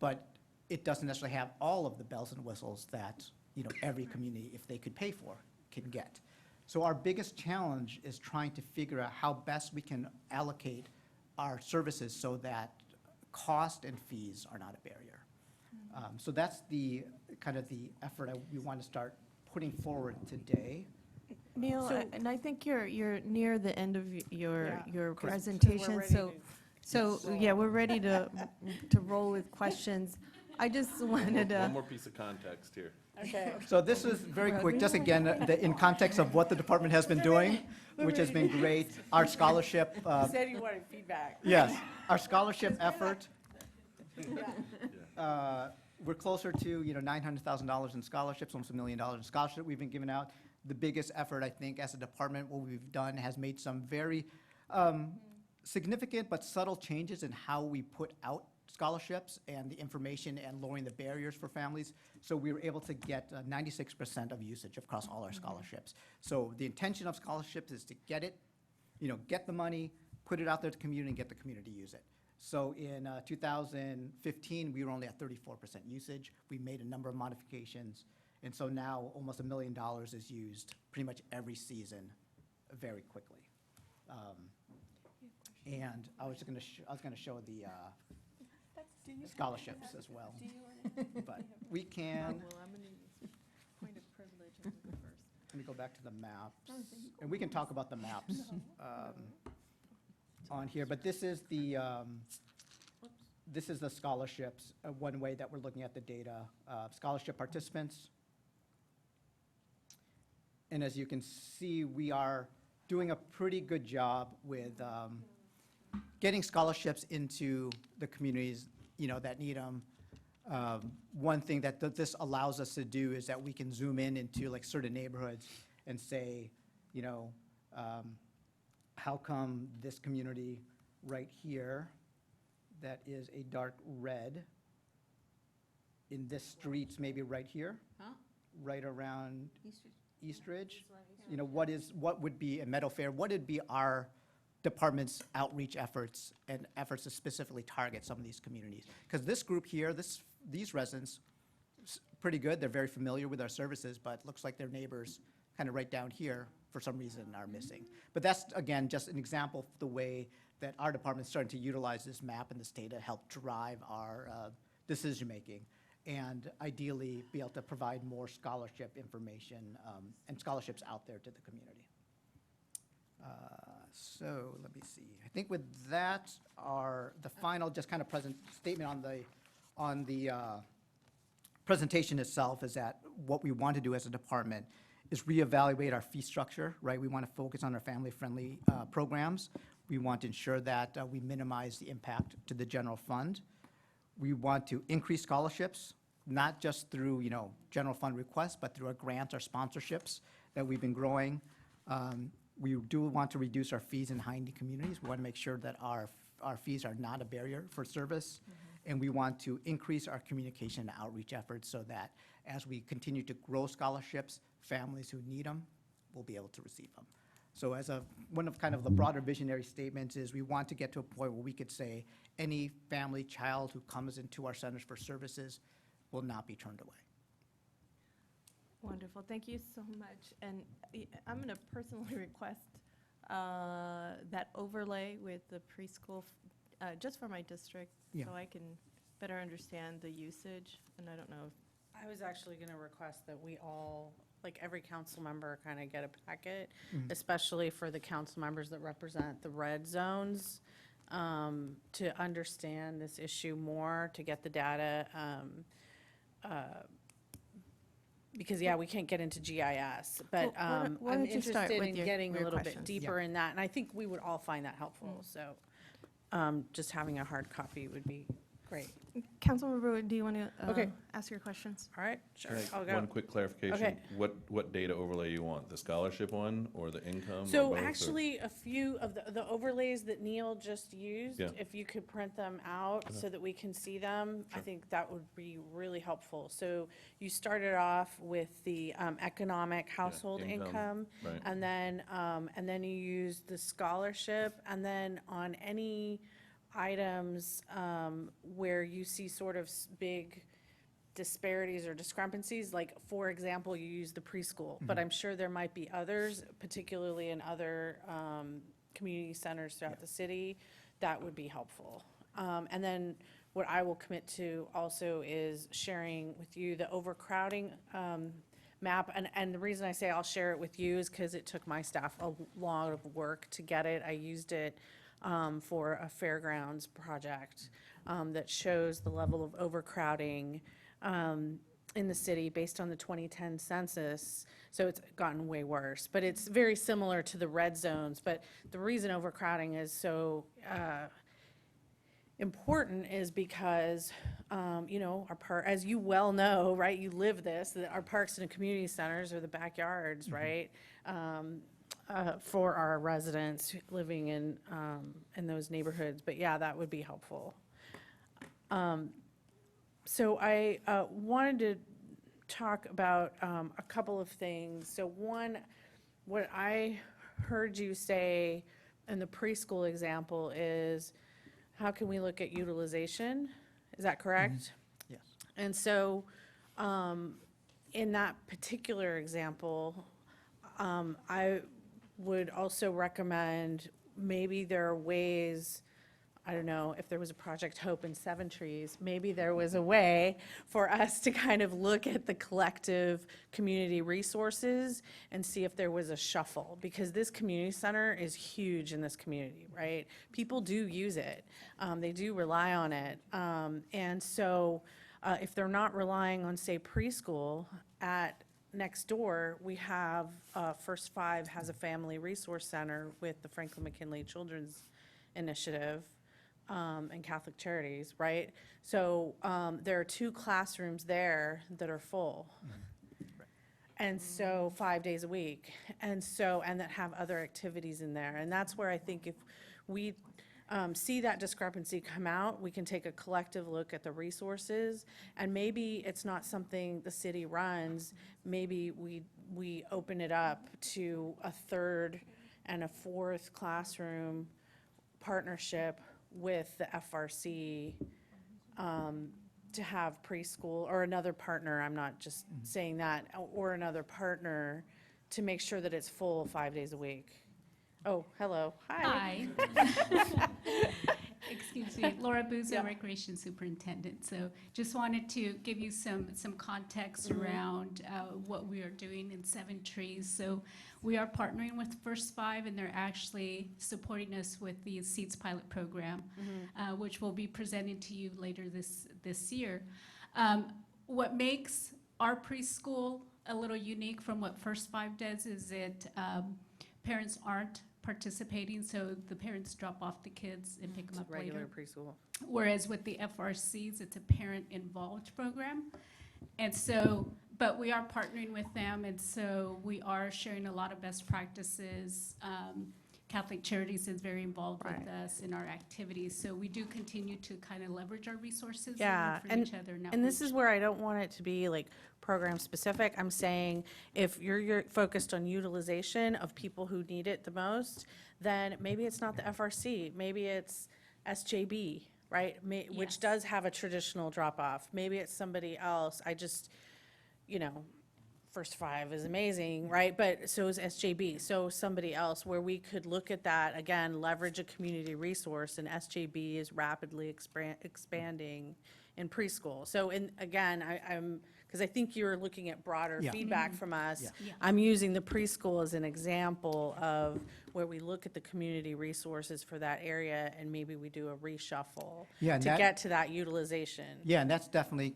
But it doesn't necessarily have all of the bells and whistles that, every community, if they could pay for, can get. So our biggest challenge is trying to figure out how best we can allocate our services so that cost and fees are not a barrier. So that's the kind of the effort we want to start putting forward today. Neil, So- and I think you're near the end of your Correct. presentation, ready so, to- yeah, we're ready to roll with questions. I just wanted One to, more piece of context here. Okay. So this is very quick, just again, in context of what the department has been doing, which has been great. Our scholarship, Said you wanted feedback. yes, our scholarship effort. We're closer to, $900,000 in scholarships, almost $1 million in scholarships we've been giving out. The biggest effort, I think, as a department, what we've done has made some very significant but subtle changes in how we put out scholarships and the information and lowering the barriers for families. So we were able to get 96% of usage across all our scholarships. So the intention of scholarships is to get it, get the money, put it out there to the community, and get the community to use it. So in 2015, we were only at 34% usage. We made a number of modifications. And so now almost $1 million is used pretty much every season very quickly. And I was going to show the scholarships as well. But we can, point of privilege and go first. let me go back to the maps. And we can talk about the maps on here. But this is the scholarships, one way that we're looking at the data. Scholarship participants. And as you can see, we are doing a pretty good job with getting scholarships into the communities, that need them. One thing that this allows us to do is that we can zoom in into like certain neighborhoods and say, how come this community right here that is a dark red in this streets, maybe right here, right around Eastridge, what would be a Meadow Fair, what would be our department's outreach efforts and efforts to specifically target some of these communities? Because this group here, these residents, pretty good, they're very familiar with our services, but looks like their neighbors kind of right down here for some reason are missing. But that's, again, just an example of the way that our department's starting to utilize this map and this data to help drive our decision-making, and ideally be able to provide more scholarship information and scholarships out there to the community. So let me see. I think with that, the final just kind of statement on the presentation itself is that what we want to do as a department is reevaluate our fee structure, right? We want to focus on our family-friendly programs. We want to ensure that we minimize the impact to the general fund. We want to increase scholarships, not just through, general fund requests, but through our grants, our sponsorships that we've been growing. We do want to reduce our fees in high-need communities. We want to make sure that our fees are not a barrier for service. And we want to increase our communication and outreach efforts so that as we continue to grow scholarships, families who need them will be able to receive them. So as one of kind of the broader visionary statements is we want to get to a point where we could say any family child who comes into our centers for services will not be turned away. Wonderful, thank you so much. And I'm going to personally request that overlay with the preschool, just for my district, Yeah. so I can better understand the usage, and I don't know if I was actually gonna request that we all, like every council member, kind of get a packet, especially for the council members that represent the red zones, to understand this issue more, to get the data. Because, yeah, we can't get into GIS, but Well, why I'm don't you start interested with in your- getting a your little bit questions? deeper in that, and I think we would all find that helpful, so just having a hard copy would be great. Councilmember Brewer, do you want to Okay. ask your questions? All right, sure, Can I- I'll go. One quick clarification. Okay. What data overlay you want? The scholarship one or the income? or So both, or- actually, a few of the overlays that Neil just used, Yeah. if you could print them out so that we can see them, I think that would be really helpful. So you started off with the economic household income, Right. and then you used the scholarship, and then on any items where you see sort of big disparities or discrepancies, like, for example, you use the preschool, but I'm sure there might be others, particularly in other community centers throughout the city, that would be helpful. And then what I will commit to also is sharing with you the overcrowding map. And the reason I say I'll share it with you is because it took my staff a lot of work to get it. I used it for a fairgrounds project that shows the level of overcrowding in the city based on the 2010 census. So it's gotten way worse, but it's very similar to the red zones. But the reason overcrowding is so important is because, as you well know, right, you live this, that our parks and community centers are the backyards, right? For our residents living in those neighborhoods. But yeah, that would be helpful. So I wanted to talk about a couple of things. So one, what I heard you say in the preschool example is, how can we look at utilization? Is that correct? Yes. And so, in that particular example, I would also recommend, maybe there are ways, I don't know, if there was a Project Hope in Seven Trees, maybe there was a way for us to kind of look at the collective community resources and see if there was a shuffle, because this community center is huge in this community, right? People do use it. They do rely on it. And so if they're not relying on, say, preschool, at next door, we have, First Five has a family resource center with the Franklin McKinley Children's Initiative and Catholic Charities, right? So there are 2 classrooms there that are full. And so 5 days a week. And that have other activities in there. And that's where I think if we see that discrepancy come out, we can take a collective look at the resources. And maybe it's not something the city runs. Maybe we open it up to a 3rd and a 4th classroom partnership with the FRC to have preschool, or another partner, I'm not just saying that, or another partner to make sure that it's full 5 days a week. Oh, hello, hi. Hi. Excuse me, Laura Buzo, Yeah. Recreation Superintendent. So just wanted to give you some context around what we are doing in Seven Trees. So we are partnering with First Five, and they're actually supporting us with the Seeds Pilot Program, which we'll be presenting to you later this year. What makes our preschool a little unique from what First Five does is that parents aren't participating, so the parents drop off the kids and pick them up Regular later. preschool. Whereas with the FRCs, it's a parent-involved program. And so, but we are partnering with them, and so we are sharing a lot of best practices. Catholic Charities is very involved with Right. us in our activities. So we do continue to kind of leverage our resources and Yeah, learn from and, each other. and this is where I don't want it to be like program specific. I'm saying if you're focused on utilization of people who need it the most, then maybe it's not the FRC, maybe it's SJB, right? Which Yes. does have a traditional drop off. Maybe it's somebody else. I just, you know, First Five is amazing, right? But so is SJB. So somebody else where we could look at that, again, leverage a community resource, and SJB is rapidly expanding in preschool. So again, I'm, because I think you're looking at broader Yeah. feedback from us. Yeah. Yeah. I'm using the preschool as an example of where we look at the community resources for that area, and maybe we do a reshuffle Yeah, and to that- get to that utilization. Yeah, and that's definitely,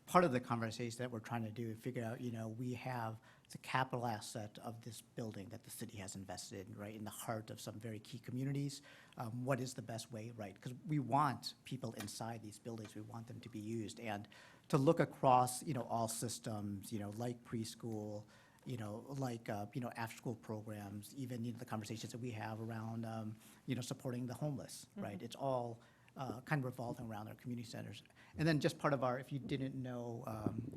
part of the conversation that we're trying to do, figure out, we have the capital asset of this building that the city has invested in, right, in the heart of some very key communities. What is the best way, right? Because we want people inside these buildings, we want them to be used, and to look across, all systems, like preschool, after-school programs, even, the conversations that we have around, supporting the homeless, right? It's all kind of revolving around our community centers. And then just part of our, if you didn't know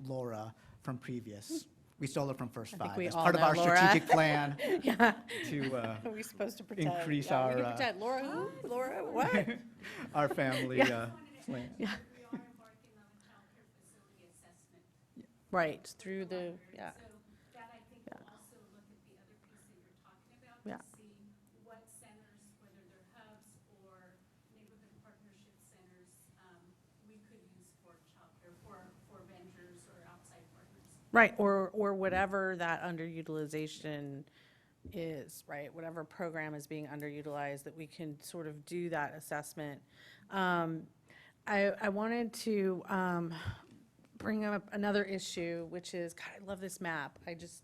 Laura from previous, we stole her from First I think Five. we As all part of know our Laura. strategic plan Yeah. to Are we supposed to pretend? increase Yeah, we our, can pretend. Laura who? Laura what? our family Yeah. plan. Yeah. We are embarking on a childcare facility assessment. Right, through the, yeah. So that I think will Yeah. also look at the other piece that you're talking about Yeah. to see what centers, whether they're hubs or neighborhood partnership centers, we could use for childcare, for vendors or outside partners. Right, or whatever that underutilization is, right? Whatever program is being underutilized, that we can sort of do that assessment. I wanted to bring up another issue, which is, God, I love this map. It's,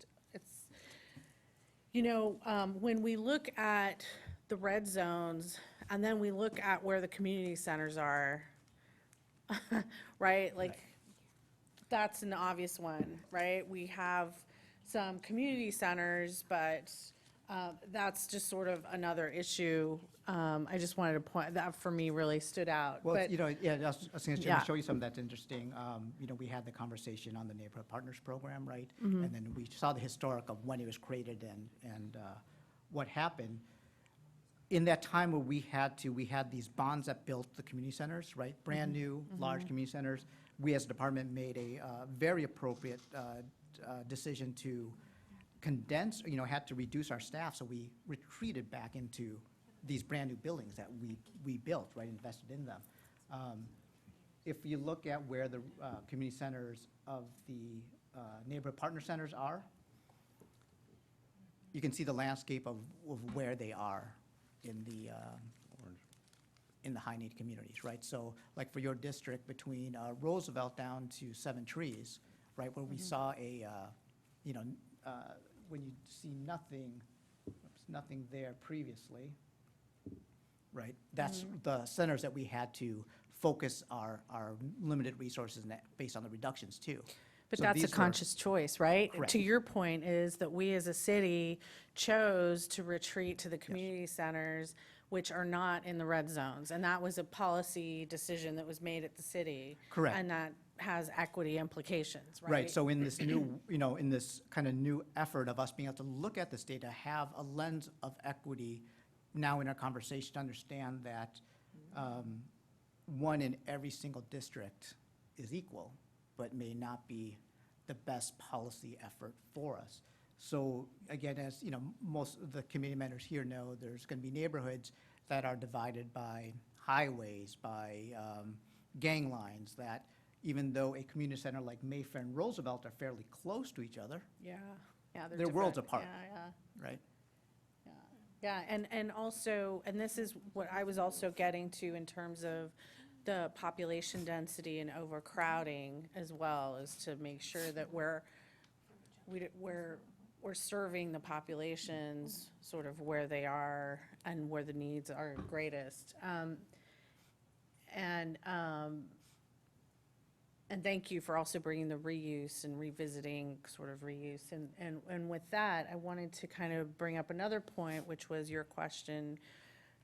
when we look at the red zones, and then we look at where the community centers are, right? Like, that's an obvious one, right? We have some community centers, but that's just sort of another issue. I just wanted to point, that for me really stood out. Well, But yeah, I was going Yeah. to show you something that's interesting. We had the conversation on the Neighborhood Partners Program, right? Mm-hmm. And then we saw the historic of when it was created and what happened. In that time where we had these bonds that built the community centers, right? Brand new, large community centers. We as a department made a very appropriate decision to condense, had to reduce our staff, so we retreated back into these brand-new buildings that we built, right, invested in them. If you look at where the community centers of the neighborhood partner centers are, you can see the landscape of where they are in the high-need communities, right? So, like for your district, between Roosevelt down to Seven Trees, right, where we saw when you see nothing there previously, right? That's the centers that we had to focus our limited resources based on the reductions too. But So that's a these were- conscious choice, right? Correct. To your point is that we as a city chose to retreat to the community centers, which are not in the red zones. And that was a policy decision that was made at the city. Correct. And that has equity implications, right? Right, so in this new, in this kind of new effort of us being able to look at this data, have a lens of equity now in our conversation, to understand that one in every single district is equal, but may not be the best policy effort for us. So again, as most of the community members here know, there's going to be neighborhoods that are divided by highways, by gang lines, that even though a community center like Mayfair and Roosevelt are fairly close to each other, Yeah, yeah. they're worlds different. apart, Yeah, right? yeah. Yeah, and also, and this is what I was also getting to in terms of the population density and overcrowding as well, is to make sure that we're serving the populations sort of where they are and where the needs are greatest. And thank you for also bringing the reuse and revisiting sort of reuse. And with that, I wanted to kind of bring up another point, which was your question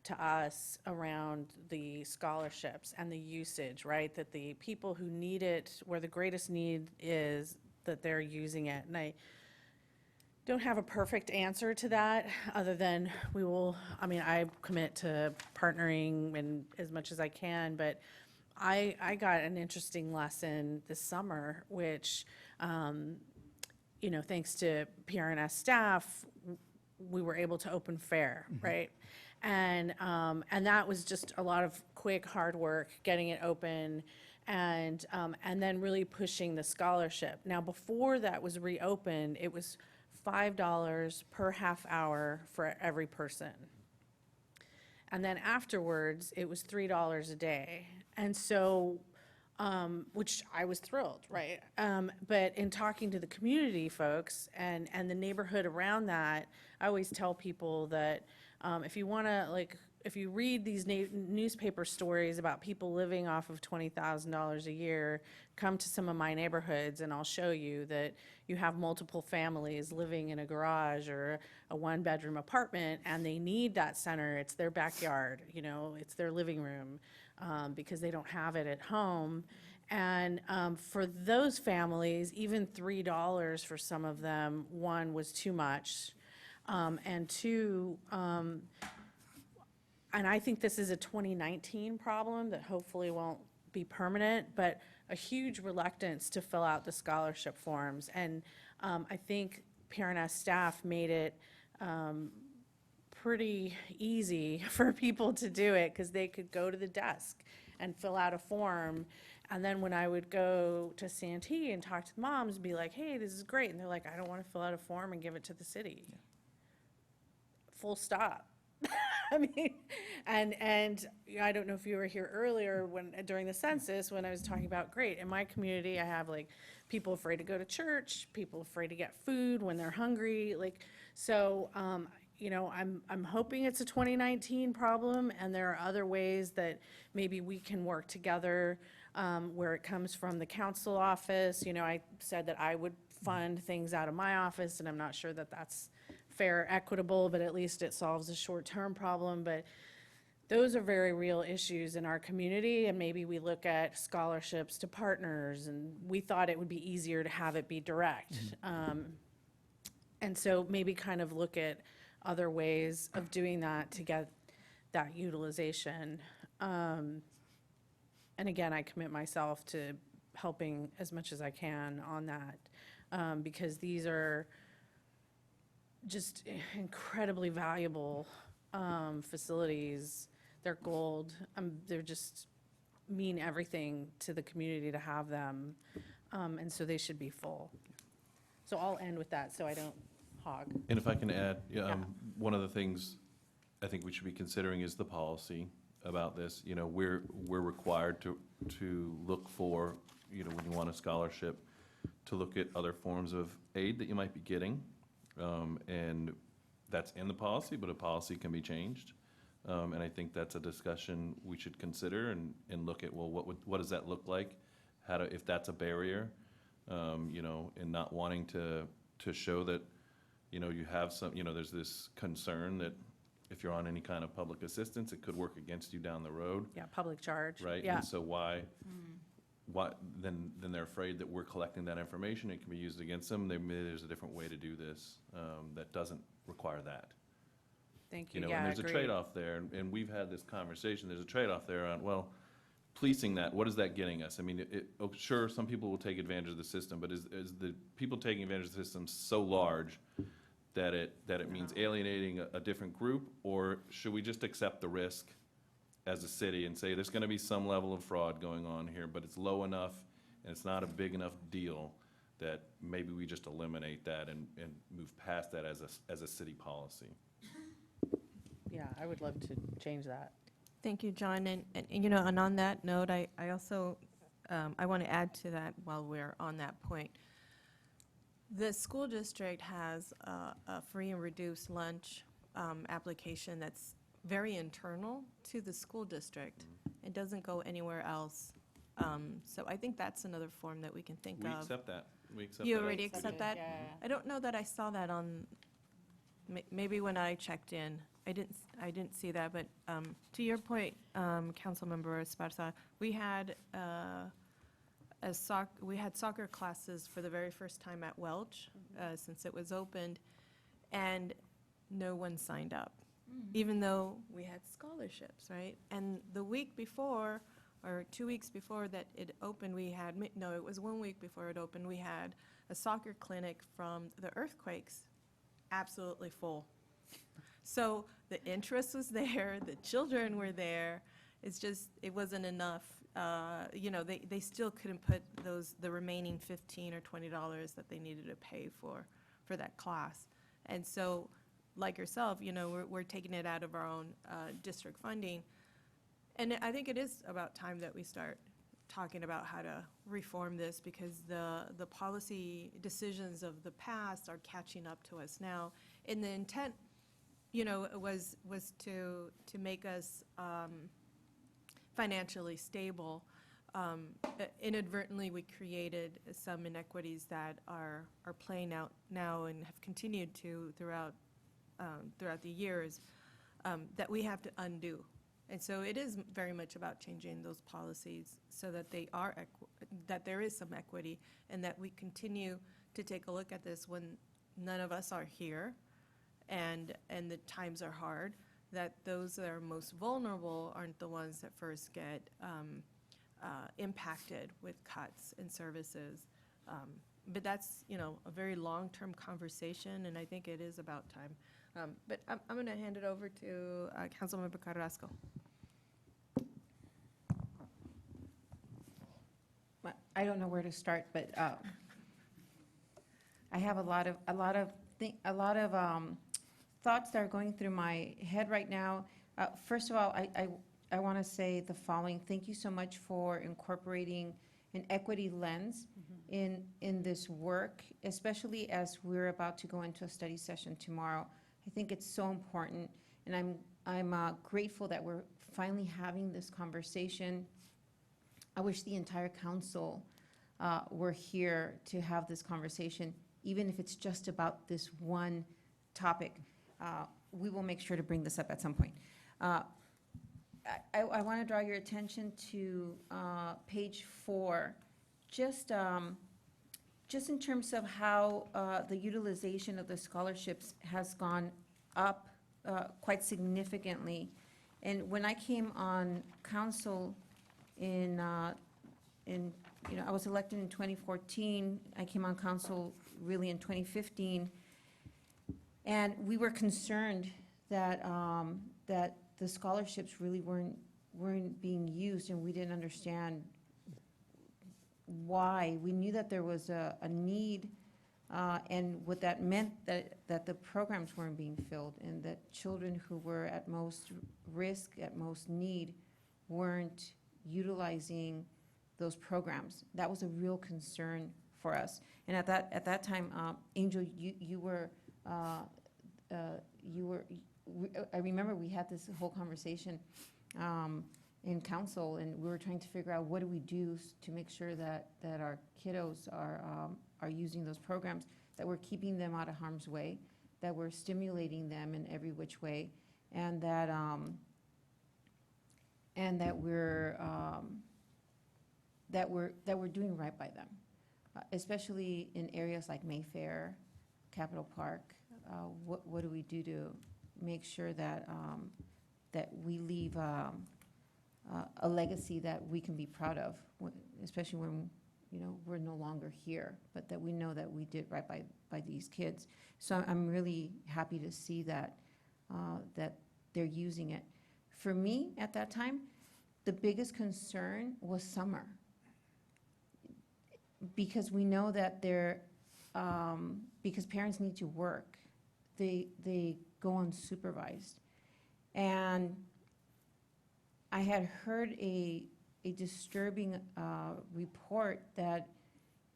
to us around the scholarships and the usage, right? That the people who need it, where the greatest need is, that they're using it. And I don't have a perfect answer to that, other than I commit to partnering and as much as I can, but I got an interesting lesson this summer, which, thanks to PRNS staff, we were able to open fair, right? And that was just a lot of quick, hard work, getting it open, and then really pushing the scholarship. Now, before that was reopened, it was $5 per half hour for every person. And then afterwards, it was $3 a day. And so, which I was thrilled, right? But in talking to the community folks and the neighborhood around that, I always tell people that if you want to, if you read these newspaper stories about people living off of $20,000 a year, come to some of my neighborhoods and I'll show you that you have multiple families living in a garage or a one-bedroom apartment, and they need that center. It's their backyard, it's their living room, because they don't have it at home. And for those families, even $3 for some of them, one, was too much, and two, and I think this is a 2019 problem that hopefully won't be permanent, but a huge reluctance to fill out the scholarship forms. And I think PRNS staff made it pretty easy for people to do it, because they could go to the desk and fill out a form. And then when I would go to Santee and talk to the moms, be like, hey, this is great. And they're like, I don't want to fill out a form and give it to the city. Yeah. Full stop. I mean, and I don't know if you were here earlier during the census when I was talking about, great, in my community I have people afraid to go to church, people afraid to get food when they're hungry, so I'm hoping it's a 2019 problem, and there are other ways that maybe we can work together, where it comes from the council office. I said that I would fund things out of my office, and I'm not sure that that's fair, equitable, but at least it solves a short-term problem. But those are very real issues in our community, and maybe we look at scholarships to partners, and we thought it would be easier to have it be direct. And so maybe kind of look at other ways of doing that to get that utilization. And again, I commit myself to helping as much as I can on that, because these are just incredibly valuable facilities. They're gold. They're just mean everything to the community to have them, and so they should be full. So I'll end with that so I don't hog. And if I can add, one of the things I think we should be considering is the policy about this. We're required to look for, when you want a scholarship, to look at other forms of aid that you might be getting. And that's in the policy, but a policy can be changed. And I think that's a discussion we should consider and look at, well, what does that look like? If that's a barrier, and not wanting to show that, you have some, there's this concern that if you're on any kind of public assistance, it could work against you down the road. Yeah, public charge. Right? Yeah. And so why then they're afraid that we're collecting that information, it can be used against them. Maybe there's a different way to do this that doesn't require that. Thank you. And Yeah, there's a agreed. trade-off there, and we've had this conversation. There's a trade-off there on, well, policing that, what is that getting us? I mean, sure, some people will take advantage of the system, but is the people taking advantage of the system so large that it means alienating a different group, or should we just accept the risk as a city and say there's going to be some level of fraud going on here, but it's low enough and it's not a big enough deal that maybe we just eliminate that and move past that as a city policy? Yeah, I would love to change that. Thank you, John. And on that note, I also, I want to add to that while we're on that point. The school district has a free and reduced lunch application that's very internal to the school district. It doesn't go anywhere else So I think that's another form that we can think We of. accept that. We accept that. You as already a city. accept that? I don't know that I saw that on, maybe when I checked in. I didn't see that, but to your point, Councilmember Esparza, we had soccer classes for the very first time at Welch since it was opened, and no one signed up, even though we had scholarships, right? And the week before, or 2 weeks before that it opened, we had, no, it was 1 week before it opened, we had a soccer clinic from the earthquakes, absolutely full. So the interest was there, the children were there, it's just, it wasn't enough. You know, they still couldn't put the remaining $15 or $20 that they needed to pay for that class. And so, like yourself, you know, we're taking it out of our own district funding. And I think it is about time that we start talking about how to reform this, because the policy decisions of the past are catching up to us now. And the intent, you know, was to make us financially stable. Inadvertently, we created some inequities that are playing out now and have continued to throughout the years that we have to undo. And so it is very much about changing those policies so that that there is some equity, and that we continue to take a look at this when none of us are here and the times are hard, that those that are most vulnerable aren't the ones that first get impacted with cuts in services. But that's, you know, a very long-term conversation, and I think it is about time. But I'm going to hand it over to Councilmember Carrasco. I don't know where to start, but I have a lot of thoughts that are going through my head right now. First of all, I want to say the following. Thank you so much for incorporating an equity lens in this work, especially as we're about to go into a study session tomorrow. I think it's so important, and I'm grateful that we're finally having this conversation. I wish the entire council were here to have this conversation, even if it's just about this one topic. We will make sure to bring this up at some point. I want to draw your attention to page 4, just in terms of how the utilization of the scholarships has gone up quite significantly. And when I came on council I was elected in 2014. I came on council really in 2015. And we were concerned that the scholarships really weren't being used, and we didn't understand why. We knew that there was a need, and what that meant that the programs weren't being filled, and that children who were at most risk, at most need, weren't utilizing those programs. That was a real concern for us. And at that time, Angel, you were. I remember we had this whole conversation in council, and we were trying to figure out what do we do to make sure that our kiddos are using those programs, that we're keeping them out of harm's way, that we're stimulating them in every which way, and that we're doing right by them, especially in areas like Mayfair, Capitol Park. What do we do to make sure that we leave a legacy that we can be proud of, especially when, you know, we're no longer here, but that we know that we did right by these kids. So I'm really happy to see that they're using it. For me, at that time, the biggest concern was summer, because we know that because parents need to work, they go unsupervised. And I had heard a disturbing report that,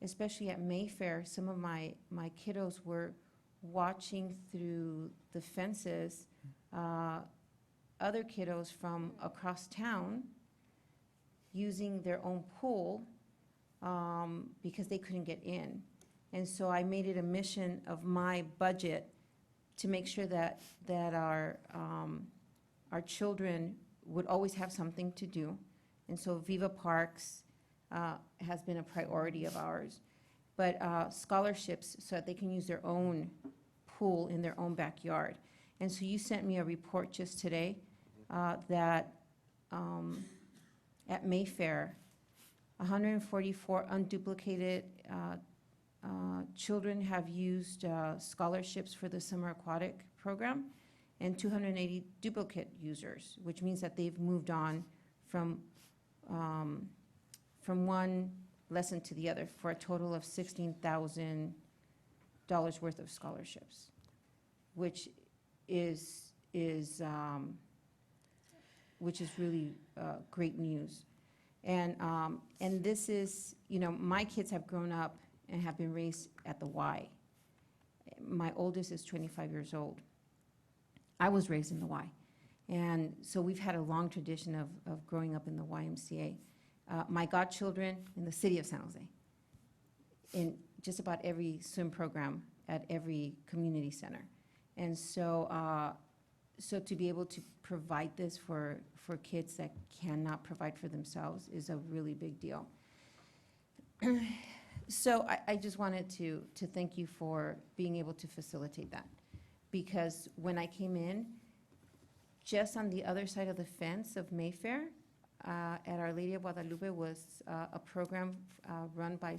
especially at Mayfair, some of my kiddos were watching through the fences other kiddos from across town using their own pool because they couldn't get in. And so I made it a mission of my budget to make sure that our children would always have something to do. And so Viva Parks has been a priority of ours. But scholarships so that they can use their own pool in their own backyard. And so you sent me a report just today that at Mayfair, 144 unduplicated children have used scholarships for the summer aquatic program, and 280 duplicate users, which means that they've moved on from one lesson to the other for a total of $16,000 worth of scholarships, which is really great news. And this is, my kids have grown up and have been raised at the Y. My oldest is 25 years old. I was raised in the Y. And so we've had a long tradition of growing up in the YMCA. My godchildren in the city of San Jose, in just about every swim program at every community center. And so, so to be able to provide this for kids that cannot provide for themselves is a really big deal. So I just wanted to thank you for being able to facilitate that. Because when I came in, just on the other side of the fence of Mayfair, at Our Lady of Guadalupe was a program run by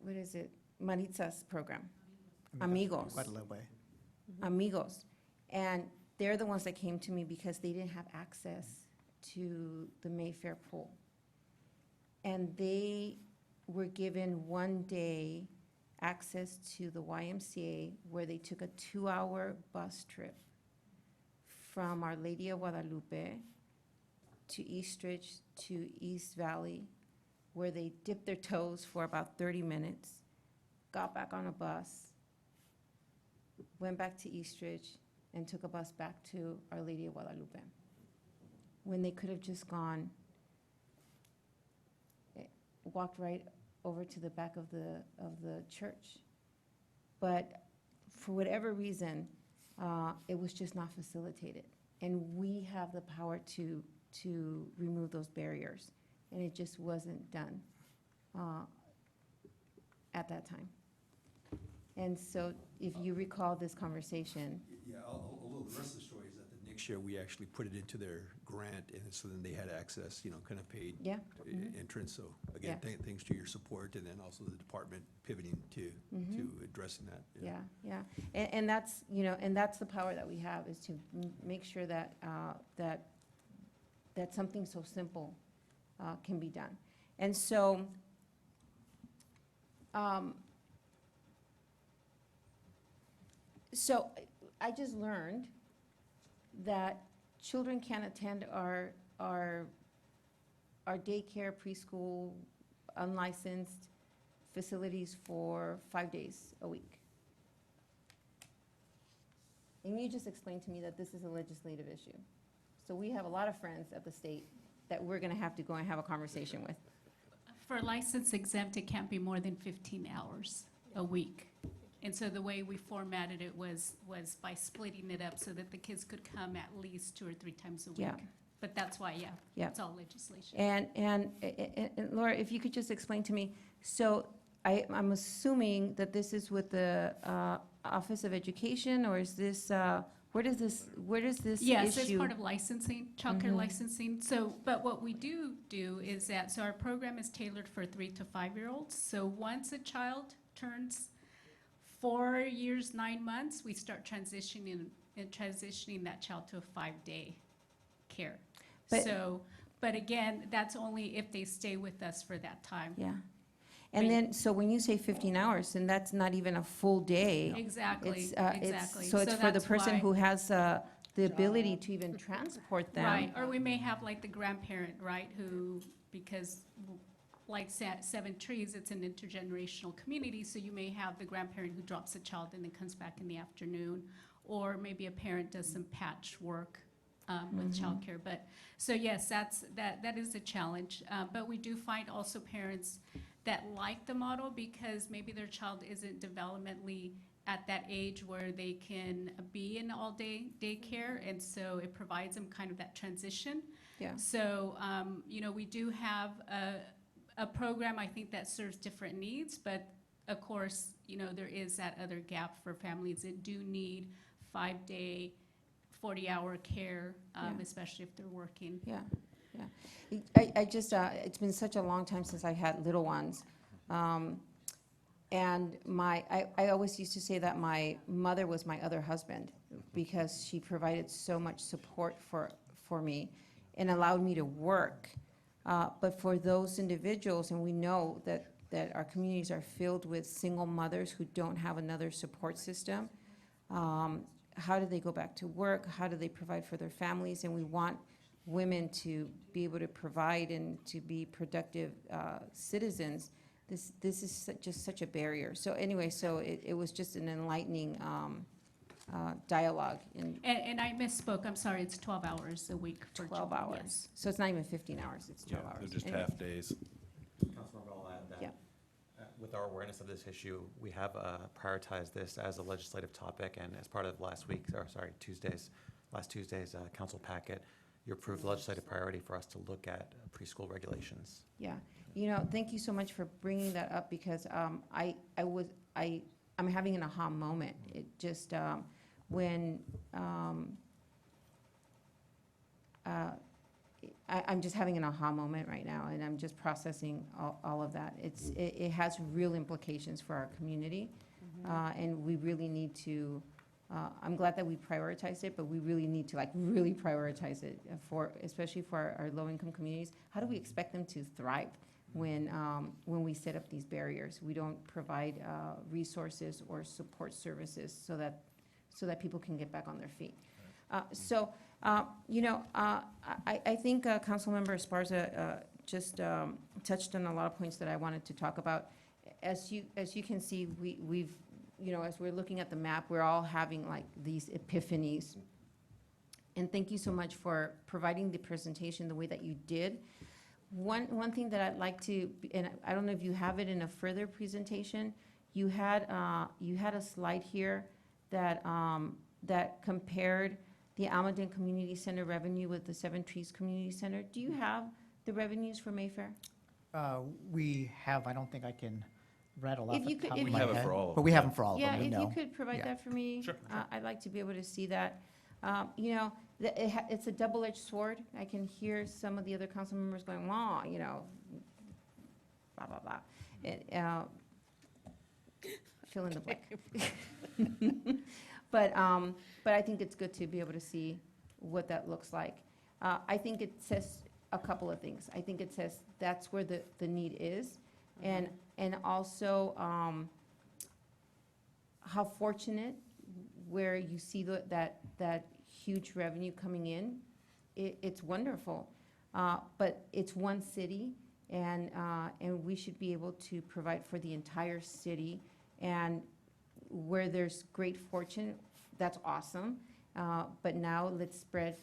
what is it? Maritza's program, Amigos. Guadalupe. Amigos. And they're the ones that came to me because they didn't have access to the Mayfair pool. And they were given one day access to the YMCA where they took a 2-hour bus trip from Our Lady of Guadalupe to Eastridge to East Valley, where they dipped their toes for about 30 minutes, got back on a bus, went back to Eastridge, and took a bus back to Our Lady of Guadalupe. When they could have just gone, walked right over to the back of the church. But for whatever reason, it was just not facilitated. And we have the power to remove those barriers. And it just wasn't done at that time. And so if you recall this conversation. Yeah, although the rest of the story is that the next year, we actually put it into their grant, and so then they had access, kind of paid Yeah. entrance. So again, thanks to your support, and then also the department pivoting to addressing that. Yeah. And that's, and that's the power that we have, is to make sure that, that something so simple can be done. And so, so I just learned that children can attend our daycare, preschool, unlicensed facilities for 5 days a week. And you just explained to me that this is a legislative issue. So we have a lot of friends at the state that we're going to have to go and have a conversation with. For license exempt, it can't be more than 15 hours a week. And so the way we formatted it was by splitting it up so that the kids could come at least 2 or 3 times a week. Yeah. But that's why, Yeah. it's all legislation. And Laura, if you could just explain to me, so I'm assuming that this is with the Office of Education, or is this, where does this Yes, it's issue? part of licensing, childcare licensing. So, but what we do is that, so our program is tailored for 3 to 5-year-olds. So once a child turns 4 years, 9 months, we start transitioning that child to a 5-day care. But- So, but again, that's only if they stay with us for that time. Yeah. And then, so when you say 15 hours, then that's not even a full day. Exactly, It's, exactly. So it's for the that's person why- who has the ability to even transport them. Right, or we may have like the grandparent, right, who, because like Seven Trees, it's an intergenerational community, so you may have the grandparent who drops the child and then comes back in the afternoon. or maybe a parent does some patchwork with childcare. But, so yes, that is a challenge. But we do find also parents that like the model because maybe their child isn't developmentally at that age where they can be in all-day daycare, and so it provides them kind of that transition. Yeah. So, we do have a program, I think, that serves different needs, but of course, there is that other gap for families that do need 5-day, 40-hour care, especially if they're working. Yeah, yeah. I just, it's been such a long time since I had little ones. And I always used to say that my mother was my other husband because she provided so much support for me and allowed me to work. But for those individuals, and we know that our communities are filled with single mothers who don't have another support system, how do they go back to work? How do they provide for their families? And we want women to be able to provide and to be productive citizens. This is just such a barrier. So anyway, so it was just an enlightening dialogue. And I misspoke, I'm sorry, it's 12 hours a week for 12 children, hours. yes. So it's not even 15 hours, it's 12 hours. They're just Anyway. half days. Councilmember, I'll add that. Yeah. With our awareness of this issue, we have prioritized this as a legislative topic, and as part of last Tuesday's council packet, you approved legislative priority for us to look at preschool regulations. Yeah, thank you so much for bringing that up because I'm having an aha moment. It just, when, I'm just having an aha moment right now, and I'm just processing all of that. It has real implications for our community, and we really need to, I'm glad that we prioritized it, but we really need to really prioritize it especially for our low-income communities. How do we expect them to thrive when we set up these barriers? We don't provide resources or support services so that people can get back on their feet. I think Councilmember Esparza just touched on a lot of points that I wanted to talk about. As you can see, we've as we're looking at the map, we're all having these epiphanies. And thank you so much for providing the presentation the way that you did. One thing that I'd like to, and I don't know if you have it in a further presentation, you had a slide here that compared the Almaden Community Center revenue with the Seven Trees Community Center. Do you have the revenues for Mayfair? We have, I don't think I can rattle off If you the could- top if of you- my We have it head, for all of but we them. have them for all of Yeah, them, we if know. you could provide Yeah. that for me. Sure. I'd like to be able to see that. It's a double-edged sword. I can hear some of the other council members going, blah, blah, blah. Fill in the blank. But I think it's good to be able to see what that looks like. I think it says a couple of things. I think it says that's where the need is, and also how fortunate where you see that huge revenue coming in. It's wonderful, but it's one city, and we should be able to provide for the entire city. And where there's great fortune, that's awesome. But now let's spread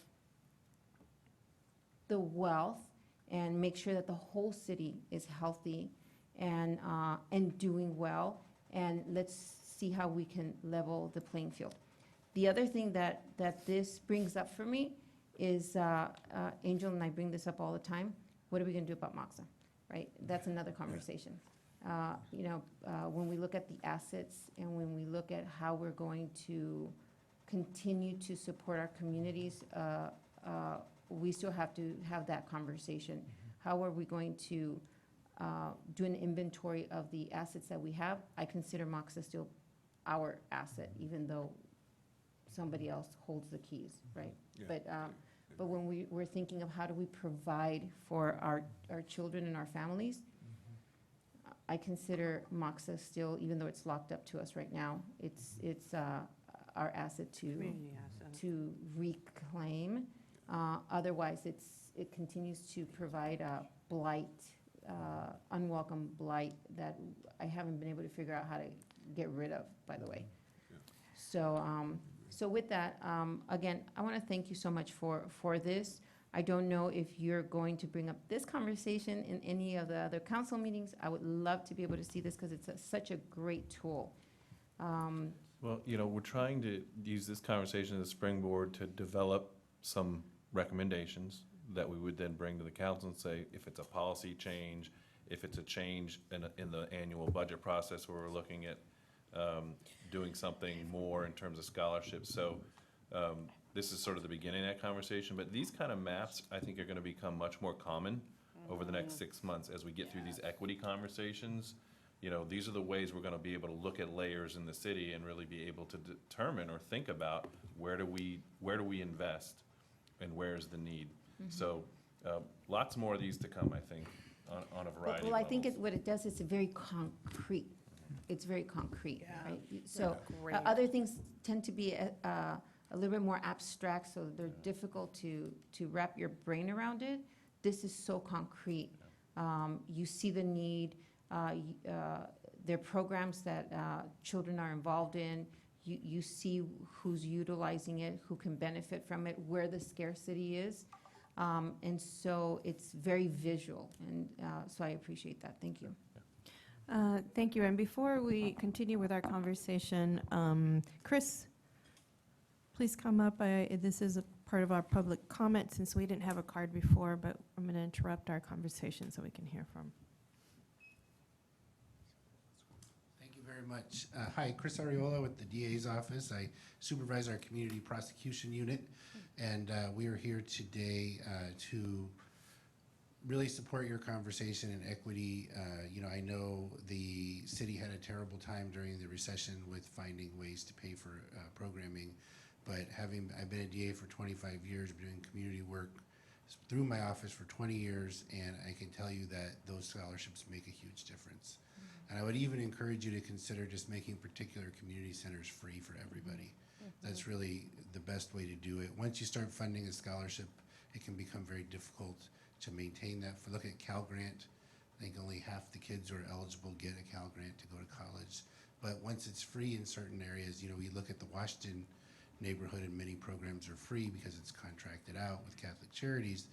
the wealth and make sure that the whole city is healthy and doing well. And let's see how we can level the playing field. The other thing that this brings up for me is, Angel and I bring this up all the time, what are we gonna do about Moxa, right? That's another conversation. When we look at the assets and when we look at how we're going to continue to support our communities, we still have to have that conversation. How are we going to do an inventory of the assets that we have? I consider Moxa still our asset, even though somebody else holds the keys, right? Yeah. But when we're thinking of how do we provide for our children and our families, I consider Moxa still, even though it's locked up to us right now, it's our asset to reclaim. Otherwise, it continues to provide a blight, unwelcome blight that I haven't been able to figure out how to get rid of, by the way. So So with that, again, I want to thank you so much for this. I don't know if you're going to bring up this conversation in any of the other council meetings. I would love to be able to see this because it's such a great tool. Well, we're trying to use this conversation as a springboard to develop some recommendations that we would then bring to the council and say, if it's a policy change, if it's a change in the annual budget process where we're looking at doing something more in terms of scholarships. So this is sort of the beginning of that conversation, but these kind of maps, I think, are going to become much more common over the next 6 months as we get through these equity conversations. These are the ways we're going to be able to look at layers in the city and really be able to determine or think about where do we invest and where's the need. So lots more of these to come, I think, on a variety of Well, I think levels. what it does is it's very concrete. It's very concrete, Yeah. right? So Great. other things tend to be a little bit more abstract, so they're difficult to wrap your brain around it. This is so concrete. You see the need. There are programs that children are involved in. You see who's utilizing it, who can benefit from it, where the scarcity is. And so it's very visual, and so I appreciate that. Thank you. Thank you. And before we continue with our conversation, Chris, please come up. This is a part of our public comment since we didn't have a card before, but I'm going to interrupt our conversation so we can hear from. Thank you very much. Hi, Chris Ariola with the DA's office. I supervise our community prosecution unit, and we are here today to really support your conversation in equity. I know the city had a terrible time during the recession with finding ways to pay for programming, but I've been a DA for 25 years, doing community work through my office for 20 years, and I can tell you that those scholarships make a huge difference. And I would even encourage you to consider just making particular community centers free for everybody. That's really the best way to do it. Once you start funding a scholarship, it can become very difficult to maintain that. Look at Cal Grant. I think only half the kids who are eligible get a Cal Grant to go to college. But once it's free in certain areas, we look at the Washington neighborhood and many programs are free because it's contracted out with Catholic Charities.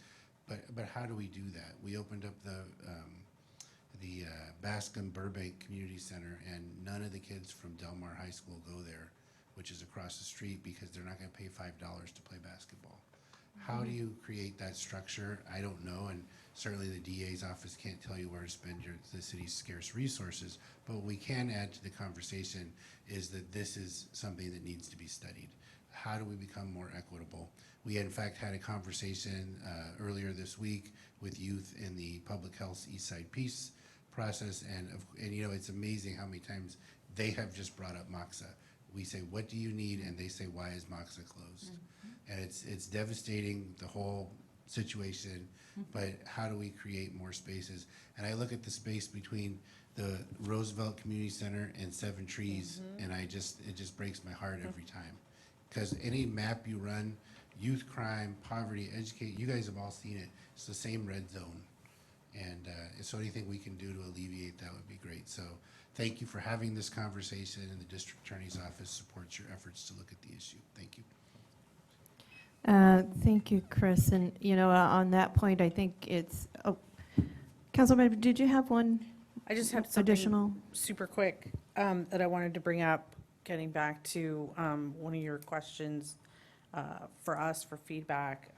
But how do we do that? We opened up the Bascom Burbank Community Center, and none of the kids from Del Mar High School go there, which is across the street, because they're not going to pay $5 to play basketball. How do you create that structure? I don't know, and certainly the DA's office can't tell you where to spend the city's scarce resources, but what we can add to the conversation is that this is something that needs to be studied. How do we become more equitable? We in fact had a conversation earlier this week with youth in the Public Health Eastside Peace process, and it's amazing how many times they have just brought up Moxa. We say, what do you need? And they say, why is Moxa closed? And it's devastating, the whole situation, but how do we create more spaces? And I look at the space between the Roosevelt Community Center and Seven Trees, and it just breaks my heart every time. Because any map you run, youth crime, poverty, educate, you guys have all seen it. It's the same red zone. And so anything we can do to alleviate that would be great. So thank you for having this conversation, and the district attorney's office supports your efforts to look at the issue. Thank you. Thank you, Chris. And, on that point, I think it's, Councilmember, did you have one? I just have additional? something super quick that I wanted to bring up, getting back to one of your questions for us for feedback.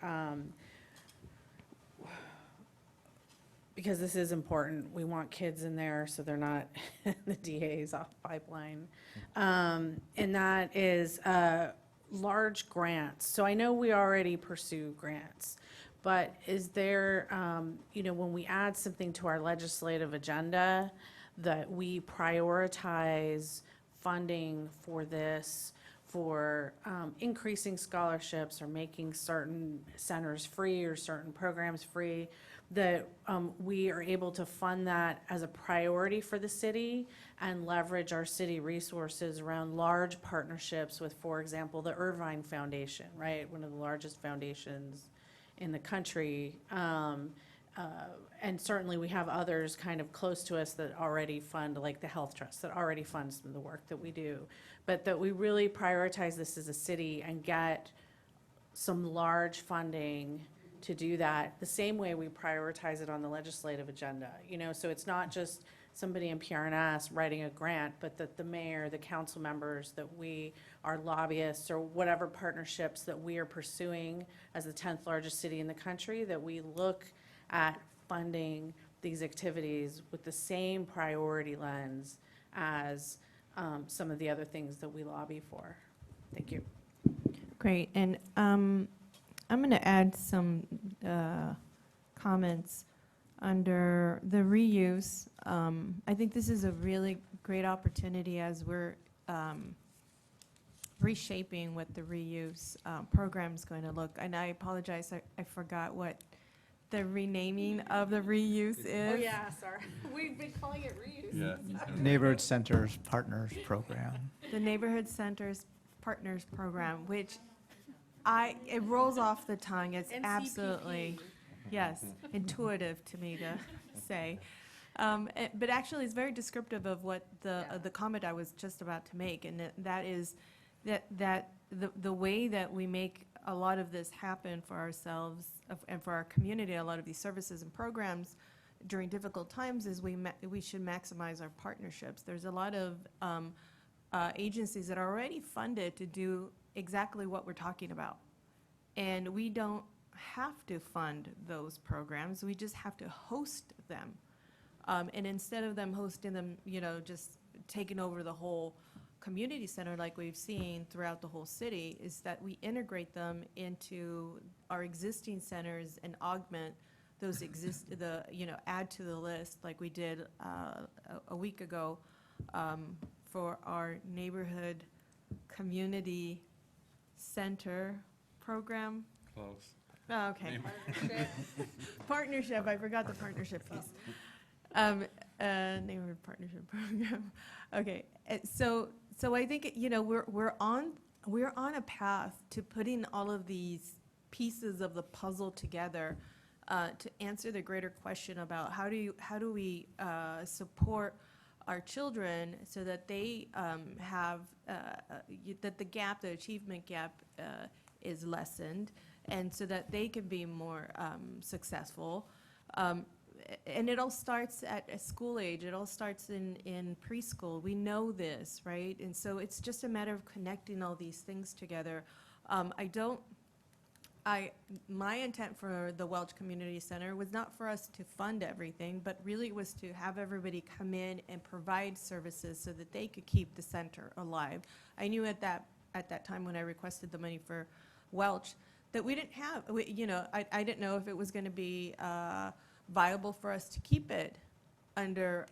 Because this is important. We want kids in there so they're not the DA's off pipeline. And that is large grants. So I know we already pursue grants, but is there, when we add something to our legislative agenda, that we prioritize funding for this, for increasing scholarships or making certain centers free or certain programs free, that we are able to fund that as a priority for the city and leverage our city resources around large partnerships with, for example, the Irvine Foundation, right? One of the largest foundations in the country, And certainly we have others kind of close to us that already fund, like the Health Trust, that already funds the work that we do. But that we really prioritize this as a city and get some large funding to do that, the same way we prioritize it on the legislative agenda. You know, so it's not just somebody in PRNS writing a grant, but that the mayor, the council members, that we, our lobbyists, or whatever partnerships that we are pursuing as the 10th largest city in the country, that we look at funding these activities with the same priority lens as some of the other things that we lobby for. Thank you. Great, and I'm going to add some comments under the reuse. I think this is a really great opportunity as we're reshaping what the reuse program is going to look. And I apologize, I forgot what the renaming of the reuse is. Oh, yeah, sorry. We've been calling it reuse. Yeah. Neighborhood Centers Partners Program. The Neighborhood Centers Partners Program, which it rolls off the tongue. It's NCPP. absolutely, yes, intuitive to me to say. But actually, it's very descriptive of what the comment I was just about to make, and that is that the way that we make a lot of this happen for ourselves and for our community, a lot of these services and programs during difficult times, is we should maximize our partnerships. There's a lot of agencies that are already funded to do exactly what we're talking about. And we don't have to fund those programs, we just have to host them. And instead of them hosting them, you know, just taking over the whole community center like we've seen throughout the whole city, is that we integrate them into our existing centers and augment those add to the list like we did a week ago for our neighborhood community center program. Close. Oh, okay. Partnership, I forgot the partnership piece. Neighborhood partnership program. Okay, so I think, you know, we're on a path to putting all of these pieces of the puzzle together to answer the greater question about how do we support our children so that they have that the achievement gap is lessened, and so that they can be more successful. And it all starts at a school age. It all starts in preschool. We know this, right? And so it's just a matter of connecting all these things together. My intent for the Welch Community Center was not for us to fund everything, but really was to have everybody come in and provide services so that they could keep the center alive. I knew at that time when I requested the money for Welch that we didn't have, I didn't know if it was going to be viable for us to keep it under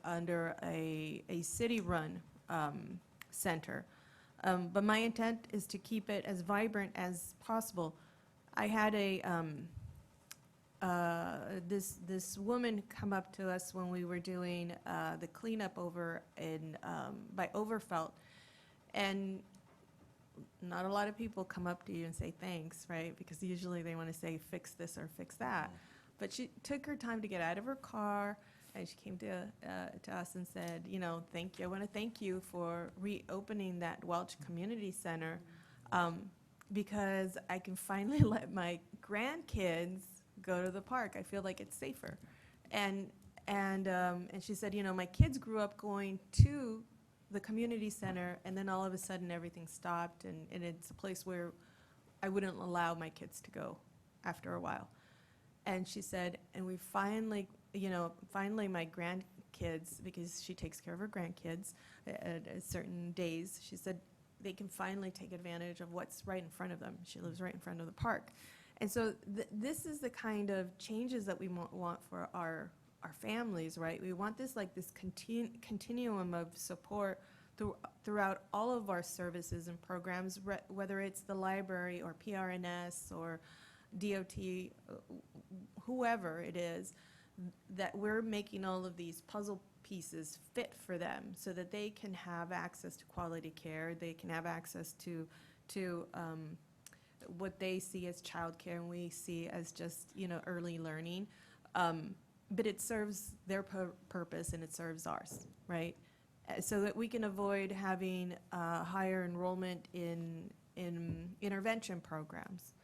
a city-run center. But my intent is to keep it as vibrant as possible. I had this woman come up to us when we were doing the cleanup over by Overfelt, and not a lot of people come up to you and say thanks, right? Because usually they want to say fix this or fix that. But she took her time to get out of her car, and she came to us and said, you know, thank you. I want to thank you for reopening that Welch Community Center, because I can finally let my grandkids go to the park. I feel like it's safer. And she said, you know, my kids grew up going to the community center, and then all of a sudden everything stopped, and it's a place where I wouldn't allow my kids to go after a while. And she said, and we finally my grandkids, because she takes care of her grandkids at certain days, she said they can finally take advantage of what's right in front of them. She lives right in front of the park. And so this is the kind of changes that we want for our families, right? We want this continuum of support throughout all of our services and programs, whether it's the library or PRNS or DOT, whoever it is, that we're making all of these puzzle pieces fit for them so that they can have access to quality care, they can have access to what they see as childcare and we see as just, you know, early learning. But it serves their purpose and it serves ours, right? So that we can avoid having higher enrollment in intervention programs.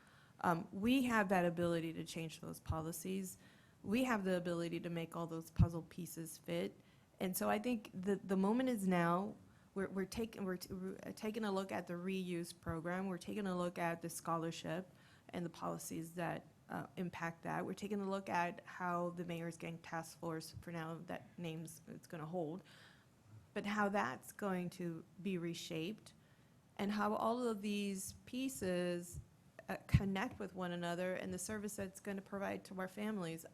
We have that ability to change those policies. We have the ability to make all those puzzle pieces fit. And so I think the moment is now. We're taking a look at the reuse program. We're taking a look at the scholarship and the policies that impact that. We're taking a look at how the Mayor's Gang Task Force, for now, that name's it's going to hold, but how that's going to be reshaped, and how all of these pieces connect with one another and the service that's going to provide to our families.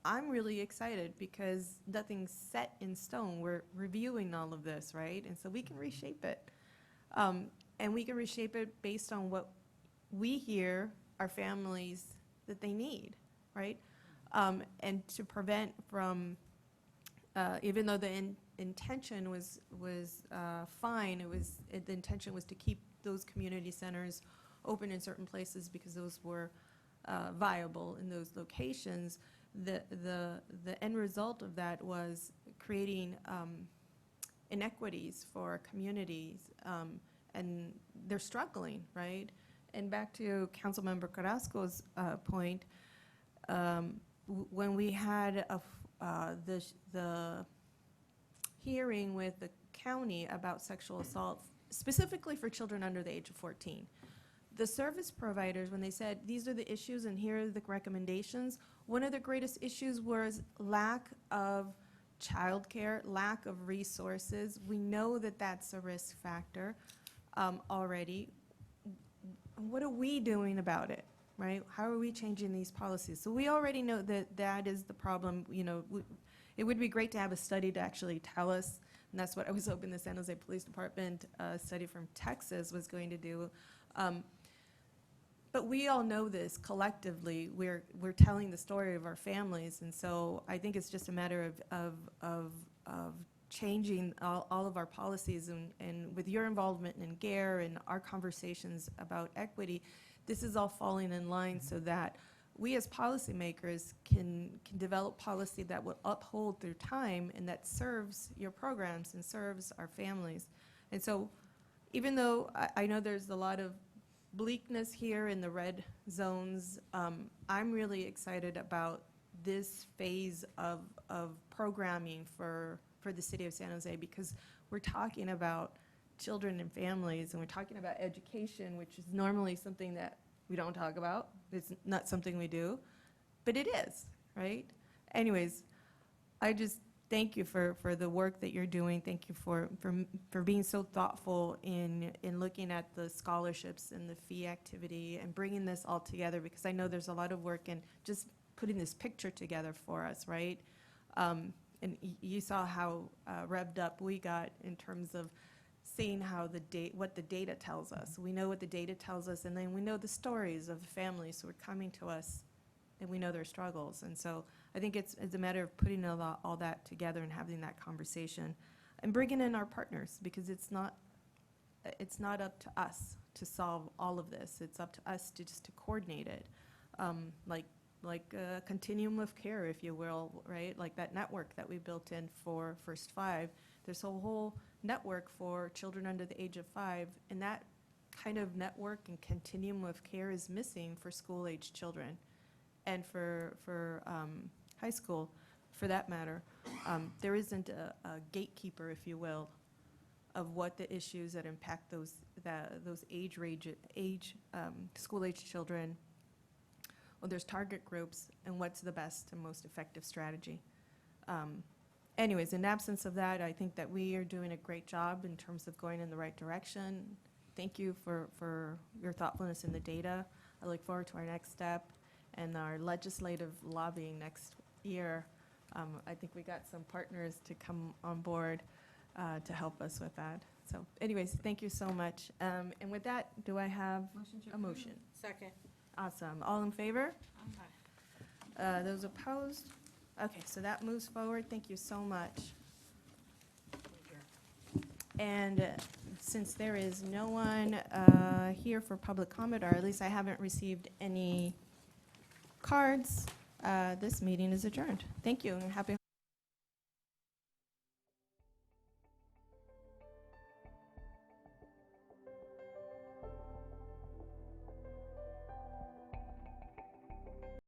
I'm really excited because nothing's set in stone. We're reviewing all of this, right? And so we can reshape it. And we can reshape it based on what we hear our families that they need, right? And to prevent from, even though the intention was fine, the intention was to keep those community centers open in certain places because those were viable in those locations. The end result of that was creating inequities for communities, and they're struggling, right? And back to Councilmember Carrasco's point, when we had the hearing with the county about sexual assault, specifically for children under the age of 14, the service providers, when they said, these are the issues and here are the recommendations, one of the greatest issues was lack of childcare, lack of resources. We know that that's a risk factor already. What are we doing about it, right? How are we changing these policies? So we already know that that is the problem. You know, it would be great to have a study to actually tell us, and that's what I was hoping the San Jose Police Department study from Texas was going to do. But we all know this collectively. We're telling the story of our families, and so I think it's just a matter of changing all of our policies, and with your involvement in GARE and our conversations about equity, this is all falling in line so that we as policymakers can develop policy that will uphold through time and that serves your programs and serves our families. And so even though I know there's a lot of bleakness here in the red zones, I'm really excited about this phase of programming for the city of San Jose, because we're talking about children and families, and we're talking about education, which is normally something that we don't talk about. It's not something we do, but it is, right? Anyways, I just thank you for the work that you're doing. Thank you for being so thoughtful in looking at the scholarships and the fee activity and bringing this all together, because I know there's a lot of work in just putting this picture together for us, right? And you saw how revved up we got in terms of seeing how what the data tells us. We know what the data tells us, and then we know the stories of the families who are coming to us, and we know their struggles. And so I think it's a matter of putting all that together and having that conversation and bringing in our partners, because it's not up to us to solve all of this. It's up to us to just to coordinate it, like a continuum of care, if you will, right? Like that network that we built in for First 5. There's a whole network for children under the age of 5, and that kind of network and continuum of care is missing for school-age children and for high school, for that matter. There isn't a gatekeeper, if you will, of what the issues that impact those school-age children. Well, there's target groups and what's the best and most effective strategy. Anyways, in absence of that, I think that we are doing a great job in terms of going in the right direction. Thank you for your thoughtfulness in the data. I look forward to our next step and our legislative lobbying next year. I think we got some partners to come on board to help us with that. So anyways, thank you so much. And with that, do I have a motion? Second. Awesome. All in favor? Those opposed? Okay, so that moves forward. Thank you so much. And since there is no one here for public comment, or at least I haven't received any cards, This meeting is adjourned. Thank you, and happy